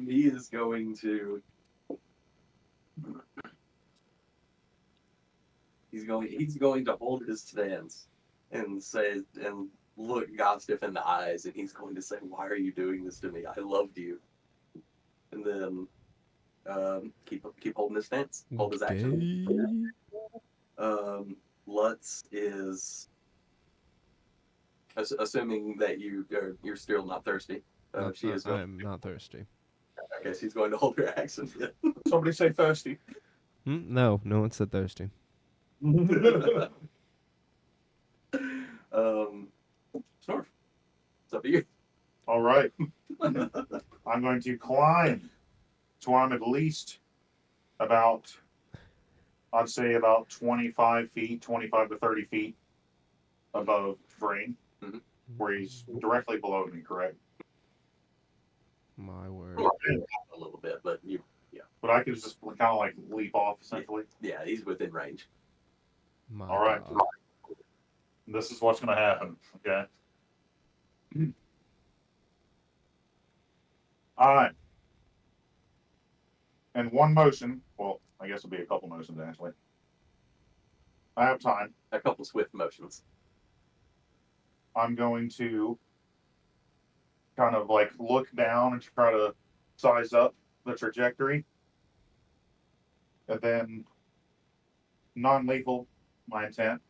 He is going to. He's going to hold his stance and say and look Gostiff in the eyes, and he's going to say, "Why are you doing this to me? I loved you." And then keep holding his stance, hold his action. Lutz is assuming that you're still not thirsty. She is. I am not thirsty. Okay, she's going to hold her action. Somebody say thirsty. No one said thirsty. Snorf. It's up to you. All right. I'm going to climb to where I'm at least about, I'd say about 25 feet, 25 to 30 feet above Brain, where he's directly below me, correct? My word. A little bit, but But I could just kind of like leap off, essentially. yeah, he's within range. My All right. God. This is what's going to happen, okay? All right. In one motion, well, I guess it'll be a couple motions, actually. I have time. A couple swift motions. I'm going to kind of like look down and try to size up the trajectory. And then non-lethal, my intent.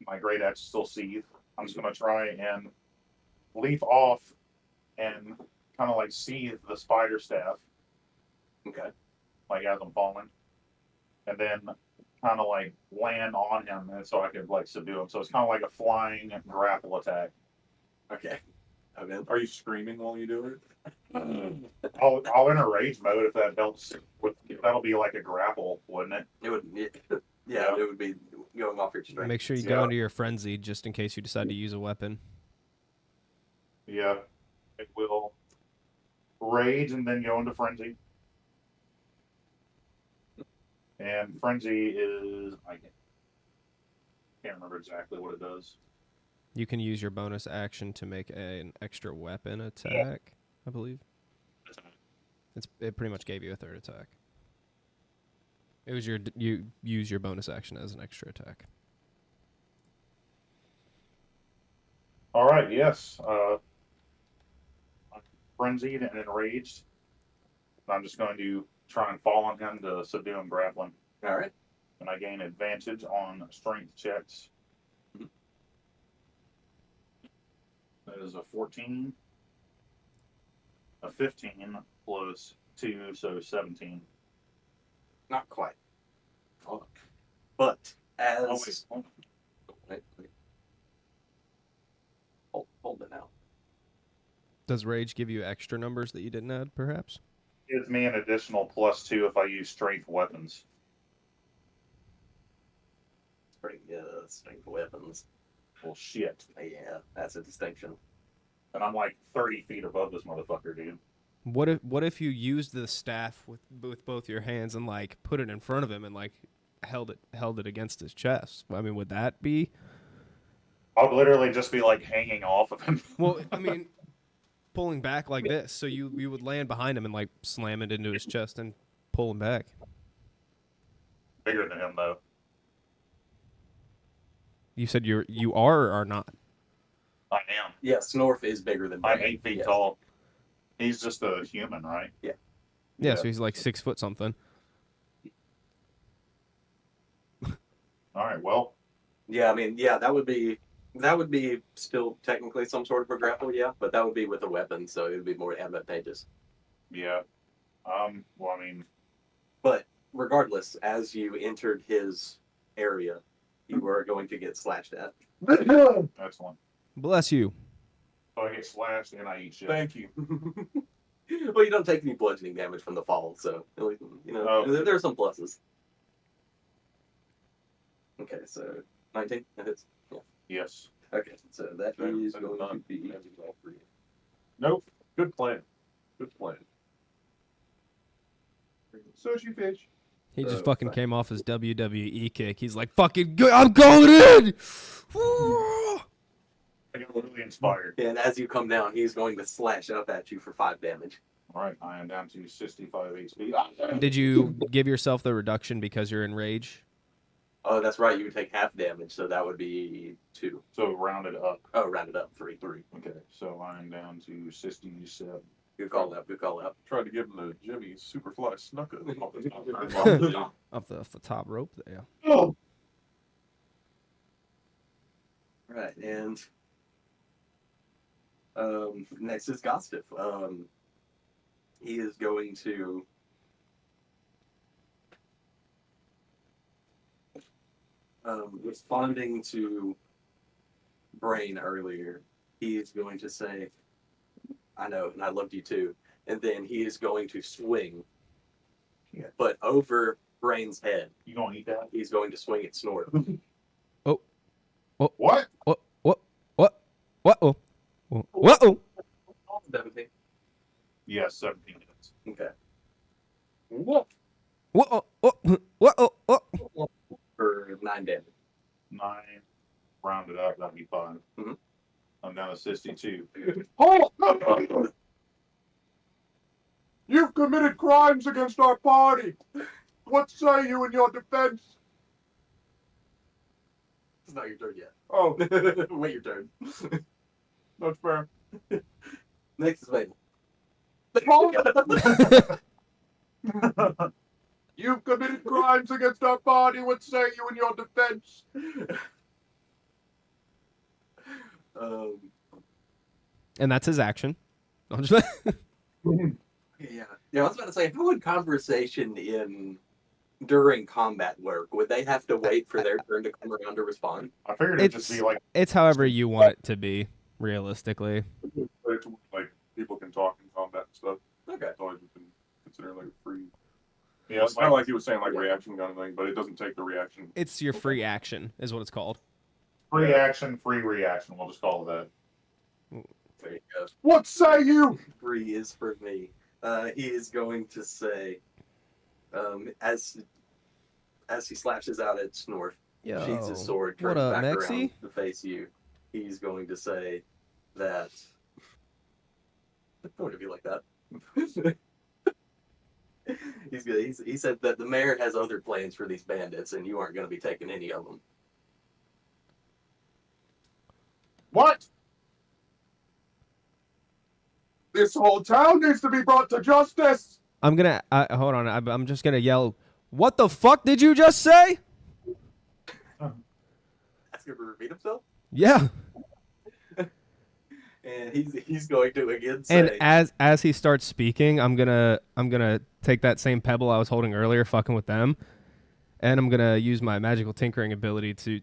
My great axe still seethe. I'm just going to try and leap off and kind of like seethe the spider staff, Okay. like as I'm falling. And then kind of like land on him and so I could like subdue him. So it's kind of like a flying grapple attack. Okay. I'm in. Are you screaming while you do it? I'll enter rage mode if that helps. That'll be like a grapple, wouldn't it? It would. Yeah, it would be going off your strength. Make sure you go into your frenzy just in case you decide to use a weapon. Yeah. It will rage and then go into frenzy. And frenzy is I can't remember exactly what it does. You can use your bonus action to make an extra weapon attack, I believe. It pretty much gave you a third attack. It was you use your bonus action as an extra attack. All right, yes. I'm frenzied and enraged. I'm just going to try and fall on him to subdue him grappling. All right. And I gain advantage on strength checks. That is a 14, a 15 plus 2, so 17. Not quite. Fuck. But as Oh, wait. Hold on. wait. Hold it now. Does rage give you extra numbers that you didn't add, perhaps? Gives me an additional +2 if I use strength weapons. Strength weapons. Well, shit. Yeah, that's a distinction. And I'm like 30 feet above this motherfucker, dude. What if you used the staff with both your hands and like put it in front of him and like held it against his chest? I mean, would that be? I'll literally just be like hanging off of him. Well, I mean, pulling back like this, so you would land behind him and like slam it into his chest and pull him back. Bigger than him though. You said you are or are not? I am. Yeah, Snorf is bigger than I'm Brain. 8 feet Yes. tall. He's just a human, right? Yeah, so he's like 6 foot something. All right. Well, Yeah, I mean, yeah, that would be That would be still technically some sort of a grapple, yeah, but that would be with a weapon, so it would be more advantageous. Yeah. Well, I mean, But regardless, as you entered his area, you were going to get slashed at. excellent. Bless you. So I get slashed and I eat shit. Thank you. Well, you don't take any bludgeoning damage from the fall, so there's some pluses. Okay, so 19 that hits. Yeah. Yes. Okay, so that is going to be all three. Nope. Good plan. Good plan. Sushi fish. He just So, fucking came off his WWE kick. He's like, fucking good. I'm going in. I get really inspired. And as you come down, he's going to slash up at you for 5 damage. All right, I am down to 65 HP. Did you give yourself the reduction because you're in rage? Oh, that's right. You would take half damage, so that would be 2. So rounded up. Oh, rounded up 3. 3. Okay, so I'm down to 67. Good call out. Good call out. Tried to give him the Jimmy Superfly Snuka off the top. Off the top rope there. Oh! Right, and next is Gostiff. He is going to responding to Brain earlier. He is going to say, "I know, and I loved you too." And then he is going to swing, but over Brain's head. You gonna eat that? He's going to swing at Snort. What? What? Whoa. 17. Yes, 17 minutes. Okay. What? Whoa. For 9 damage. 9. Rounded up, that'd be 5. Mhm. I'm down to 62. Oh! You've committed crimes against our party. What say you in your defense? It's not your turn yet. Oh, Wait your turn. that's fair. Next is Mabel. You've committed crimes against our party. What say you in your defense? And that's his action. I'm just Yeah, I was about to say, how would conversation during combat work? Would they have to wait for their turn to come around to respond? I figured it'd just be like, It's however you want it to be, realistically. It's like people can talk in combat and stuff. Okay. It's always been considered like free. yeah, It's kind of like he was saying, like reaction kind of thing, but it doesn't take the reaction. It's your free action, is what it's called. free action, free reaction. We'll just call it that. There you go. What say you? 3 is for me. He is going to say, as he slashes out at Snort, sheathes his sword, turns what up, back Mexi? around to face you. He's going to say that. Point of view like that. He said that the mayor has other plans for these bandits, and you aren't going to be taking any of them. What? This whole town needs to be brought to justice. I'm gonna hold on. I'm just gonna yell. What the fuck did you just say? Ask him to repeat himself, Yeah. and he's going to again say. And as he starts speaking, I'm gonna take that same pebble I was holding earlier, fucking with them, and I'm gonna use my magical tinkering ability to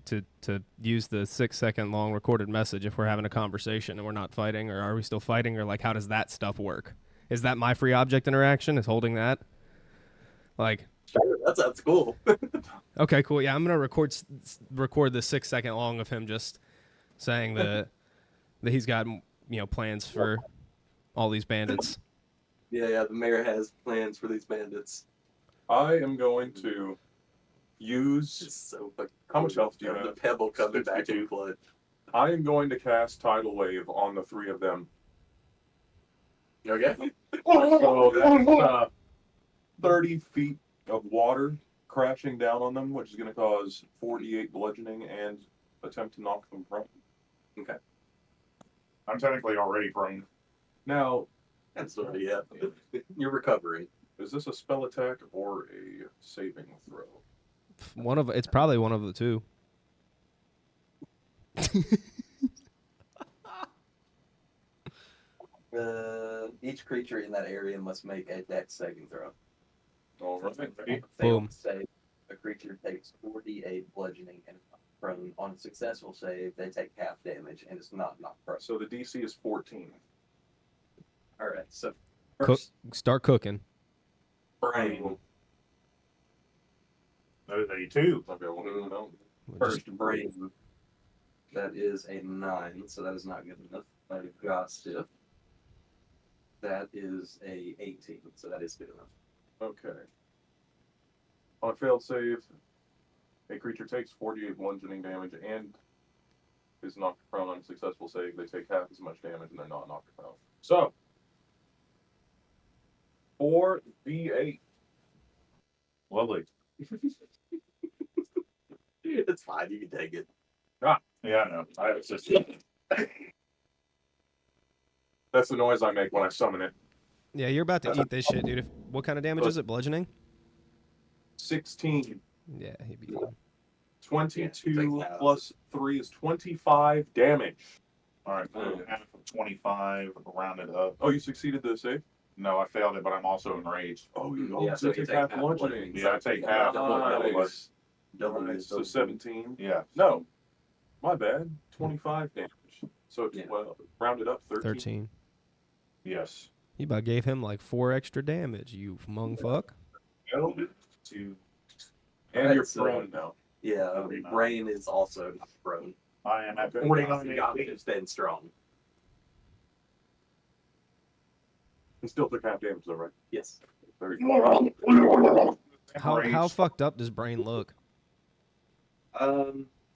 use the 6-second long recorded message if we're having a conversation and we're not fighting, or are we still fighting, or like how does that stuff work? Is that my free object interaction? Is holding that? Like, Sure, that sounds cool. okay, cool. Yeah, I'm gonna record the 6-second long of him just saying that he's got plans for all these bandits. Yeah, the mayor has plans for these bandits. I am going to use. It's so fucking How much cool. health do you The have? pebble coming back 62. in flood. I am going to cast Tidal Wave on the 3 of them. Okay. So that's 30 feet of water crashing down on them, which is going to cause 48 bludgeoning and attempt to knock them prone. I'm technically already prone. Now, That's sort of, yeah. You're recovering. is this a spell attack or a saving throw? It's probably one of the two. Each creature in that area must make a Dex saving throw. All right. If they Boom. don't save, a creature takes 4d8 bludgeoning and is knocked prone. On a successful save, they take half damage and is not knocked prone. So the DC is 14. All right, so Cook, first, start cooking. brain. That is a 2. Okay, well, no. First, brain. That is a 9, so that is not good enough. I've got stiff. That is a 18, so that is good enough. Okay. On a failed save, a creature takes 48 bludgeoning damage and is knocked prone. On a successful save, they take half as much damage and they're not knocked prone. So, 4d8. Lovely. It's fine, you can take it. Yeah, I know. I have a system. That's the noise I make when I summon it. Yeah, you're about to eat this shit, dude. What kind of damage is it? Bludgeoning? 16. Yeah, he'd be fine. 22 half. plus 3 is 25 damage. All right, half of 25, rounded up. Oh, you succeeded the save? No, I failed it, but I'm also enraged. Oh, Yeah, so you take half bludgeoning. Yeah, I take half. Nice. Double Nice. So double. 17. Yeah. No, my bad. 25 damage. So Yeah. well, rounded up 13. 13. Yes. You about gave him like 4 extra damage, you mongfuck. To And Alright, you're so- prone now. Yeah, 39. brain is also not prone. I am at Okay. 49 You got HP. to stand strong. He still took half damage though, right? Yes. Very How fucked up does Brain look?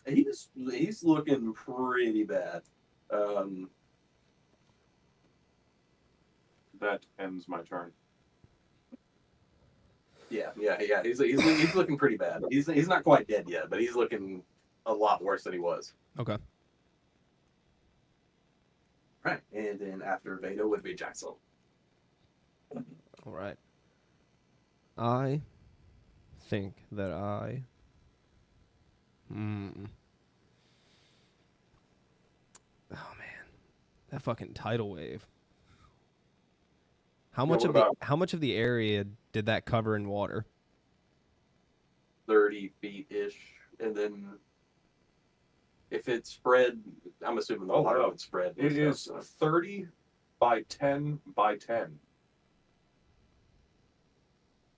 He's looking pretty bad. That ends my turn. Yeah. He's looking pretty bad. He's not quite dead yet, but he's looking a lot worse than he was. Okay. Right, and then after Veda would be Jaxel. All right. I think that I. Oh man, that fucking tidal wave. How much what of the about- how much of the area did that cover in water? 30 feet ish, and then if it's spread, I'm assuming the Oh, water wow. would spread. It is 30 by 10 by 10.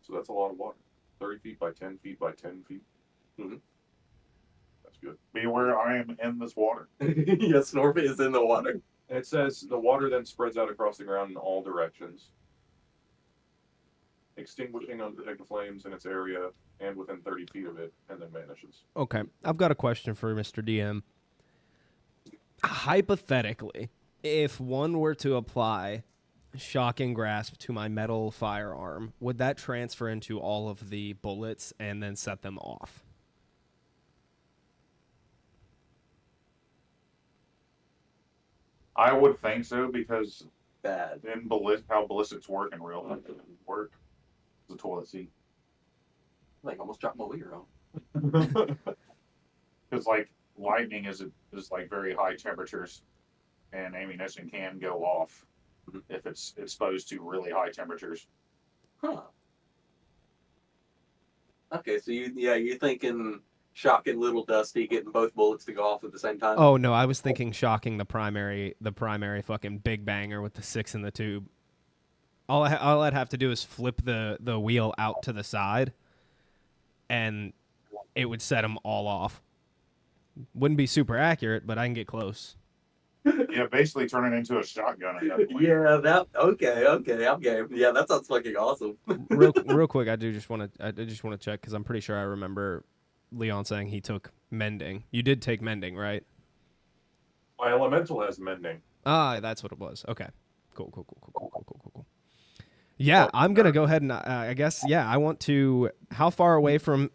So that's a lot of water. 30 feet by 10 feet by 10 feet. Mhm. That's good. Be aware I am in this water. Yes, Snorf is in the water. And it says the water then spreads out across the ground in all directions, extinguishing undetected flames in its area and within 30 feet of it, and then vanishes. Okay, I've got a question for Mr. DM. Hypothetically, if one were to apply shocking grasp to my metal firearm, would that transfer into all of the bullets and then set them off? I would think so because Bad. in how ballistics work in real life, it doesn't work. It's a toilet seat. Like almost dropped my wiener on. Because like lightning is like very high temperatures, and ammunition can go off if it's exposed to really high temperatures. Huh. Okay, so you're thinking shocking little Dusty, getting both bullets to go off at the same time. Oh no, I was thinking shocking the primary fucking big banger with the 6 in the tube. All I'd have to do is flip the wheel out to the side, and it would set them all off. Wouldn't be super accurate, but I can get close. Yeah, basically turn it into a shotgun at that point. Yeah, okay, I'm game. Yeah, that sounds fucking awesome. real quick, I just want to check because I'm pretty sure I remember Leon saying he took mending. You did take mending, right? My elemental has mending. Ah, that's what it was. Okay, cool. Yeah, I'm gonna go ahead and I guess I want to. How far away from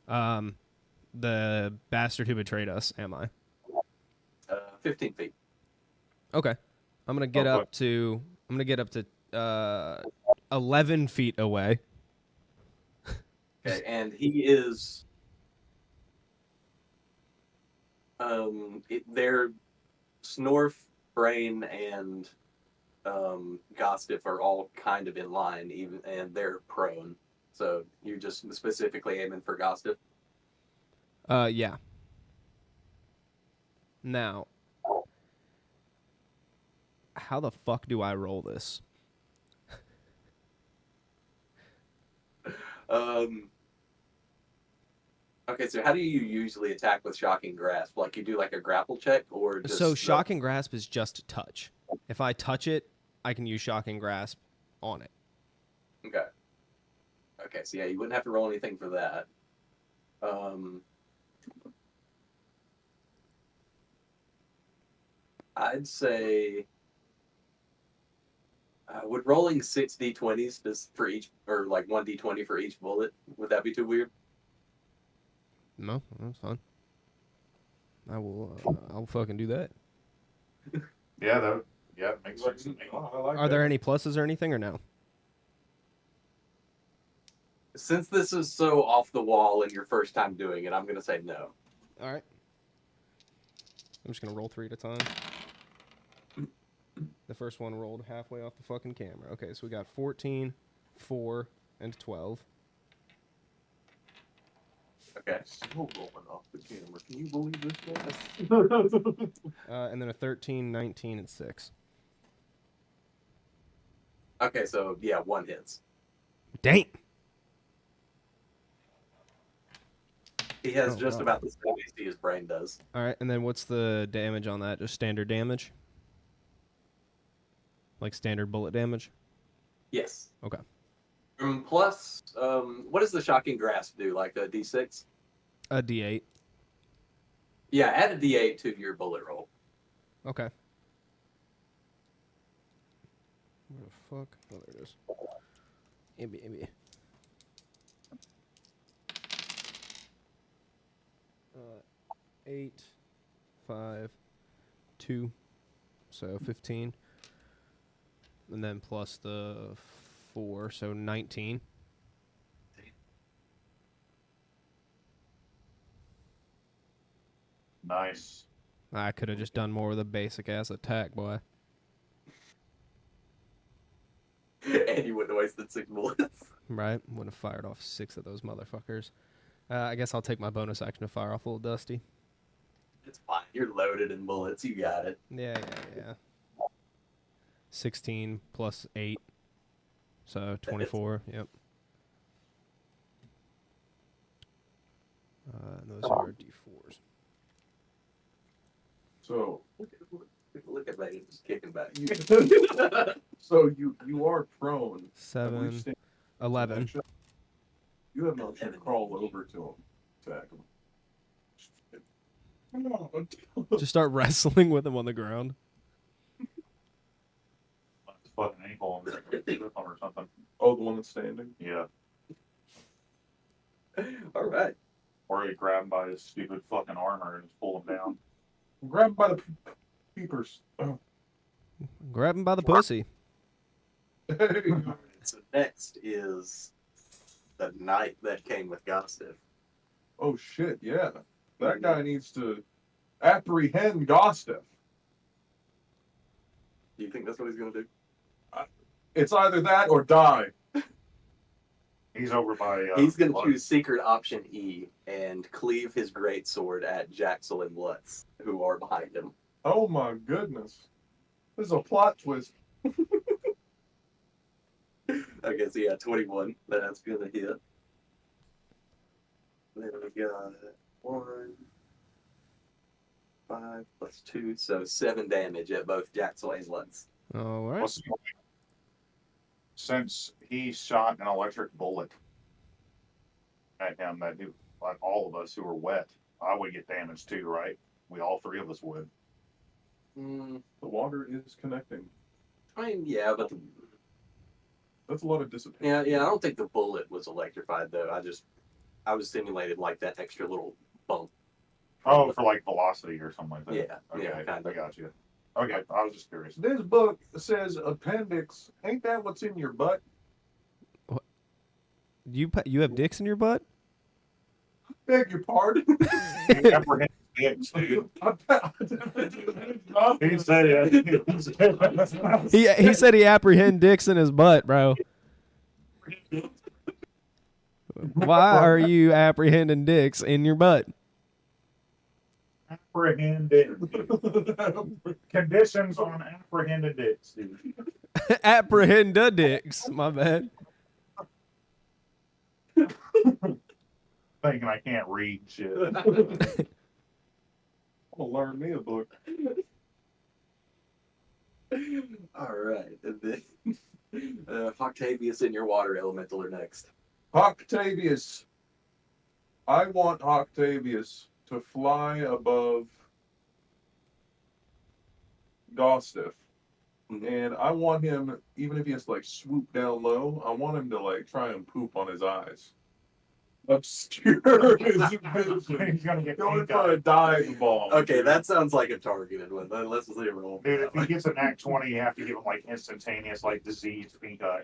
the bastard who betrayed us am I? 15 feet. Okay, I'm gonna get up to 11 feet away. Okay, and he is. Their Snorf Brain and Gostiff are all kind of in line, and they're prone. So you're just specifically aiming for Gostiff. Yeah. Now, how the fuck do I roll this? Okay, so how do you usually attack with Shocking Grasp? Like you do like a grapple check, or just So Shocking Grasp is just a touch. If I touch it, I can use Shocking Grasp on it. Okay. Okay, so yeah, you wouldn't have to roll anything for that. I'd say would rolling 6d20s just for each, or like 1d20 for each bullet, would that be too weird? No, that's fine. I'll fucking do that. Yeah, that makes sense to me. I like Are there any pluses or anything, or no? Since this is so off the wall and your first time doing it, I'm gonna say no. All right. I'm just gonna roll 3 at a time. The first one rolled halfway off the fucking camera. Okay, so we got 14, 4, and 12. Okay. Still rolling off the camera. Can you believe this, man? And then a 13, 19, and 6. Okay, so yeah, 1 hits. Dang! He has Oh, just God. about the same AC his brain does. All right, and then what's the damage on that? Just standard damage? Like standard bullet damage? Yes. Okay. Plus, what does the Shocking Grasp do? Like a D6? A D8. Yeah, add a D8 to your bullet roll. Okay. Where the fuck? Oh, there it is. Maybe. 8, 5, 2, so 15. And then plus the 4, so 19. Nice. I could have just done more with a basic ass attack, boy. And you wouldn't have wasted 6 bullets. Right? Would have fired off 6 of those motherfuckers. I guess I'll take my bonus action to fire off a little Dusty. It's fine. You're loaded in bullets. You got it. Yeah. 16 plus 8. So 24, yep. And those are D4s. So, Look at me just kicking back. so you are prone. and 7, we've seen 11. action. You have no option to crawl over to him, attack him. Come on. Just start wrestling with him on the ground. His fucking ankle and slip him or something. Oh, the one that's standing. Yeah. All right. Or you grab him by his stupid fucking armor and just pull him down. Grab him by the peepers. Oh. Grab him by the pussy. Hey. So next is the knight that came with Gostiff. Oh shit! Yeah, that guy needs to apprehend Gostiff. Do you think that's what he's gonna do? It's either that or die. He's over by. He's gonna Lutz. choose secret option E and cleave his greatsword at Jaxel and Lutz, who are behind him. Oh my goodness! This is a plot twist. Okay, so yeah, 21. That's gonna hit. Then we got 1, 5 plus 2, so 7 damage at both Jaxel and Lutz. All right. Well, since he shot an electric bullet at him, that do, like all of us who were wet, I would get damaged too, right? We all 3 of us would. Mm, The water is connecting. I mean, yeah, but That's a lot of dissipation. yeah, I don't think the bullet was electrified though. I was simulated like that extra little bump. Oh, for like velocity or something like that. Yeah, Okay, yeah, kind I of. got you. Okay, I was just curious. This book says appendix. Ain't that what's in your butt? You have dicks in your butt? Beg your pardon. He apprehends dicks, dude. He said it. He said he apprehend dicks in his butt, bro. Why are you apprehending dicks in your butt? Apprehended. Conditions on apprehended dicks, dude. Apprehend the dicks. My bad. Thinking I can't read shit. I'm gonna learn me a book. All right. And then Octavius and your water elemental are next. Octavius. I want Octavius to fly above Gostiff. And I want him, even if he has to like swoop down low, I want him to like try and poop on his eyes. Obscure his vision. He's gonna get Going pink for a eye. dive bomb. Okay, that sounds like a targeted one. Let's see a roll. Dude, if he gets an act 20, you have to give him like instantaneous, like diseased pink eye.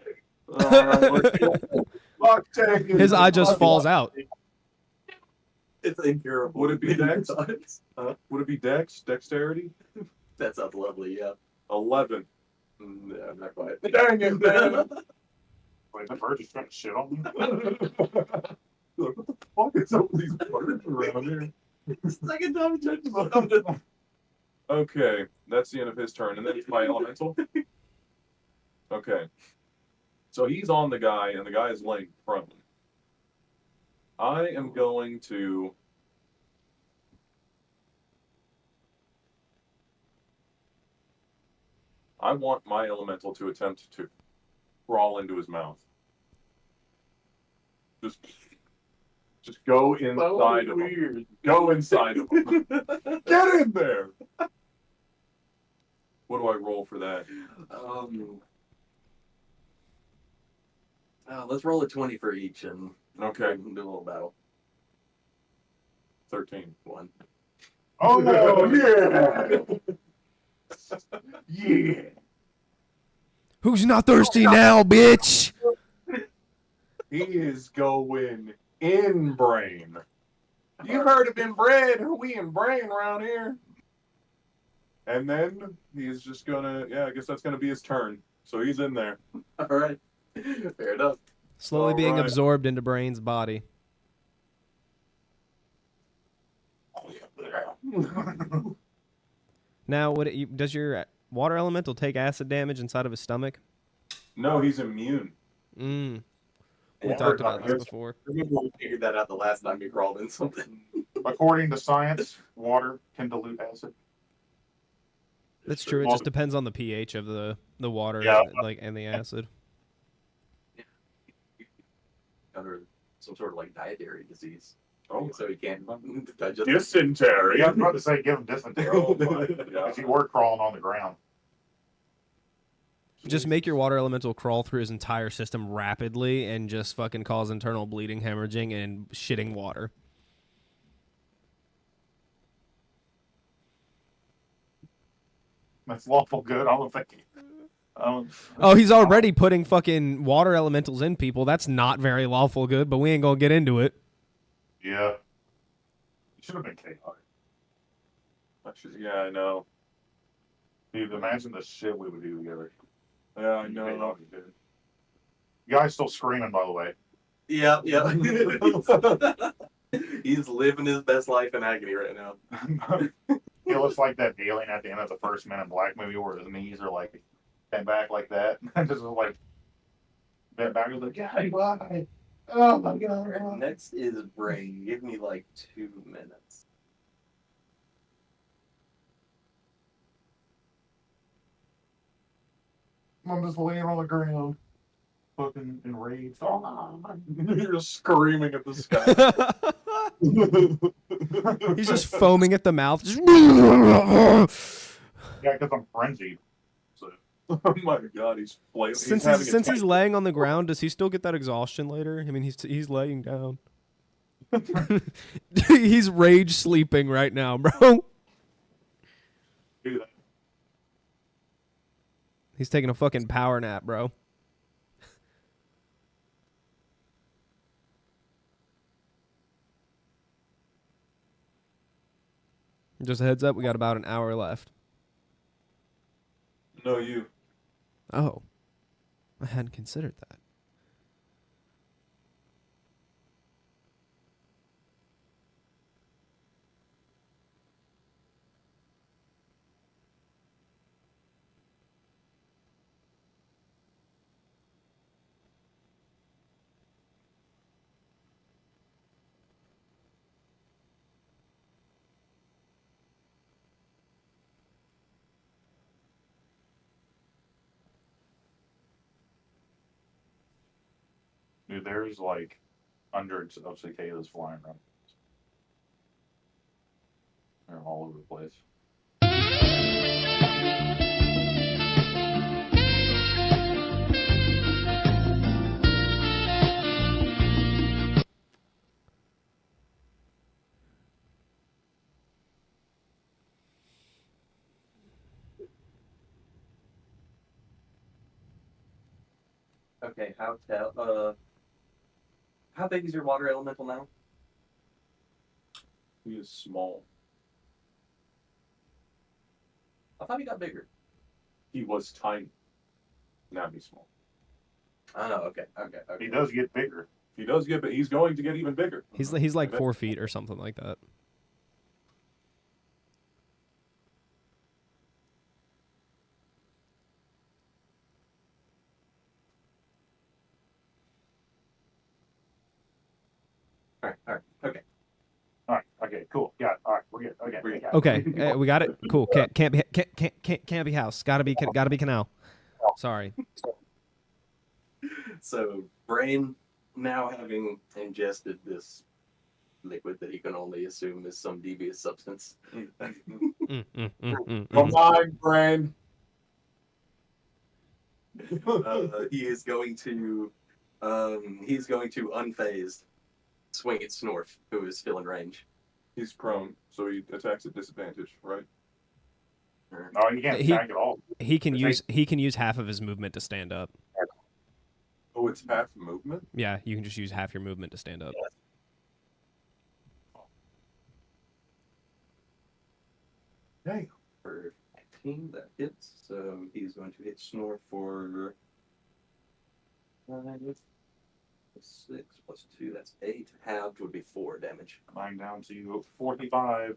Octavius. His eye just falls out. It's incurable. Would it be Dex? Would it be Dex? Dexterity? That sounds lovely, yeah. 11. No, not quite. Dang it, man. Wait, the bird is trying to shit on me? Look, what the fuck is up with these birds around here? Second time he touched me. Okay, that's the end of his turn, and then it's my elemental. Okay, so he's on the guy, and the guy is laying prone. I am going to. I want my elemental to attempt to crawl into his mouth. Just go inside of him. Go inside of him. Get in there. What do I roll for that? Let's roll a 20 for each and Okay, do a little battle. 13. 1. Oh, yeah! Yeah! Who's not thirsty now, bitch? He is going in brain. You've heard of inbred. We in brain around here. And then he's just gonna, yeah, I guess that's gonna be his turn. So he's in there. All right. Fair enough. Slowly being Alright. absorbed into Brain's body. Now, does your water elemental take acid damage inside of his stomach? No, he's immune. We Yeah, talked about this before. Remember we figured that out the last time you crawled in something. According to science, water can dilute acid. That's true. It just depends on the pH of the water, Yeah. and the acid. Under some sort of like dietary disease. Oh, So he can't digest. dysentery. Yeah, I was about to say give him dysentery. Yeah. If you were crawling on the ground. Just make your water elemental crawl through his entire system rapidly and just fucking cause internal bleeding, hemorrhaging, and shitting water. That's lawful good. I don't think. Oh, he's already putting fucking water elementals in people. That's not very lawful good, but we ain't gonna get into it. Yeah. You should have been chaotic. Yeah, I know. Dude, imagine the shit we would do together. Yeah, I know. Chaotic, dude. You guys still screaming, by the way. Yeah. He's living his best life in agony right now. He looks like that alien at the end of the first Men in Black movie where his knees are like bent back like that. And just like bent back with like, God, why? Oh my God. Next is Brain. Give me like 2 minutes. I'm just laying on the ground, fucking enraged. Oh, You're screaming at the sky. He's just foaming at the mouth. Just yeah, because I'm frenzied. So Oh my God, he's flailing. since he's laying on the ground, does he still get that exhaustion later? I mean, he's laying down. He's rage sleeping right now, bro. do that. He's taking a fucking power nap, bro. Just a heads up, we got about an hour left. No, you. Oh. I hadn't considered that. Dude, there's like hundreds of cicadas flying around. They're all over the place. Okay, how big is your water elemental now? He is small. I thought he got bigger. He was tiny. Now he's small. Oh, okay. He does get bigger. He does get, but he's going to get even bigger. He's like 4 feet or something like that. All right, okay. All right. Okay. Cool. Got it. All right. We're good. Okay. We're good. Okay, we got it. Cool. Can't be house. Gotta be canal. Sorry. So, Brain, now having ingested this liquid that he can only assume is some devious substance, Come on, Brain. he is going to unfazed swing at Snorf, who is still in range. He's prone, so he attacks at disadvantage, right? No, you can't attack at all. He can use half of his movement to stand up. Oh, it's half movement? Yeah, you can just use half your movement to stand up. Hey. For 19, that hits. So he's going to hit Snorf for 6 plus 2, that's 8. Halved would be 4 damage. Climb down to 45.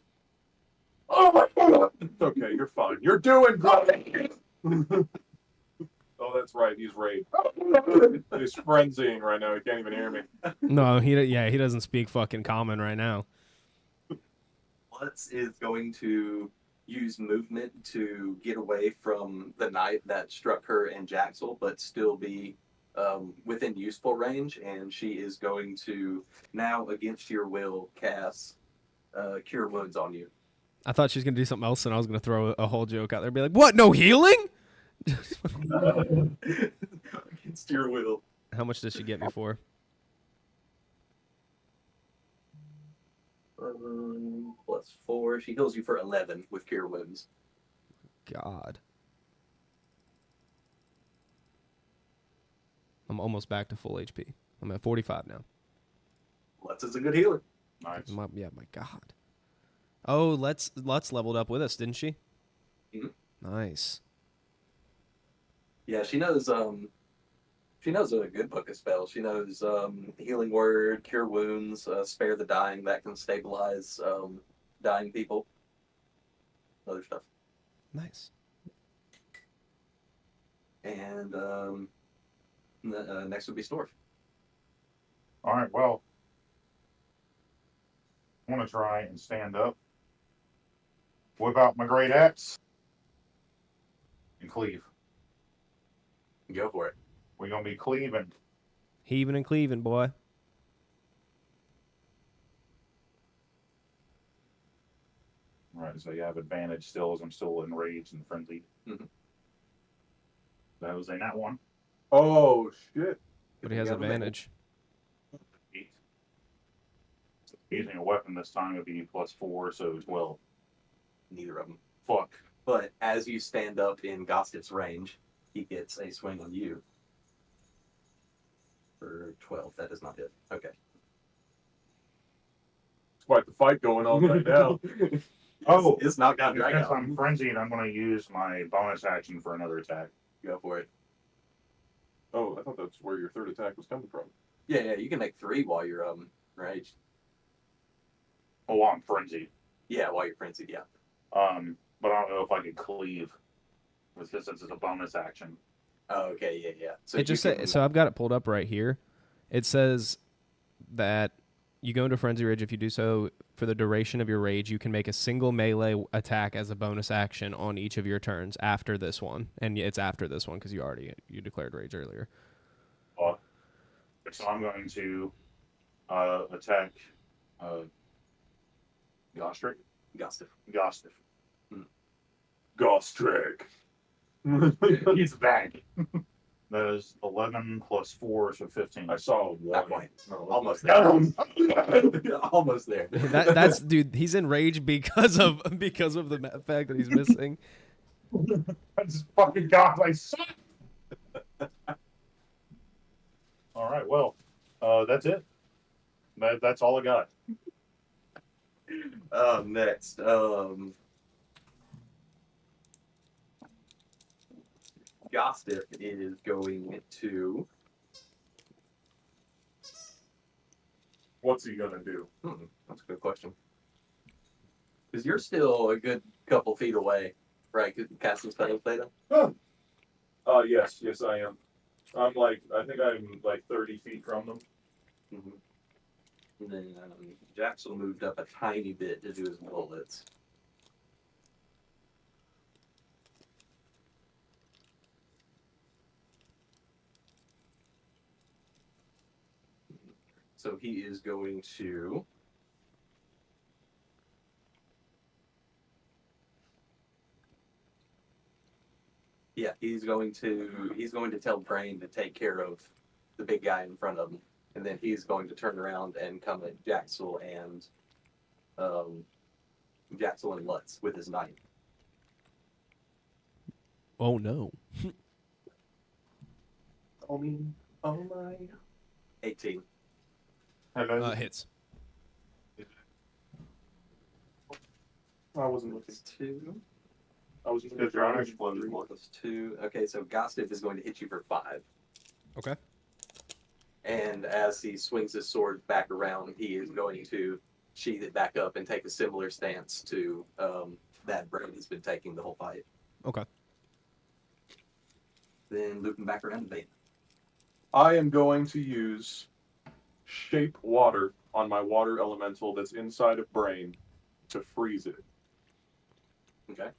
Oh my god! Okay, you're fine. You're doing great! Oh, that's right. He's raped. He's frenzying right now. He can't even hear me. No, he doesn't speak fucking common right now. Lutz is going to use movement to get away from the knight that struck her and Jaxel, but still be within useful range, and she is going to now, against your will, cast Cure Wounds on you. I thought she was gonna do something else, and I was gonna throw a whole joke out there, be like, "What? No healing?" Against your will. How much does she get me for? Plus 4. She heals you for 11 with Cure Wounds. God. I'm almost back to full HP. I'm at 45 now. Lutz is a good healer. Nice. My God. Oh, Let's leveled up with us, didn't she? Mhm. Nice. Yeah, she knows a good book of spells. She knows Healing Word, Cure Wounds, Spare the Dying, that can stabilize dying people. Other stuff. Nice. And next would be Snorf. All right. Well, I want to try and stand up. Whip out my great axe and cleave. Go for it. We're gonna be cleaving. Heaving and cleaving, boy. All right. So you have advantage still, as I'm still enraged and frenzied. Mhm. That was a nat 1. Oh, shit. But he has You have advantage. 8. So using a weapon this time would be plus 4, so 12. Neither of them. Fuck. But as you stand up in Gossip's range, he gets a swing on you. For 12. That does not hit. Okay. It's quite the fight going on right now. Oh, it's not gonna drag Since out. I'm frenzied, I'm going to use my bonus action for another attack. Go for it. Oh, I thought that's where your third attack was coming from. Yeah, you can make 3 while you're raged. Oh, I'm frenzied. Yeah, while you're frenzied, yeah. But I don't know if I could cleave, because since it's a bonus action. Oh, okay, yeah. So It just said, so I've got it pulled up right here. It says that you go into Frenzy Rage. If you do so for the duration of your rage, you can make a single melee attack as a bonus action on each of your turns after this one. And it's after this one because you declared rage earlier. So I'm going to attack Gostrick. Gustav. Gostiff. Gostrick. He's back. That is 11 plus 4, so 15. I saw Not one. quite. Almost there. Down. Almost there. That's dude. He's in rage because of the fact that he's missing. That's fucking God. I suck. All right. Well, that's it. That's all I got. Next. Gostiff is going to. What's he gonna do? That's a good question. Because you're still a good couple feet away, right? Casting spells data. Yes, I am. I think I'm like 30 feet from them. And then Jaxel moved up a tiny bit to do his bullets. So he is going to. Yeah, he's going to tell Brain to take care of the big guy in front of him, and then he's going to turn around and come at Jaxel and Lutz with his knife. Oh no. Oh my. 18. Hits. I wasn't looking. Plus 2. I was just Good looking. round explosion. Plus 2. Okay, so Gostiff is going to hit you for 5. Okay. And as he swings his sword back around, he is going to sheath it back up and take a similar stance to that Brain has been taking the whole fight. Okay. Then looping back around to Bane. I am going to use shape water on my water elemental that's inside of Brain to freeze it. Okay.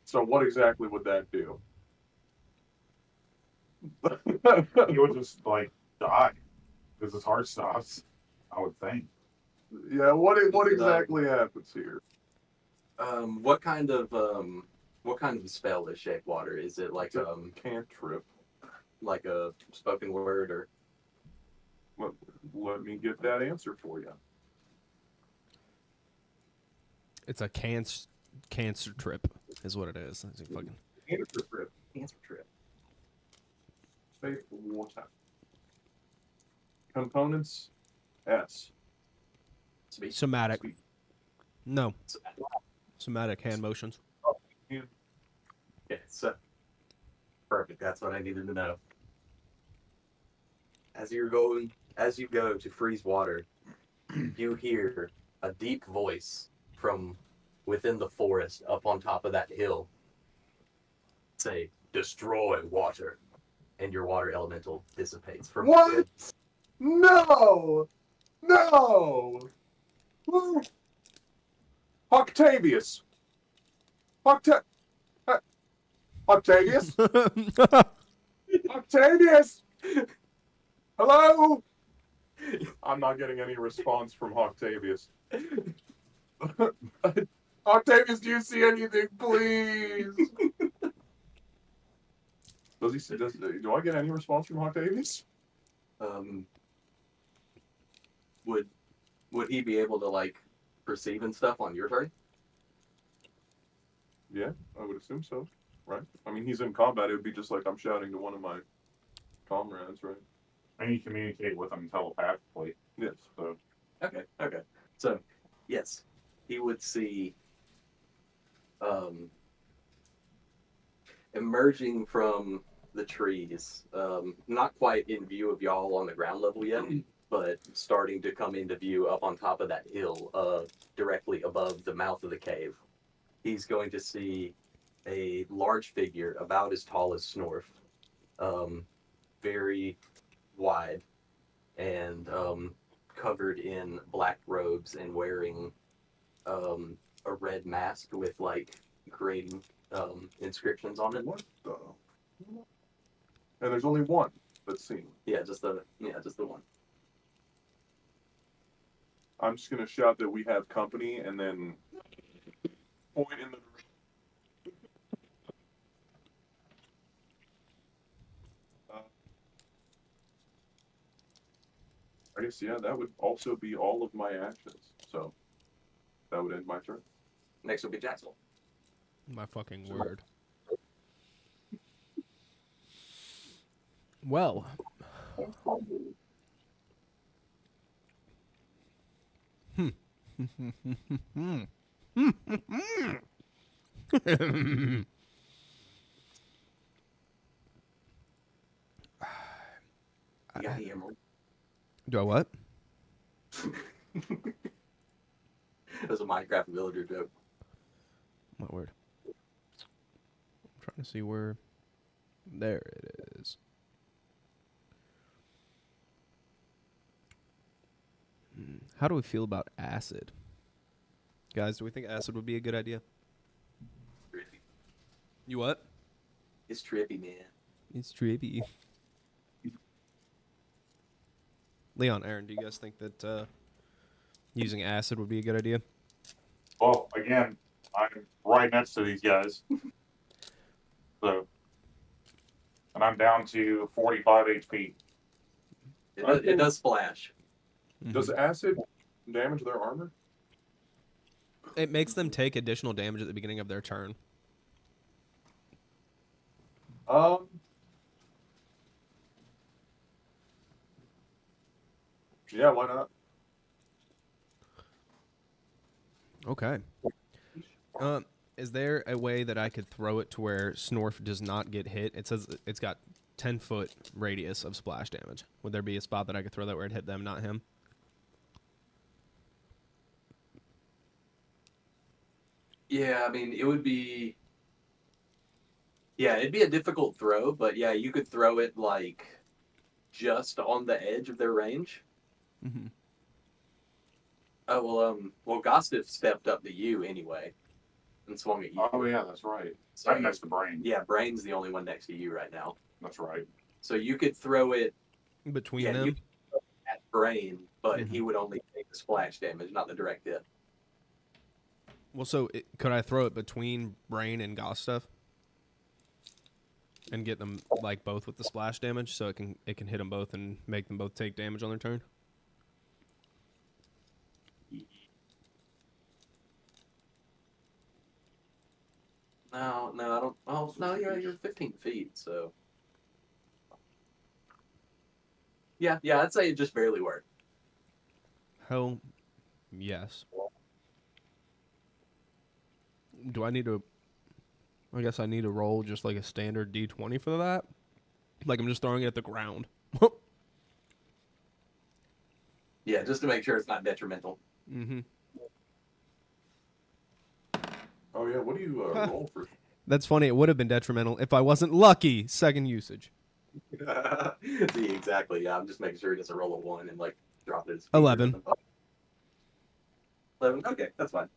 So what exactly would that do? He would just die because his heart stops. I would think. Yeah, what exactly happens here? What kind of spell is shape water? Is it like Cantrip. like a spoken word or? Let me get that answer for you. It's a cancer trip, is what it is. It's a fucking Cantrip. Cancer trip. Shape water. Components. S. Speech. somatic. Speak. No, somatic hand motions. Okay, so perfect. That's what I needed to know. As you go to freeze water, you hear a deep voice from within the forest up on top of that hill say, "Destroy water," and your water elemental dissipates from What? within. No! Woo. Octavius! Octavius? Octavius! Hello? I'm not getting any response from Octavius. Octavius, do you see anything, please? Do I get any response from Octavius? Would he be able to perceive and stuff on your turn? Yeah, I would assume so, right? I mean, he's in combat. It would be just like I'm shouting to one of my comrades, right? And you communicate with him telepathically. Yes. So Okay. So, yes, he would see emerging from the trees, not quite in view of y'all on the ground level yet, but starting to come into view up on top of that hill, directly above the mouth of the cave. He's going to see a large figure about as tall as Snorf, very wide, and covered in black robes and wearing a red mask with like green inscriptions on it. What the? And there's only one that's seen. Yeah, just the one. I'm just gonna shout that we have company, and then point in the. I guess that would also be all of my actions. So that would end my turn. Next will be Jacksonville. My fucking word. Well. You got the emerald. Do I what? It was a Minecraft villager joke. My word. I'm trying to see where. There it is. How do we feel about acid? Guys, do we think acid would be a good idea? Trippy. You what? It's trippy, man. It's trippy. Leon, Aaron, do you guys think that using acid would be a good idea? Well, again, I'm right next to these guys. So, and I'm down to 45 HP. It does splash. Does acid damage their armor? It makes them take additional damage at the beginning of their turn. Yeah, why not? Okay. Is there a way that I could throw it to where Snorf does not get hit? It says it's got 10-foot radius of splash damage. Would there be a spot that I could throw that where it hit them, not him? Yeah, I mean, it would be. Yeah, it'd be a difficult throw, but yeah, you could throw it like just on the edge of their range. Mm-hmm. Oh well, Gostiff stepped up to you anyway, and swung at you. Oh, yeah, that's right. So I'm next to Brain. yeah, Brain's the only one next to you right now. That's right. So you could throw it Between Yeah, them? you- at Brain, but Mhm. he would only take the splash damage, not the direct hit. Well, so could I throw it between Brain and Gostuff? And get them like both with the splash damage, so it can hit them both and make them both take damage on their turn. No, I don't. Oh no, you're 15 feet, so. Yeah, I'd say it just barely worked. Hell, yes. Do I need to? I guess I need to roll just like a standard D20 for that. Like I'm just throwing it at the ground. Yeah, just to make sure it's not detrimental. Mm-hmm. Oh yeah, what do you roll for? That's funny. It would have been detrimental if I wasn't lucky. Second usage. See, exactly. Yeah, I'm just making sure it gets a roll of 1 and like drop it. 11. 11. Okay, that's fine.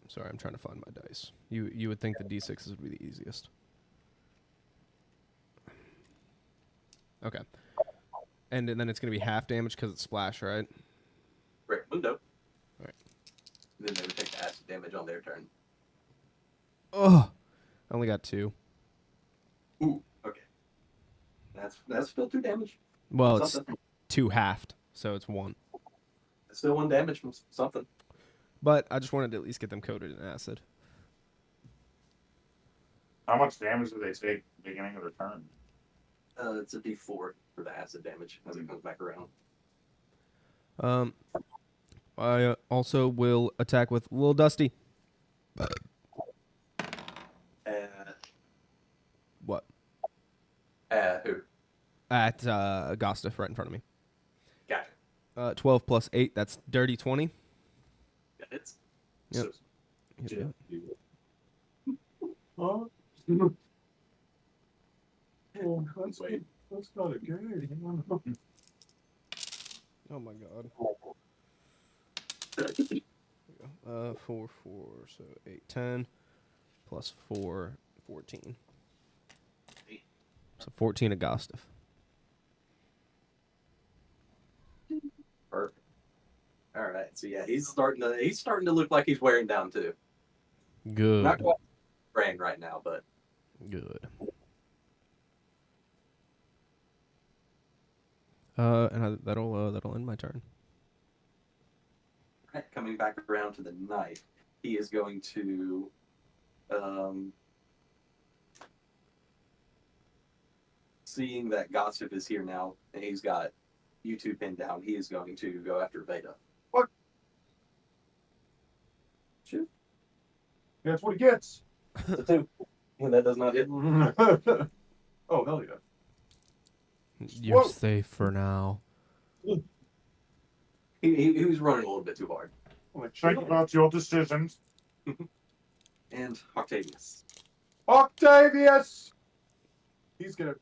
Sorry, I'm trying to find my dice. You would think the D6s would be the easiest. Okay. And then it's going to be half damage because it's splash, right? Right, Mundo. All right. Then they would take the acid damage on their turn. Oh, I only got 2. Ooh, okay. That's still 2 damage. Well, it's Something. 2 halved, so it's 1. It's still 1 damage from something. But I just wanted to at least get them coated in acid. How much damage do they take at the beginning of their turn? It's a D4 for the acid damage as it comes back around. I also will attack with Lil Dusty. What? Who? At Gostiff right in front of me. Gotcha. 12 plus 8, that's dirty 20. That hits. Yep. Yeah. Yep. Oh, that's not a good. Oh my god. 4, 4, so 8, 10. Plus 4, 14. So 14 of Gostiff. Perfect. All right. So yeah, he's starting to look like he's wearing down too. Good. Not quite brain right now, but Good. That'll end my turn. right, coming back around to the knife, he is going to seeing that Gossip is here now and he's got you two pinned down, he is going to go after Veda. What? Shoot. That's what he gets. It's a 2. And that does not hit. Oh, hell yeah. You're Whoa. safe for now. He was running a little bit too hard. Think about your decisions. And Octavius. Octavius! He's gonna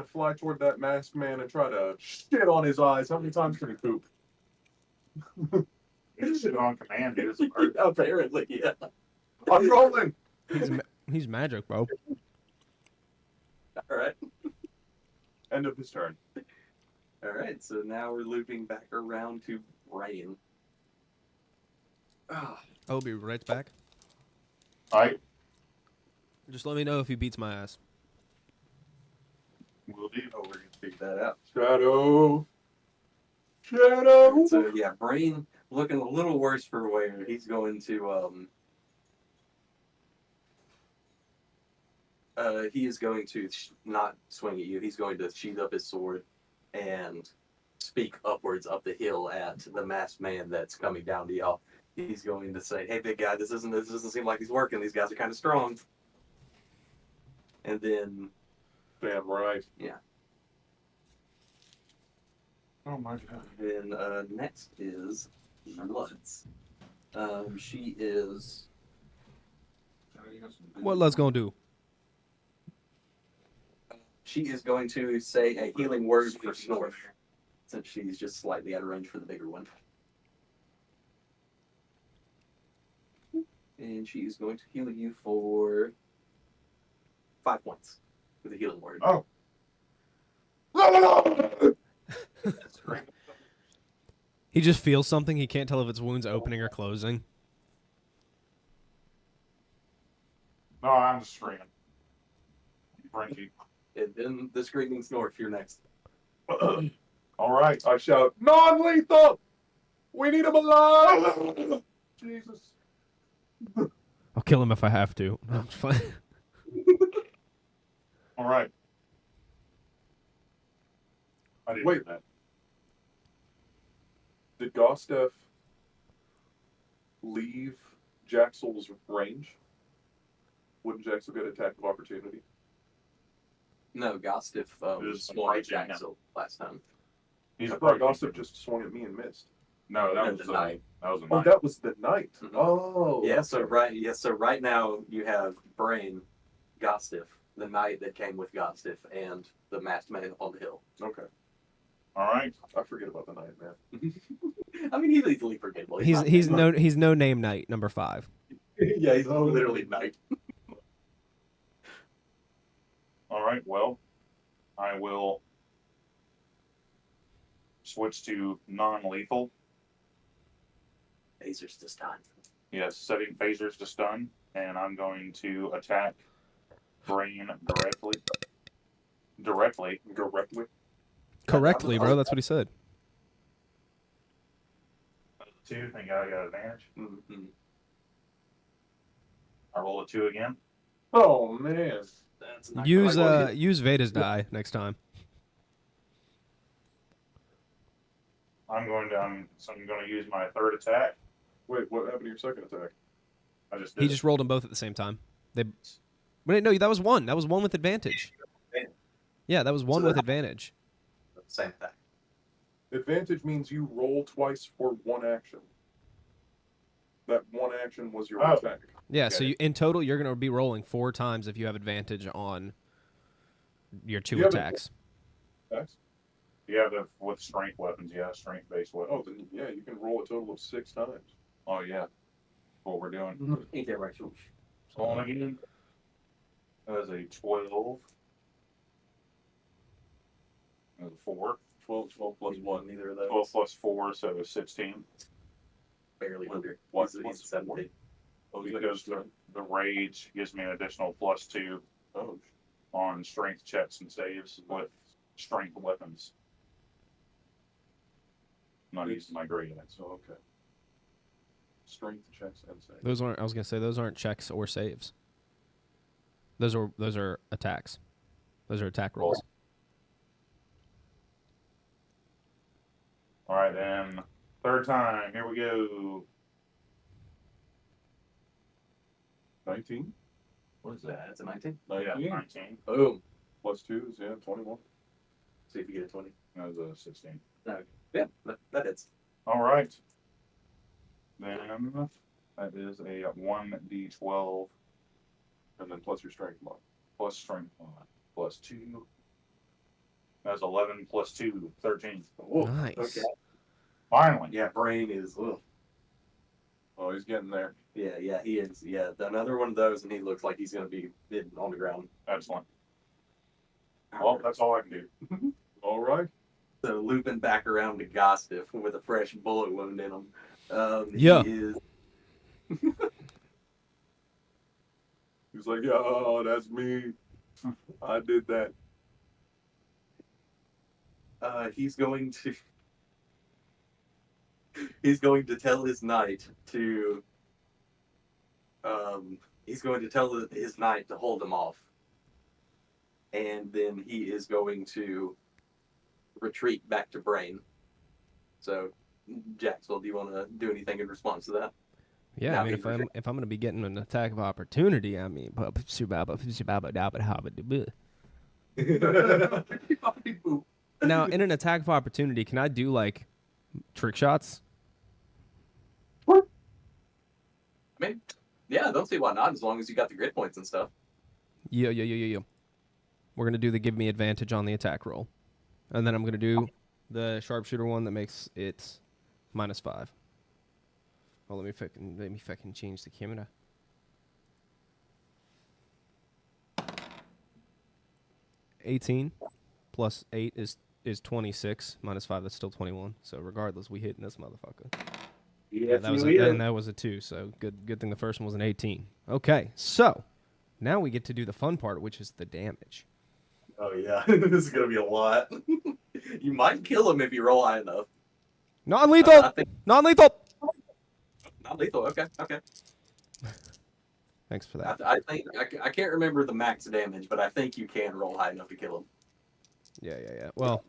fly toward that masked man and try to shit on his eyes. How many times can he poop? You shit on command, dude. It's a bird. Apparently, yeah. I'm rolling. He's magic, bro. All right. End of his turn. All right. So now we're looping back around to Brian. I'll be right back. Alright, Just let me know if he beats my ass. will do. Oh, we're gonna figure that out. Shadow. Shadow. So yeah, Brain looking a little worse for wear. He's going to he is going to not swing at you. He's going to sheath up his sword and speak upwards up the hill at the masked man that's coming down to y'all. He's going to say, "Hey, big guy, this doesn't seem like he's working. These guys are kind of strong." And then, Damn right. yeah. Oh my god. Then next is Bloods. She is. What Luz gonna do? She is going to say a healing word for Snorf, since she's just slightly out of range for the bigger one. And she is going to heal you for 5 points with a healing word. Oh. That's great. He just feels something. He can't tell if its wound's opening or closing. No, I'm just screaming. Frankie. And then the screaming Snorf, you're next. Alright, I shout, non-lethal! We need him alive! Jesus. I'll kill him if I have to. No, it's fine. Alright. I didn't Wait. do that. Did Gostev leave Jaxel's range? Wouldn't Jaxel get attack of opportunity? No, Gostiff Just swung at approaching him. Jaxel last time. He's I thought approaching. Gostev just swung at me and missed. No, that No, was the the knight. That was a Oh, knight. that was the knight. Mhm. Oh. Yeah, so right now you have Brain, Gostiff, the knight that came with Gostiff, and the masked man on the hill. Okay. Alright. I forget about the knight, man. I mean, he's easily forgettable. He's no name knight number 5. Yeah, he's literally knight. Alright, well, I will switch to non-lethal. Phasers to stun. Yes, setting phasers to stun, and I'm going to attack Brain directly. Directly. Correctly, bro. That's what he said. 2, think I got advantage. Mm-hmm. I roll a 2 again. Oh man. That's not Use quite what it is. use Veda's die next time. I'm going to use my third attack. Wait, what happened to your second attack? I just He did. just rolled them both at the same time. Wait, no, that was one. That was one with advantage. Yeah, that was one So with that- advantage. Same thing. Advantage means you roll twice for one action. That one action was your Oh. attack. Yeah, so Okay. in total, you're going to be rolling 4 times if you have advantage on your 2 You have attacks. Attacks? Yeah, with strength weapons. Yeah, strength based weapons. Oh, then yeah, you can roll a total of 6 times. Oh yeah, what we're doing. Ain't that right, Swoosh? On again. That is a 12. That is a 4. 12 plus 1. Neither of those. 12 plus 4, so 16. Barely under. What? He's 17. Oh, Because the rage gives me an additional +2 Oh, on strength checks and saves with strength weapons. I'm not using my great axe. so okay. Strength checks and save. Those aren't. I was going to say those aren't checks or saves. Those are attacks. Those are attack rolls. All right, then third time. Here we go. 19? What is that? That's a 19? 19? Yeah, 19. Boom. Plus 2 is, 21. See if you get a 20. That was a 16. Yeah, that hits. All right. Then that is a 1d12 And then plus your strength mod. plus strength mod plus 2. That's 11 plus 2, 13. Whoa. Nice. Okay. Finally. Yeah, brain is. Ugh. Oh, he's getting there. Yeah, he is. Yeah, another one of those, and he looks like he's going to be hidden on the ground. Excellent. Well, that's all I can do. All right. So looping back around to Gostiff with a fresh bullet wound in him. Yeah. He is. He's like, oh, that's me. I did that. He's going to. He's going to tell his knight to. He's going to tell his knight to hold him off, and then he is going to retreat back to Brain. So, Jacksville, do you want to do anything in response to that? Yeah, Now I mean, he's if I'm going to be getting an attack of opportunity, I mean, now in an attack of opportunity, can I do like trick shots? I mean, yeah, I don't see why not, as long as you got the grid points and stuff. Yeah. We're gonna do the give me advantage on the attack roll, and then I'm gonna do the sharpshooter one that makes it -5. Oh, let me fucking change the camera. $18 plus 8 is 26 -5. That's still 21. So regardless, we hitting this motherfucker. Yeah, that was a 2. So good thing the first one was an 18. Okay, so now we get to do the fun part, which is the damage. Oh yeah, this is gonna be a lot. You might kill him if you roll high enough. Non-lethal. I think Non-lethal. not lethal. Okay. Thanks for that. I think I can't remember the max damage, but I think you can roll high enough to kill him. Yeah. Well,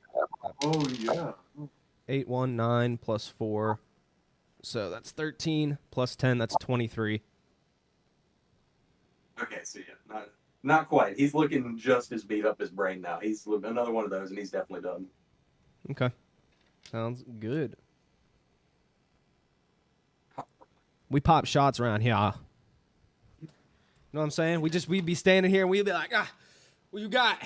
Oh, yeah. 8, 1, 9 plus 4. So that's 13 plus 10. That's 23. Okay, so yeah, not quite. He's looking just as beat up as Brain now. He's another one of those, and he's definitely done. Okay. Sounds good. We pop shots around here. You know what I'm saying? We'd be standing here and we'd be like, what you got?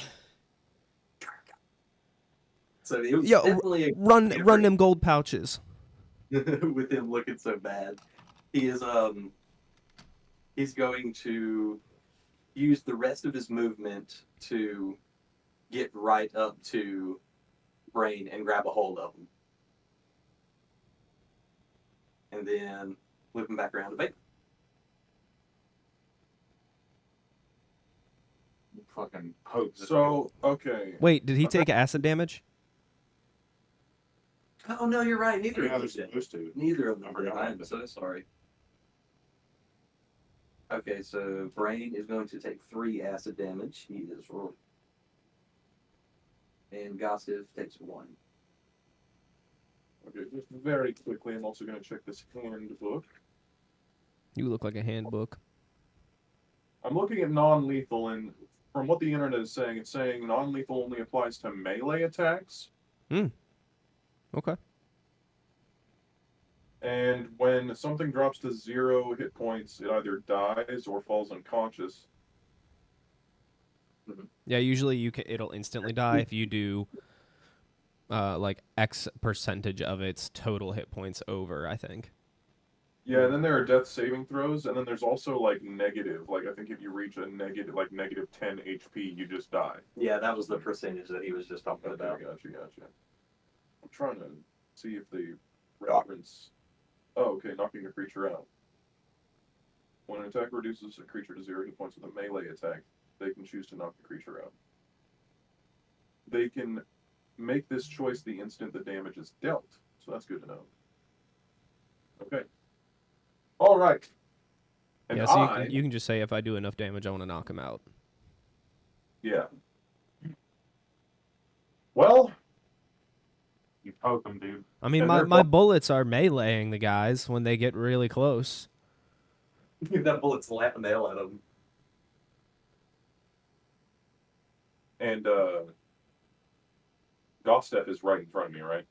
So it was Yo, definitely a Run them gold pouches. with him looking so bad. He is he's going to use the rest of his movement to get right up to Brain and grab a hold of him. And then loop him back around to Bait. Fucking poke. this So, okay. Wait, did he take acid damage? Oh no, you're right. Neither Yeah, of they're them did. supposed to. Neither of them I did. forgot I'm that. so sorry. Okay, so Brain is going to take 3 acid damage. He is rolled. And Gossif takes 1. Okay, just very quickly, I'm also going to check this handbook. You look like a handbook. I'm looking at non-lethal, and from what the internet is saying, it's saying non-lethal only applies to melee attacks. Okay. And when something drops to 0 hit points, it either dies or falls unconscious. Yeah, usually it'll instantly die if you do like X percentage of its total hit points over, I think. Yeah, and then there are death saving throws, and then there's also like negative. Like I think if you reach a negative, like negative 10 HP, you just die. Yeah, that was the percentage that he was just talking Okay, about. gotcha. I'm trying to see if they reference. Oh, okay, knocking a creature out. When an attack reduces a creature to 0 hit points with a melee attack, they can choose to knock the creature out. They can make this choice the instant the damage is dealt, so that's good to know. Okay. All right. And yeah, so you can just say if I do enough damage, I want to knock him out. Yeah. Well, You poke them, dude. I mean, And they're my bullets are meleeing the guys when they get really close. That bullet slapped a nail at him. and Gostef is right in front of me, right?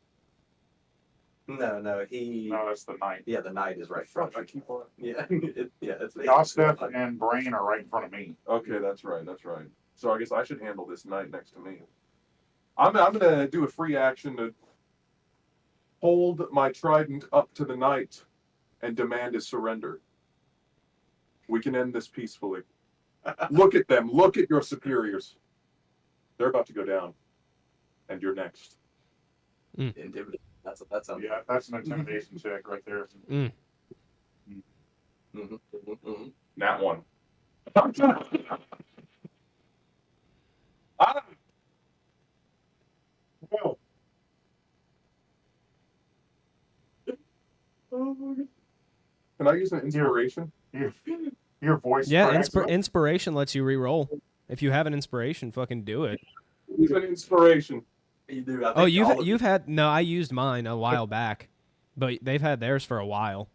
No, he. No, that's the knight. Yeah, the knight is right in front I of you. keep on. Yeah, it's Gostef and Brain are right in front of me. Okay, that's right. So I guess I should handle this knight next to me. I'm gonna do a free action to hold my trident up to the knight and demand his surrender. We can end this peacefully. Look at them. Look at your superiors. They're about to go down, and you're next. Intimidate. That's Yeah, that's an intimidation check right there. Nat one. Ah! Go. Can I use an inspiration? Your voice. Yeah, cracks up. inspiration lets you re-roll. If you have an inspiration, fucking do it. Use an inspiration. You do. I think Oh, all of you've had no. I used mine a while back, but they've had theirs for a while.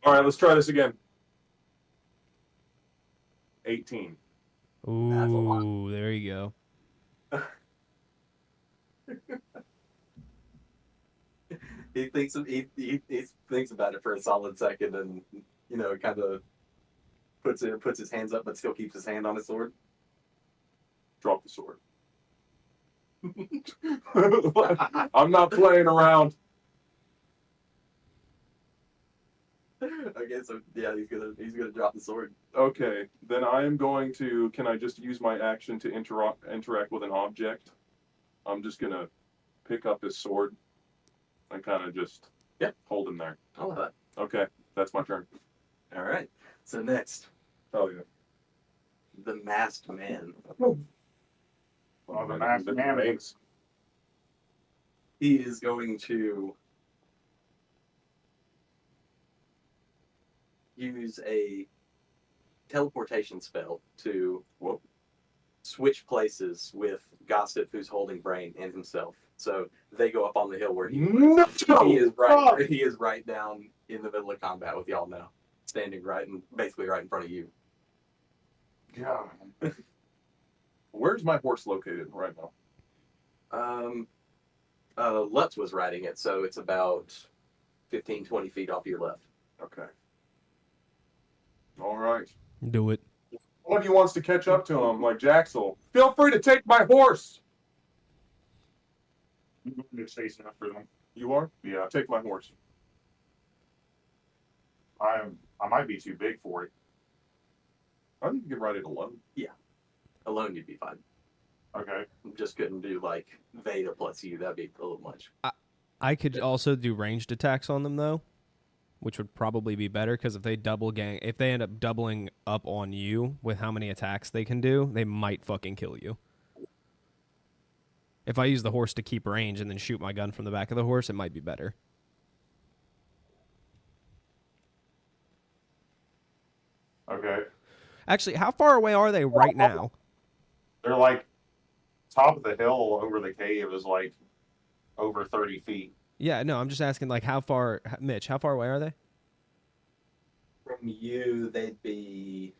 All right, let's try this again. 18. That's a lot. Ooh, there you go. He thinks about it for a solid second, and kind of puts his hands up, but still keeps his hand on his sword. Drop the sword. I'm not playing around. Okay, so yeah, he's gonna drop the sword. Okay, then I am going to. Can I just use my action to interact with an object? I'm just gonna pick up his sword and kind of just hold him there. I love that. Okay, that's my turn. All right. So next, Oh yeah. the masked man. Oh, the masked man is. He is going to use a teleportation spell to switch places with Gossip, who's holding Brain, and himself. So they go up on the hill where he is right down in the middle of combat with y'all now, standing basically right in front of you. Yeah. Where's my horse located right now? Lutz was riding it, so it's about 15, 20 feet off your left. Okay. All right. Do it. One of you wants to catch up to him, like Jaxel. Feel free to take my horse. I'm going to chase after them. You are? Yeah. Take my horse. I might be too big for it. I think you can ride it alone. Alone, you'd be fine. Okay. Just couldn't do like Veda plus you. That'd be a little much. I could also do ranged attacks on them though, which would probably be better because if they end up doubling up on you with how many attacks they can do, they might fucking kill you. If I use the horse to keep range and then shoot my gun from the back of the horse, it might be better. Okay. Actually, how far away are they right now? They're like top of the hill over the cave is like over 30 feet. Yeah, no, I'm just asking, like, how far, Mitch, how far away are they? From you, they'd be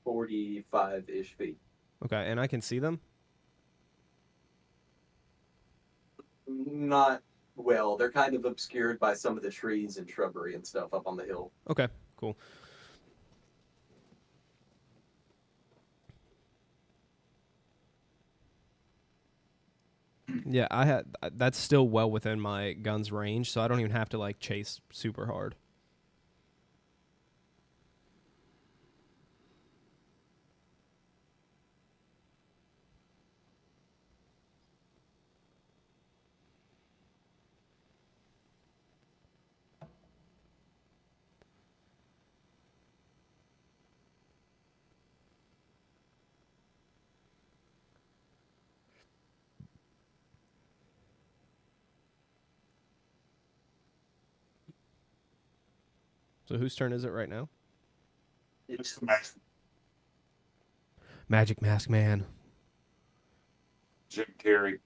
45-ish feet. Okay, and I can see them? Not well. They're kind of obscured by some of the trees and shrubbery and stuff up on the hill. Okay, cool. Yeah, that's still well within my gun's range, so I don't even have to like chase super hard. So whose turn is it right now? It's the max Magic Mask Man. Jim Carrey.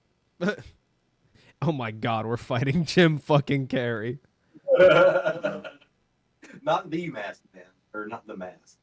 Oh my god, we're fighting Jim fucking Carrey. Not the masked man, or not the mask.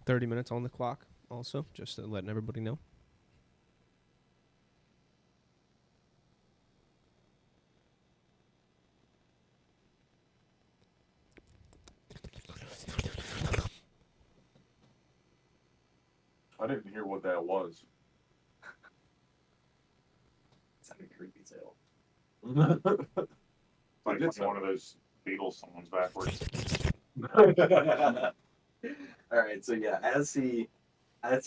$30 minutes on the clock, also, just letting everybody know. I didn't hear what that was. Sounded creepy as hell. Like one of those Beatles songs backwards. All right, so yeah, as he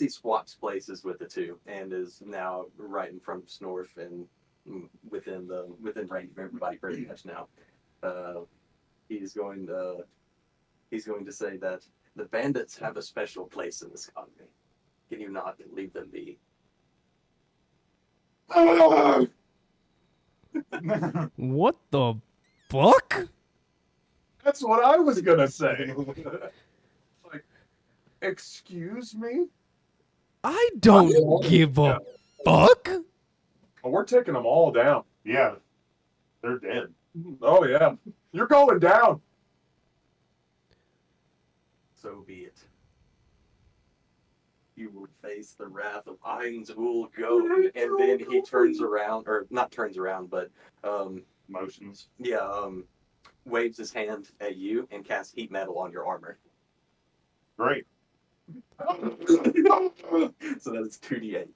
swaps places with the two and is now right in front of Snorf and within range of everybody pretty much now, he's going to say that the bandits have a special place in this economy. Can you not leave them be? What the fuck? That's what I was gonna say. Like, excuse me? I don't give a fuck. Oh, we're taking them all down. Yeah, they're dead. Oh yeah, you're going down. So be it. You will face the wrath of Ainz Ul Goad, and then he turns around, or not turns around, but Motions. waves his hand at you and casts heat metal on your armor. Great. So that is 2d8.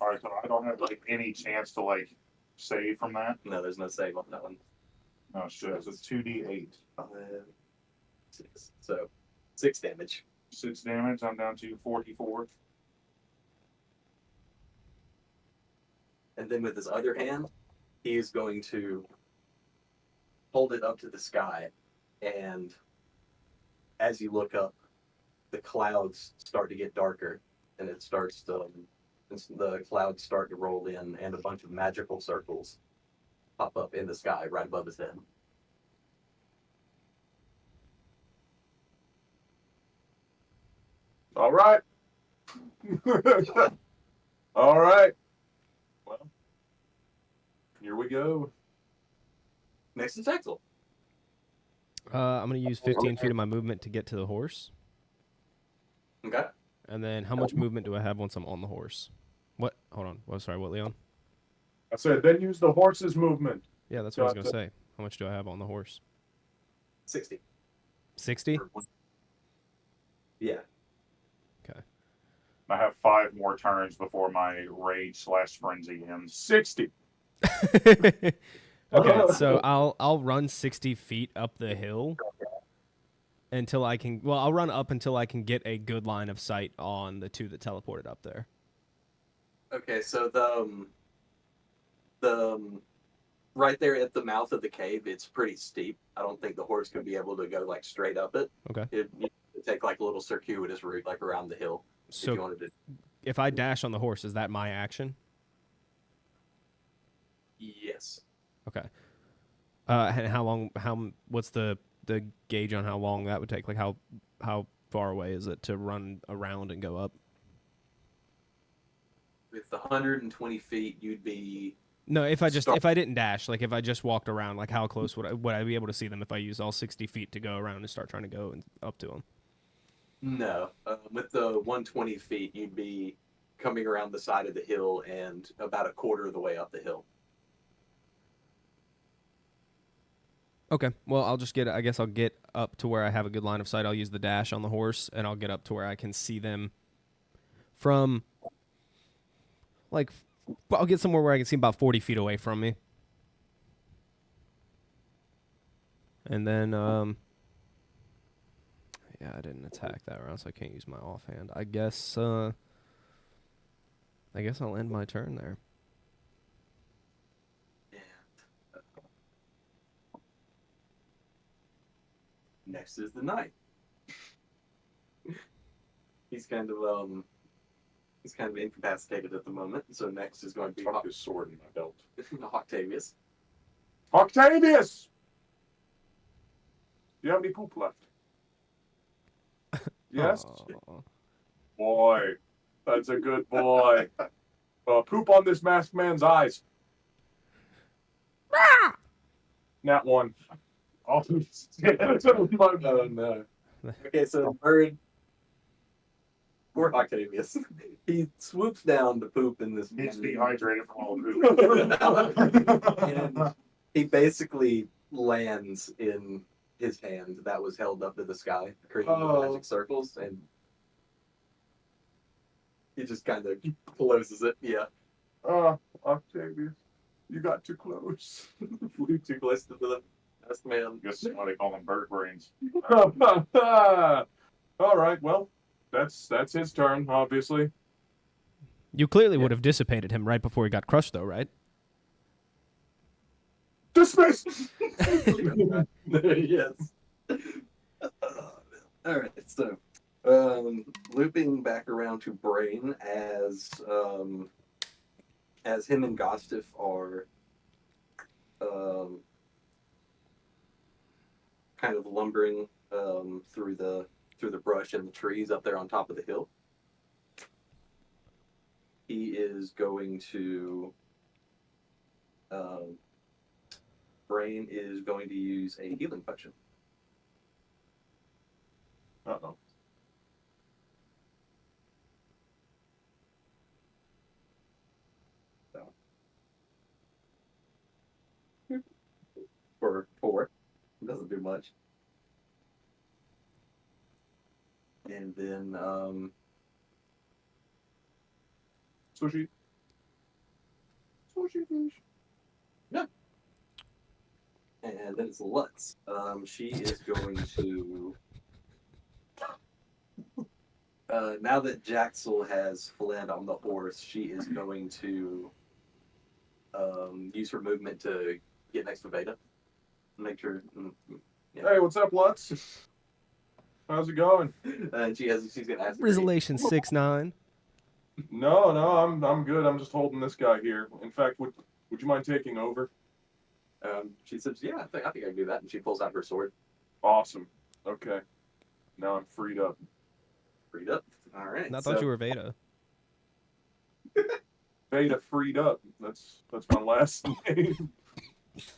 All right, so I don't have like any chance to like save from that. No, there's no save on that one. Oh shit! So it's 2d8. 6. So 6 damage. 6 damage. I'm down to 44. And then with his other hand, he is going to hold it up to the sky, and as you look up, the clouds start to get darker, and it starts to the clouds start to roll in, and a bunch of magical circles pop up in the sky right above his head. All right. All right. Well, here we go. Next is Axel. I'm going to use 15 feet of my movement to get to the horse. Okay. And then how much movement do I have once I'm on the horse? What? Hold on. Well, sorry, what, Leon? I said, then use the horse's movement. Yeah, that's what I was going to say. How much do I have on the horse? 60. 60? Yeah. Okay. I have 5 more turns before my rage/frenzy ends. 60. Okay, so I'll run 60 feet up the hill until I can. Well, I'll run up until I can get a good line of sight on the two that teleported up there. Okay, so the right there at the mouth of the cave, it's pretty steep. I don't think the horse could be able to go like straight up it. Okay. It'd take like a little circuitous route, like around the hill. If you So wanted to. if I dash on the horse, is that my action? Yes. Okay. And how long? What's the gauge on how long that would take? Like how far away is it to run around and go up? With the 120 feet, you'd be. No, if I didn't dash, like if I just walked around, like how close would I be able to see them if I use all 60 feet to go around and start trying to go and up to them? No, with the 120 feet, you'd be coming around the side of the hill and about a quarter of the way up the hill. Okay. Well, I guess I'll get up to where I have a good line of sight. I'll use the dash on the horse, and I'll get up to where I can see them from, like, I'll get somewhere where I can see about 40 feet away from me. And then, yeah, I didn't attack that round, so I can't use my offhand. I guess I'll end my turn there. Next is the knight. He's kind of incapacitated at the moment, so next is going to be Tuck his sword in my belt. Octavius. Octavius! Do you have any poop left? Yes? Aw. Boy, that's a good boy. Poop on this masked man's eyes. Nat one. Oh, Oh, no. Okay, so the bird. Poor Octavius. He swoops down to poop in this. he's dehydrated from all the poop. And he basically lands in his hand that was held up to the sky, creating magic circles, and he just kind of closes it. Yeah. Octavius, you got too close. Flew too close to the best man. Guess why they call them bird brains. All right, well, that's his turn, obviously. You clearly would have dissipated him right before he got crushed, though, right? Dismiss! Yes. All right, so looping back around to Brain as him and Gostiff are kind of lumbering through the brush and the trees up there on top of the hill. He is going to Brain is going to use a healing potion. Uh-oh. For 4. It doesn't do much. And then Sushi fish. yeah. And then it's Lutz. She is going to now that Jaxel has fled on the horse, she is going to use her movement to get next to Veda. Make sure. Yeah. Hey, what's up, Lutz? How's it going? And she's gonna ask. Resolution 6'9". No, I'm good. I'm just holding this guy here. In fact, would you mind taking over? She says, "Yeah, I think I can do that." And she pulls out her sword. Awesome. Okay. Now I'm freed up. Freed up. All right. And I thought you were Veda. Veda freed up. That's my last name.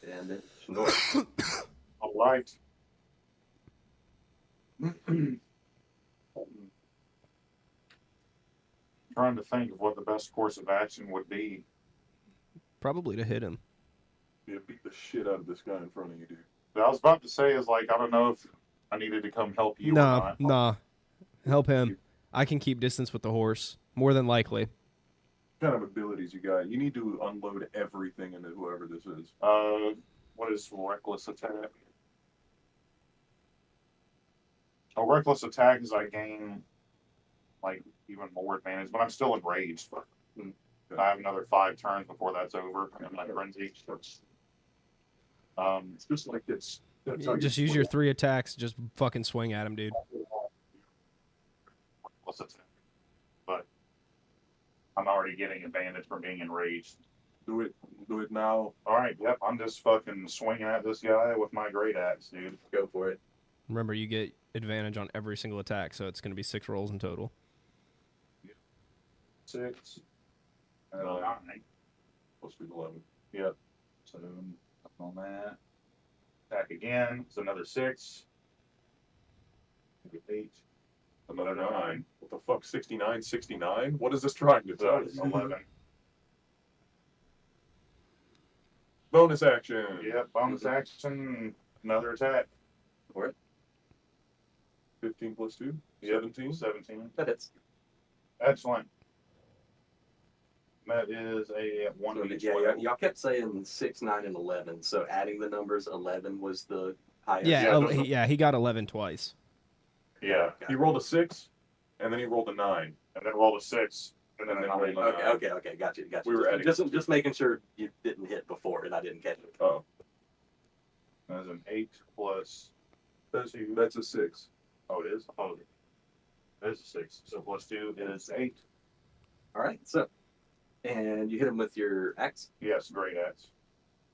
And then Shnor. All right. Trying to think of what the best course of action would be. Probably to hit him. Yeah, beat the shit out of this guy in front of you, dude. What I was about to say is, like, I don't know if I needed to come help you or Nah, not. nah. Help him. I can keep distance with the horse. More than likely. kind of abilities you got? You need to unload everything into whoever this is. What is reckless attack? A reckless attack is I gain like even more advantage, but I'm still enraged. But I have another 5 turns before that's over. I'm not frenzy. It's just like this. That's how Just you use your 3 attacks. Just fucking swing at him, dude. Reckless attack, but I'm already getting advantage from being enraged. do it. Do it now. All right, yep, I'm just fucking swinging at this guy with my great axe, dude. Go for it. Remember, you get advantage on every single attack, so it's going to be 6 rolls in total. 6. And 9. Plus 11. Yep. So up on that. Attack again. It's another 6. 8. Another 9. What the fuck? 69? 69? What is this trying to tell That's us? 11. Bonus action. Yep. Bonus action. Another attack. For it. 15 plus 2? Yep, 17? 17. That hits. Excellent. That is a So, 1d12. yeah, y'all kept saying 6, 9, and 11. So adding the numbers, 11 was the highest. Yeah, he got 11 twice. Yeah. He rolled a 6, and then he rolled a 9. And then rolled a 6. And then And a then 9. rolled a Okay. Got you. We were adding- just making sure you didn't hit before and I didn't catch it. Oh. That's an 8 plus. That's a 6. Oh, it is? Oh, it is a 6. So plus 2 is 8. All right. So, and you hit him with your axe. Yes, great axe.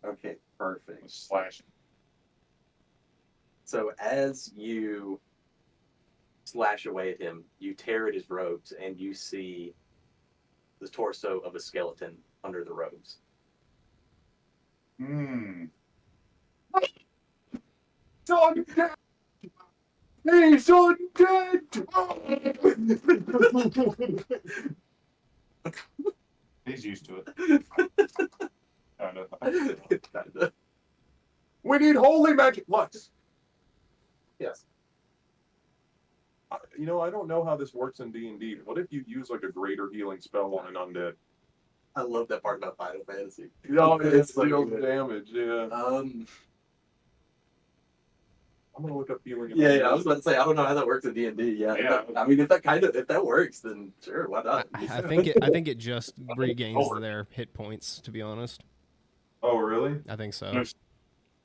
Okay, perfect. Slashing. So as you slash away at him, you tear at his robes and you see the torso of a skeleton under the robes. Hmm. Undead! He's undead! He's used to it. Kinda. We need holy magic. Lux. Yes. You know, I don't know how this works in D&D. What if you use like a greater healing spell on an undead? I love that part about Final Fantasy. No, it It's so deals good. damage, yeah. I'm gonna look up healing. Yeah, I was about to say I don't know how that works in D&D. Yeah, Yeah. I mean, if that works, then sure, why not? I think it just regains their hit points, to be honest. Oh, really? I think so. No.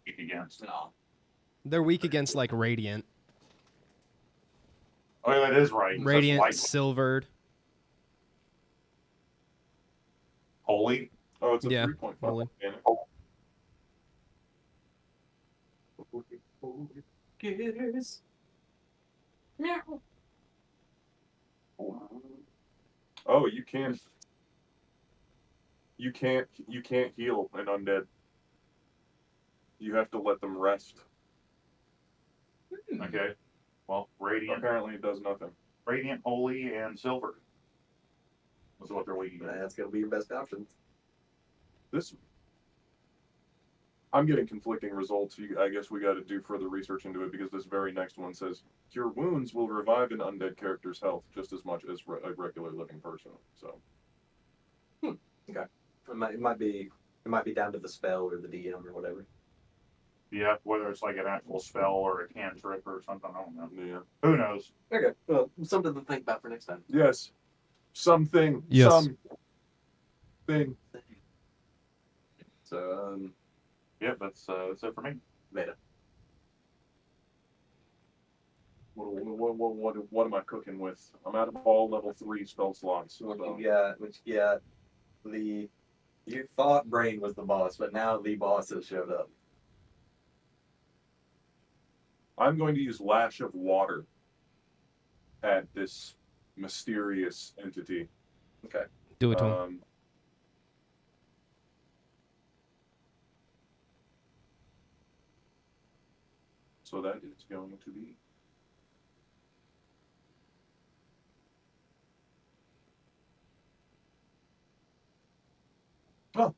Against. No. They're weak against, like, Radiant. Oh, yeah, that is right. That's Radiant, light. Silvered. Holy. Oh, it's a Yeah, 3.5. holy. Gears. Meow. Oh, you can't. You can't heal an undead. You have to let them rest. Okay. Well, radiant, Apparently, it does nothing. radiant, holy, and silver. Was what they're weak against. That's gonna be your best option. This. I'm getting conflicting results. I guess we got to do further research into it because this very next one says cure wounds will revive an undead character's health just as much as a regular living person. So. Okay. It might be down to the spell or the DM or whatever. Yeah, whether it's like an actual spell or a cantrip or something, I don't know. Yeah. Who knows? Okay. Well, something to think about for next time. Yes. Something. Yes. Something. So, Yep, that's it for me. Veda. What am I cooking with? I'm out of all level 3 spell slots. What So. you got? You thought Brain was the boss, but now the boss has showed up. I'm going to use Lash of Water at this mysterious entity. Okay. Do it to him. So that is going to be. Oh.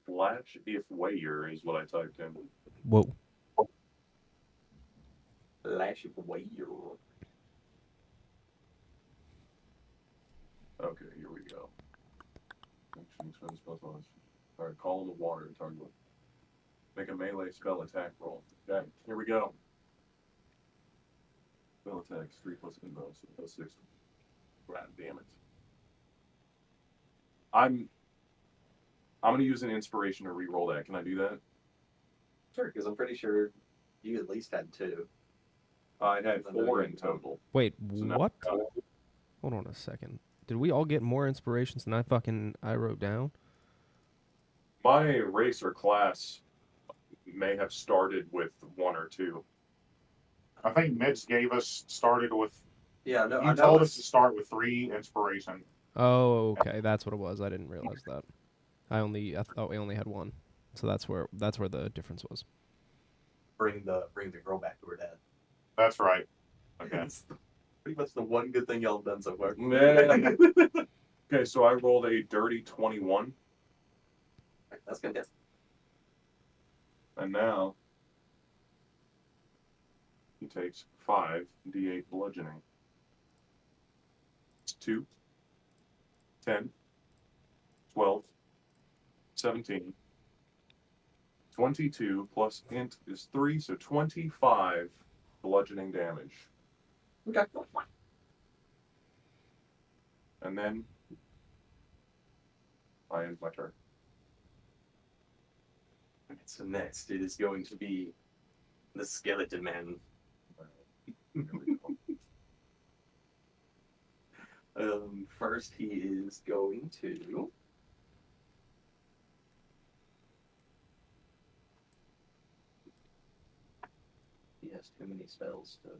Latch if Wayer is what I typed in. Whoa. Lash of Wayer. Okay, here we go. Action spell spells. Alright, call in the water target. Make a melee spell attack roll. Okay, here we go. Spell attacks 3 plus inbound, so plus 6. God damn it. I'm gonna use an inspiration to re-roll that. Can I do that? Sure, because I'm pretty sure you at least had 2. I had 4 in total. Wait, So now- what? Hold on a second. Did we all get more inspirations than I wrote down? My race or class may have started with 1 or 2. I think Mitch gave us started with. Yeah, no, You told us to start with 3 inspiration. Oh, okay, that's what it was. I didn't realize that. I thought we only had 1, so that's where the difference was. bring the girl back to her dad. That's right. Okay. It's pretty much the one good thing y'all have done so far. Okay, so I rolled a dirty 21, That's gonna hit. and now he takes 5 d8 bludgeoning. It's 2, 10, 12, 17, 22 plus int is 3, so 25 bludgeoning damage. Okay. And then I end my turn. So next it is going to be the skeleton man. Here we go. First he is going to he has too many spells to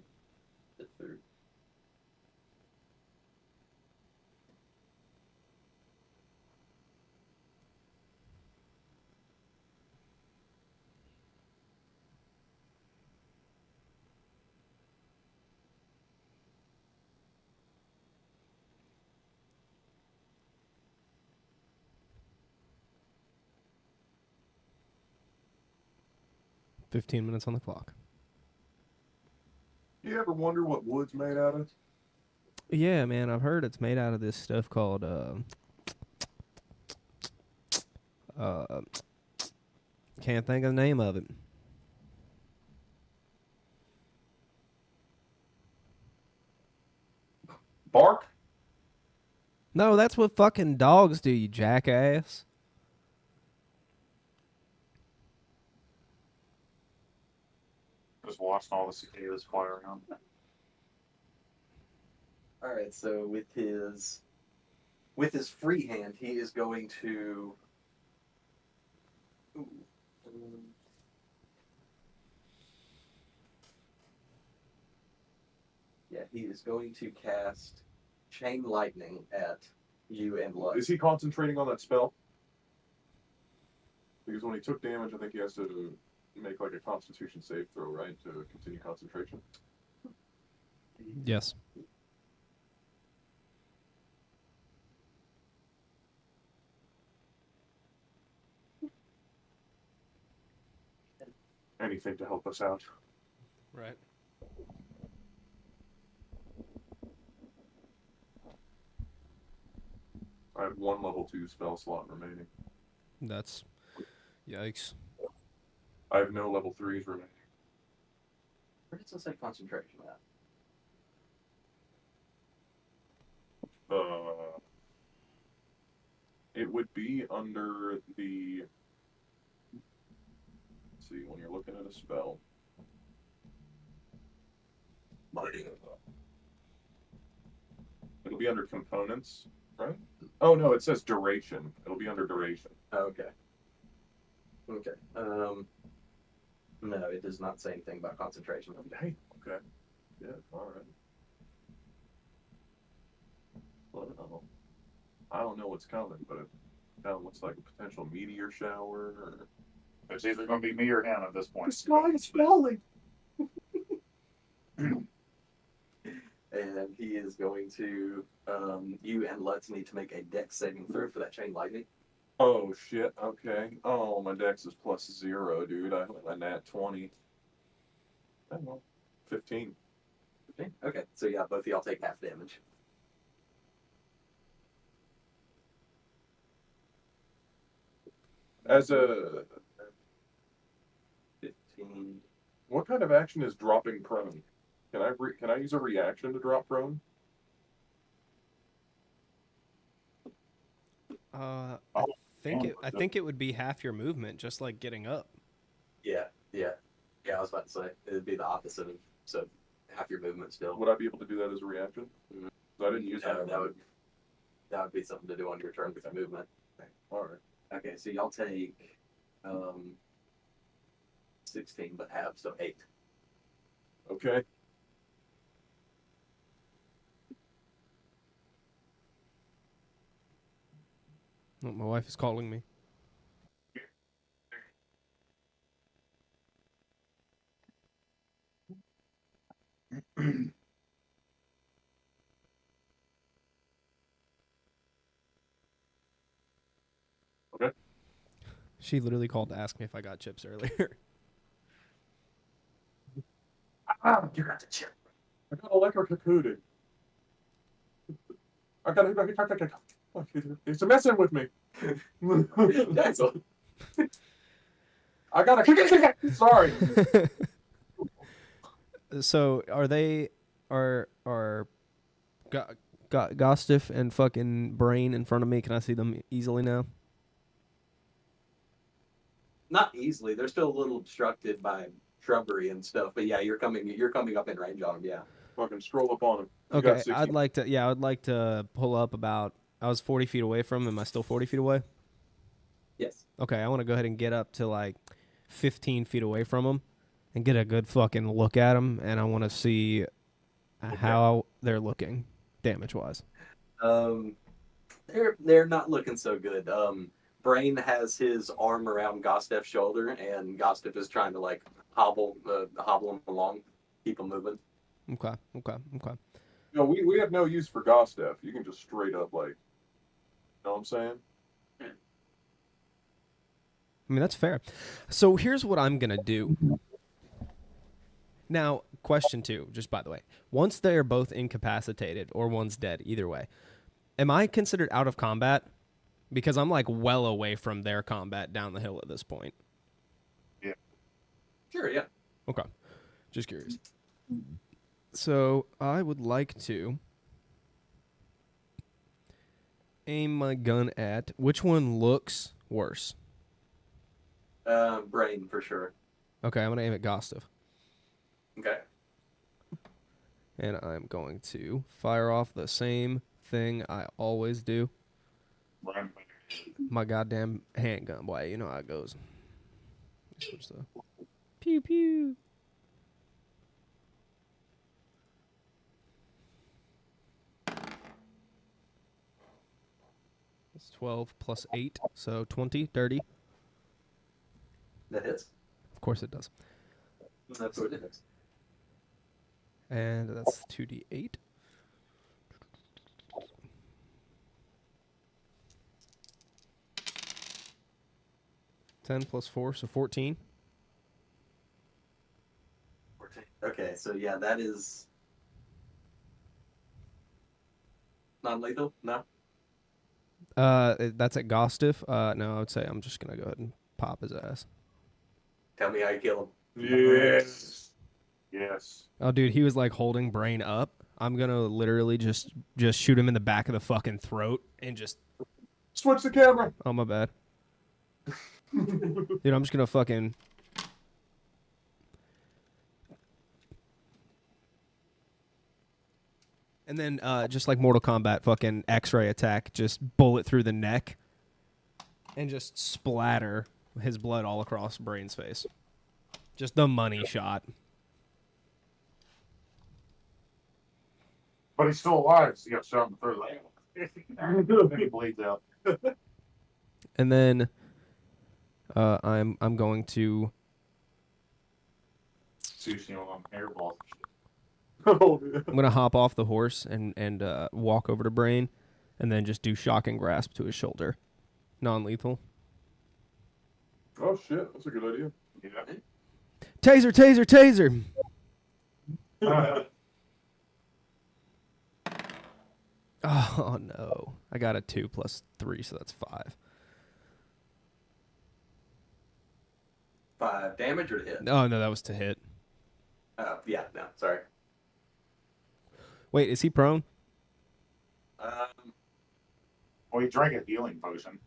fit through. $15 minutes on the clock. You ever wonder what wood's made out of? Yeah, man, I've heard it's made out of this stuff called can't think of the name of it. Bark? No, that's what fucking dogs do, you jackass. Just watching all the cicadas fly around. All right, so with his free hand, he is going to. Ooh, yeah, he is going to cast chain lightning at you and Lux. Is he concentrating on that spell? Because when he took damage, I think he has to make like a Constitution save throw, right, to continue concentration. Yes. Anything to help us out. Right. I have 1 level 2 spell slot remaining. That's yikes. I have no level 3s remaining. Where does it say concentration at? It would be under the. Let's see, when you're looking at a spell. It'll be under components, right? Oh no, it says duration. It'll be under duration. Okay. Okay. No, it does not say anything about concentration. Hey, okay. Yeah, alright. Well, I don't know what's coming, but it kind of looks like a potential meteor shower or. It's either going to be me or him at this point. The sky is falling! And he is going to. You and Lutz need to make a dex saving throw for that chain lightning. Oh shit. Okay. Oh, my dex is +0, dude. I a nat 20. Oh, well, 15. Okay, so yeah, both of y'all take half damage. As a 15. what kind of action is dropping prone? Can I use a reaction to drop prone? I Oh, I think it would be half your movement, just like getting up. Yeah. I was about to say it'd be the opposite of so half your movement still. Would I be able to do that as a reaction? Mhm. So I didn't use that. That would be something to do on your turn with your movement. All right. Okay, so y'all take 16, but half, so 8. Okay. Oh, my wife is calling me. Okay. She literally called to ask me if I got chips earlier. You got the chip. I got electrocuted. I got it's messing with me. That's all. I got a sorry. So are they are Gostiff and fucking Brain in front of me? Can I see them easily now? Not easily. They're still a little obstructed by shrubbery and stuff, but yeah, you're coming up in range on them. Yeah. Fucking scroll up on him. You got Okay, 60. I'd like to pull up about. I was 40 feet away from them. Am I still 40 feet away? Yes. Okay, I want to go ahead and get up to like 15 feet away from them and get a good fucking look at them, and I want to see how they're looking damage wise. They're not looking so good. Brain has his arm around Gostev's shoulder, and Gostev is trying to like hobble him along, keep him moving. Okay. No, we have no use for Gostev. You can just straight up like, you know what I'm saying? I mean, that's fair. So here's what I'm going to do. Now, question 2, just by the way. Once they're both incapacitated or one's dead, either way, am I considered out of combat? Because I'm like well away from their combat down the hill at this point. Yeah. Sure, yeah. Okay. Just curious. So I would like to aim my gun at which one looks worse. Brain for sure. Okay, I'm going to aim at Gostev. Okay. And I'm going to fire off the same thing I always do. My goddamn handgun, boy. You know how it goes. Switch the pew pew. It's 12 plus 8, so 20, dirty. That hits. Of course it does. That's what it is. And that's 2d8. Ten plus 4, so 14. 14. Okay, so yeah, that is non-lethal. No. That's at Gostiff. No, I would say I'm just gonna go ahead and pop his ass. Tell me how you kill him. Yes. Yes. Oh, dude, he was like holding Brain up. I'm gonna literally just shoot him in the back of the fucking throat and just. Switch the camera. Oh, my bad. Dude, I'm just gonna fucking. And then just like Mortal Kombat fucking X-ray attack, just bullet through the neck and just splatter his blood all across Brain's face. Just the money shot. But he's still alive, so you got shot in the throat. Then he bleeds out. And then I'm going to Sushi on hairballs. Oh, yeah. I'm gonna hop off the horse and walk over to Brain, and then just do shock and grasp to his shoulder. Non-lethal. Oh shit, that's a good idea. Yeah. Taser, taser, taser. Oh no! I got a 2 plus 3, so that's 5. 5 damage or to hit? Oh no, that was to hit. Yeah, no, sorry. Wait, is he prone? Well, he drank a healing potion.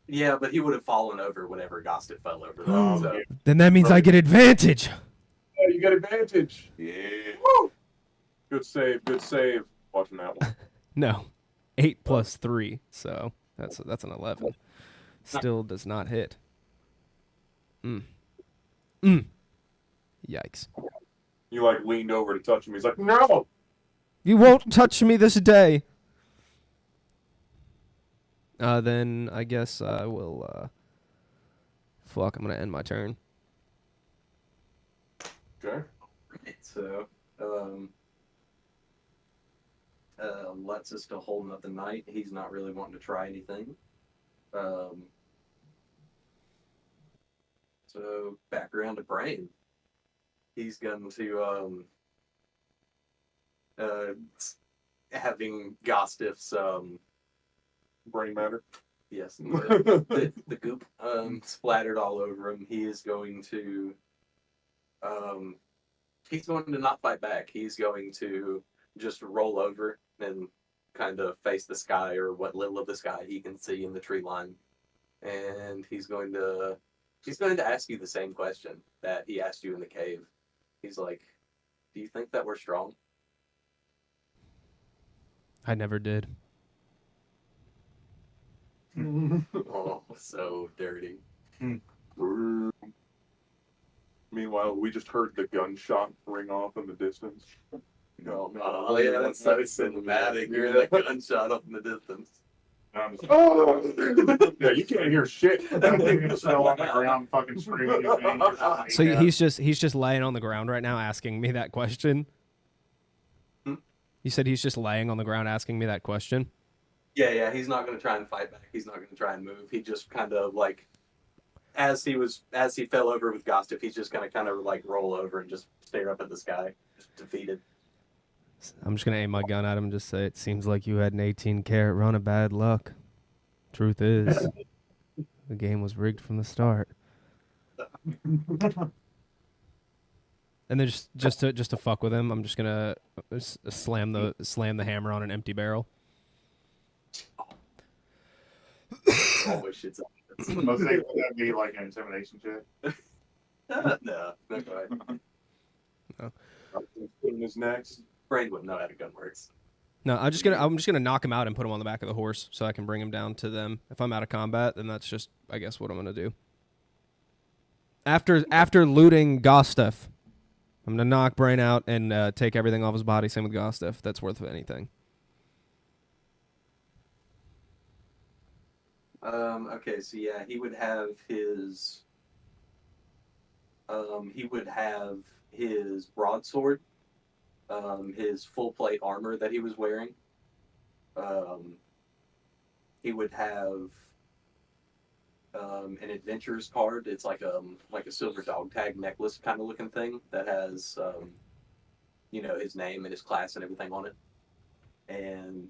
Yeah, but he would have fallen over whenever Gostif fell over. Oh, So, yeah. Then that means I get advantage. Yeah, you got advantage. Yeah. Woo! Good save, good save. Watching that one. No, 8 plus 3, so that's an 11. Still does not hit. Yikes! You like leaned over to touch him. He's like, no. You won't touch me this day. Then I guess I will. Fuck! I'm gonna end my turn. Okay. right, so, Lutz is still holding up the knight. He's not really wanting to try anything. So back around to Brain. He's going to having Gostif's Brain matter. yes, the goop splattered all over him. He is going to he's going to not fight back. He's going to just roll over and kind of face the sky, or what little of the sky he can see in the tree line. And he's going to ask you the same question that he asked you in the cave. He's like, "Do you think that we're strong?" I never did. Oh, so dirty. Meanwhile, we just heard the gunshot ring off in the distance. Oh, man. Oh yeah, that's so cinematic. You're that gunshot up in the distance. I'm just, Oh! Yeah, you can't hear shit. I'm thinking of fell on the ground, fucking screaming his name. So he's just laying on the ground right now, asking me that question. You said he's just laying on the ground asking me that question. Yeah, he's not going to try and fight back. He's not going to try and move. He just kind of like, as he fell over with Gostif, he's just going to kind of like roll over and just stare up at the sky, just defeated. I'm just gonna aim my gun at him and just say, "It seems like you had an 18-carat run of bad luck. Truth is, the game was rigged from the start." And then just to fuck with him, I'm just gonna slam the hammer on an empty barrel. Oh, shit's up. Would that be like an intimidation check? No, not quite. Is next. Brain wouldn't know how the gun works. No, I'm just gonna knock him out and put him on the back of the horse so I can bring him down to them. If I'm out of combat, then that's just, I guess, what I'm gonna do. After looting Gostif, I'm gonna knock Brain out and take everything off his body. Same with Gostif. That's worth anything. Okay, so yeah, he would have his broadsword, his full plate armor that he was wearing. He would have an adventurer's card. It's like a silver dog tag necklace kind of looking thing that has his name and his class and everything on it. And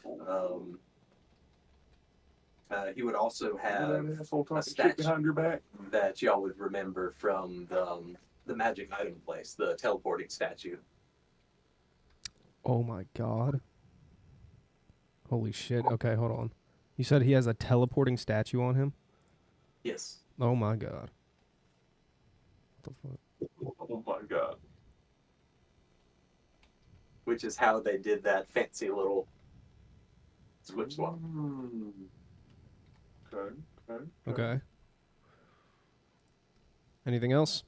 he would also have a statue behind your back. that y'all would remember from the magic item place, the teleporting statue. Oh my god. Holy shit. Okay, hold on. You said he has a teleporting statue on him? Yes. Oh my god. What the fuck? Oh my god. Which is how they did that fancy little switch swap. Okay. Okay. Anything else?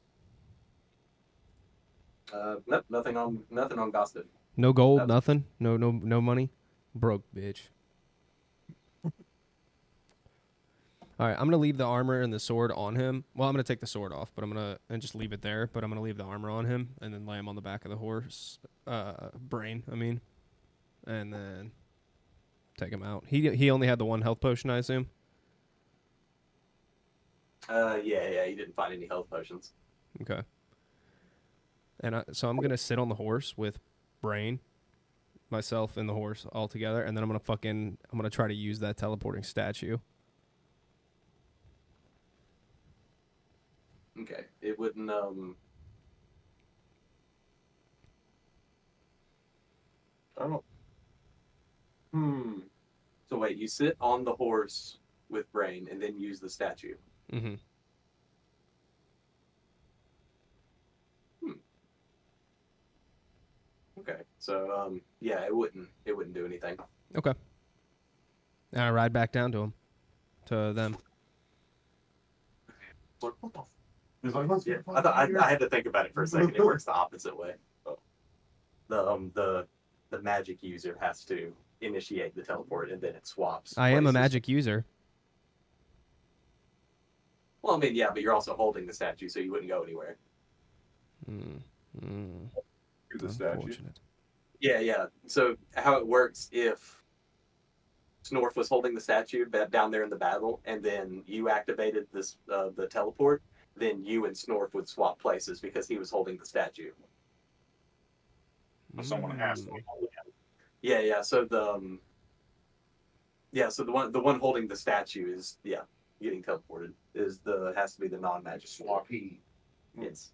Nope, nothing on Gostin. No gold, nothing? No money? Broke bitch. All right, I'm going to leave the armor and the sword on him. Well, I'm going to take the sword off, but and just leave it there, but I'm going to leave the armor on him and then lay him on the back of the horse. Brain, I mean. And then take him out. He only had the one health potion, I assume? Yeah, you didn't find any health potions. Okay. And so I'm gonna sit on the horse with Brain, myself, and the horse all together, and then I'm gonna try to use that teleporting statue. Okay, it wouldn't. I don't. So wait, you sit on the horse with Brain and then use the statue. Mm-hmm. Okay, so yeah, it wouldn't do anything. Okay. And I ride back down to them. He's like, let's Yeah, get I thought I had to think about it for a second. It works the opposite way. The magic user has to initiate the teleport and then it swaps. I am a places. magic user. Well, I mean, yeah, but you're also holding the statue, so you wouldn't go anywhere. The statue. Unfortunate. Yeah. So how it works if Snorf was holding the statue down there in the battle, and then you activated this the teleport, then you and Snorf would swap places because he was holding the statue. someone has to. Yeah. So the one holding the statue is getting teleported has to be the non-magic Swap he. Yes.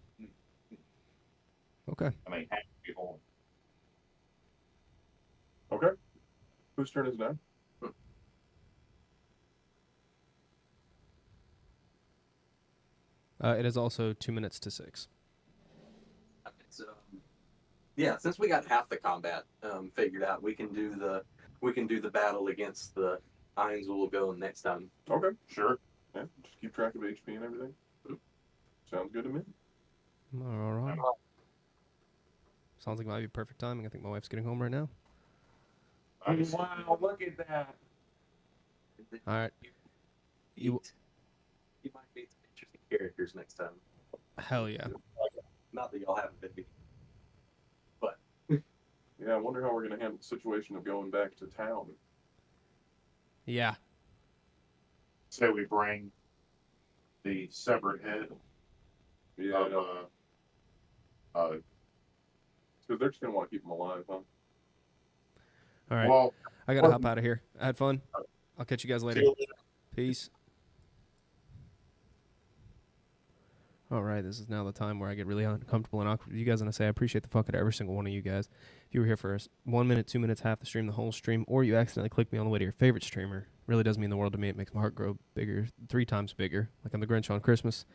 Okay. I mean, have to be holding. Okay. Whose turn is it now? It is also 2 minutes to 6. Okay, so since we got half the combat figured out, we can do the battle against the Irons will go next time. Okay. Sure. Yeah. Just keep track of HP and everything. Sounds good to me. All right. Sounds like it might be perfect timing. I think my wife's getting home right now. Wow, look at that. All right. You might meet some interesting characters next time. Hell yeah. Not that y'all haven't been meeting. Yeah, I wonder how we're going to handle the situation of going back to town. Yeah. Say we bring the severed head Yeah, I know. of Because they're just going to want to keep them alive, huh? All right. well, I got to hop out of here. I had fun. I'll catch you guys later. Peace. All right, this is now the time where I get really uncomfortable and awkward with you guys, and I say I appreciate the fuck out of every single one of you guys. If you were here for 1 minute, 2 minutes, half the stream, the whole stream, or you accidentally clicked me on the way to your favorite streamer, really does mean the world to me. It makes my heart grow bigger, 3 times bigger, like I'm the Grinch on Christmas.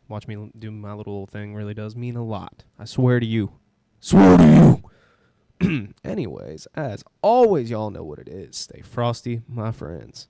Watch me do my little thing really does mean a lot. I swear to you. Swear to you! Anyways, as always, y'all know what it is. Stay frosty, my friends.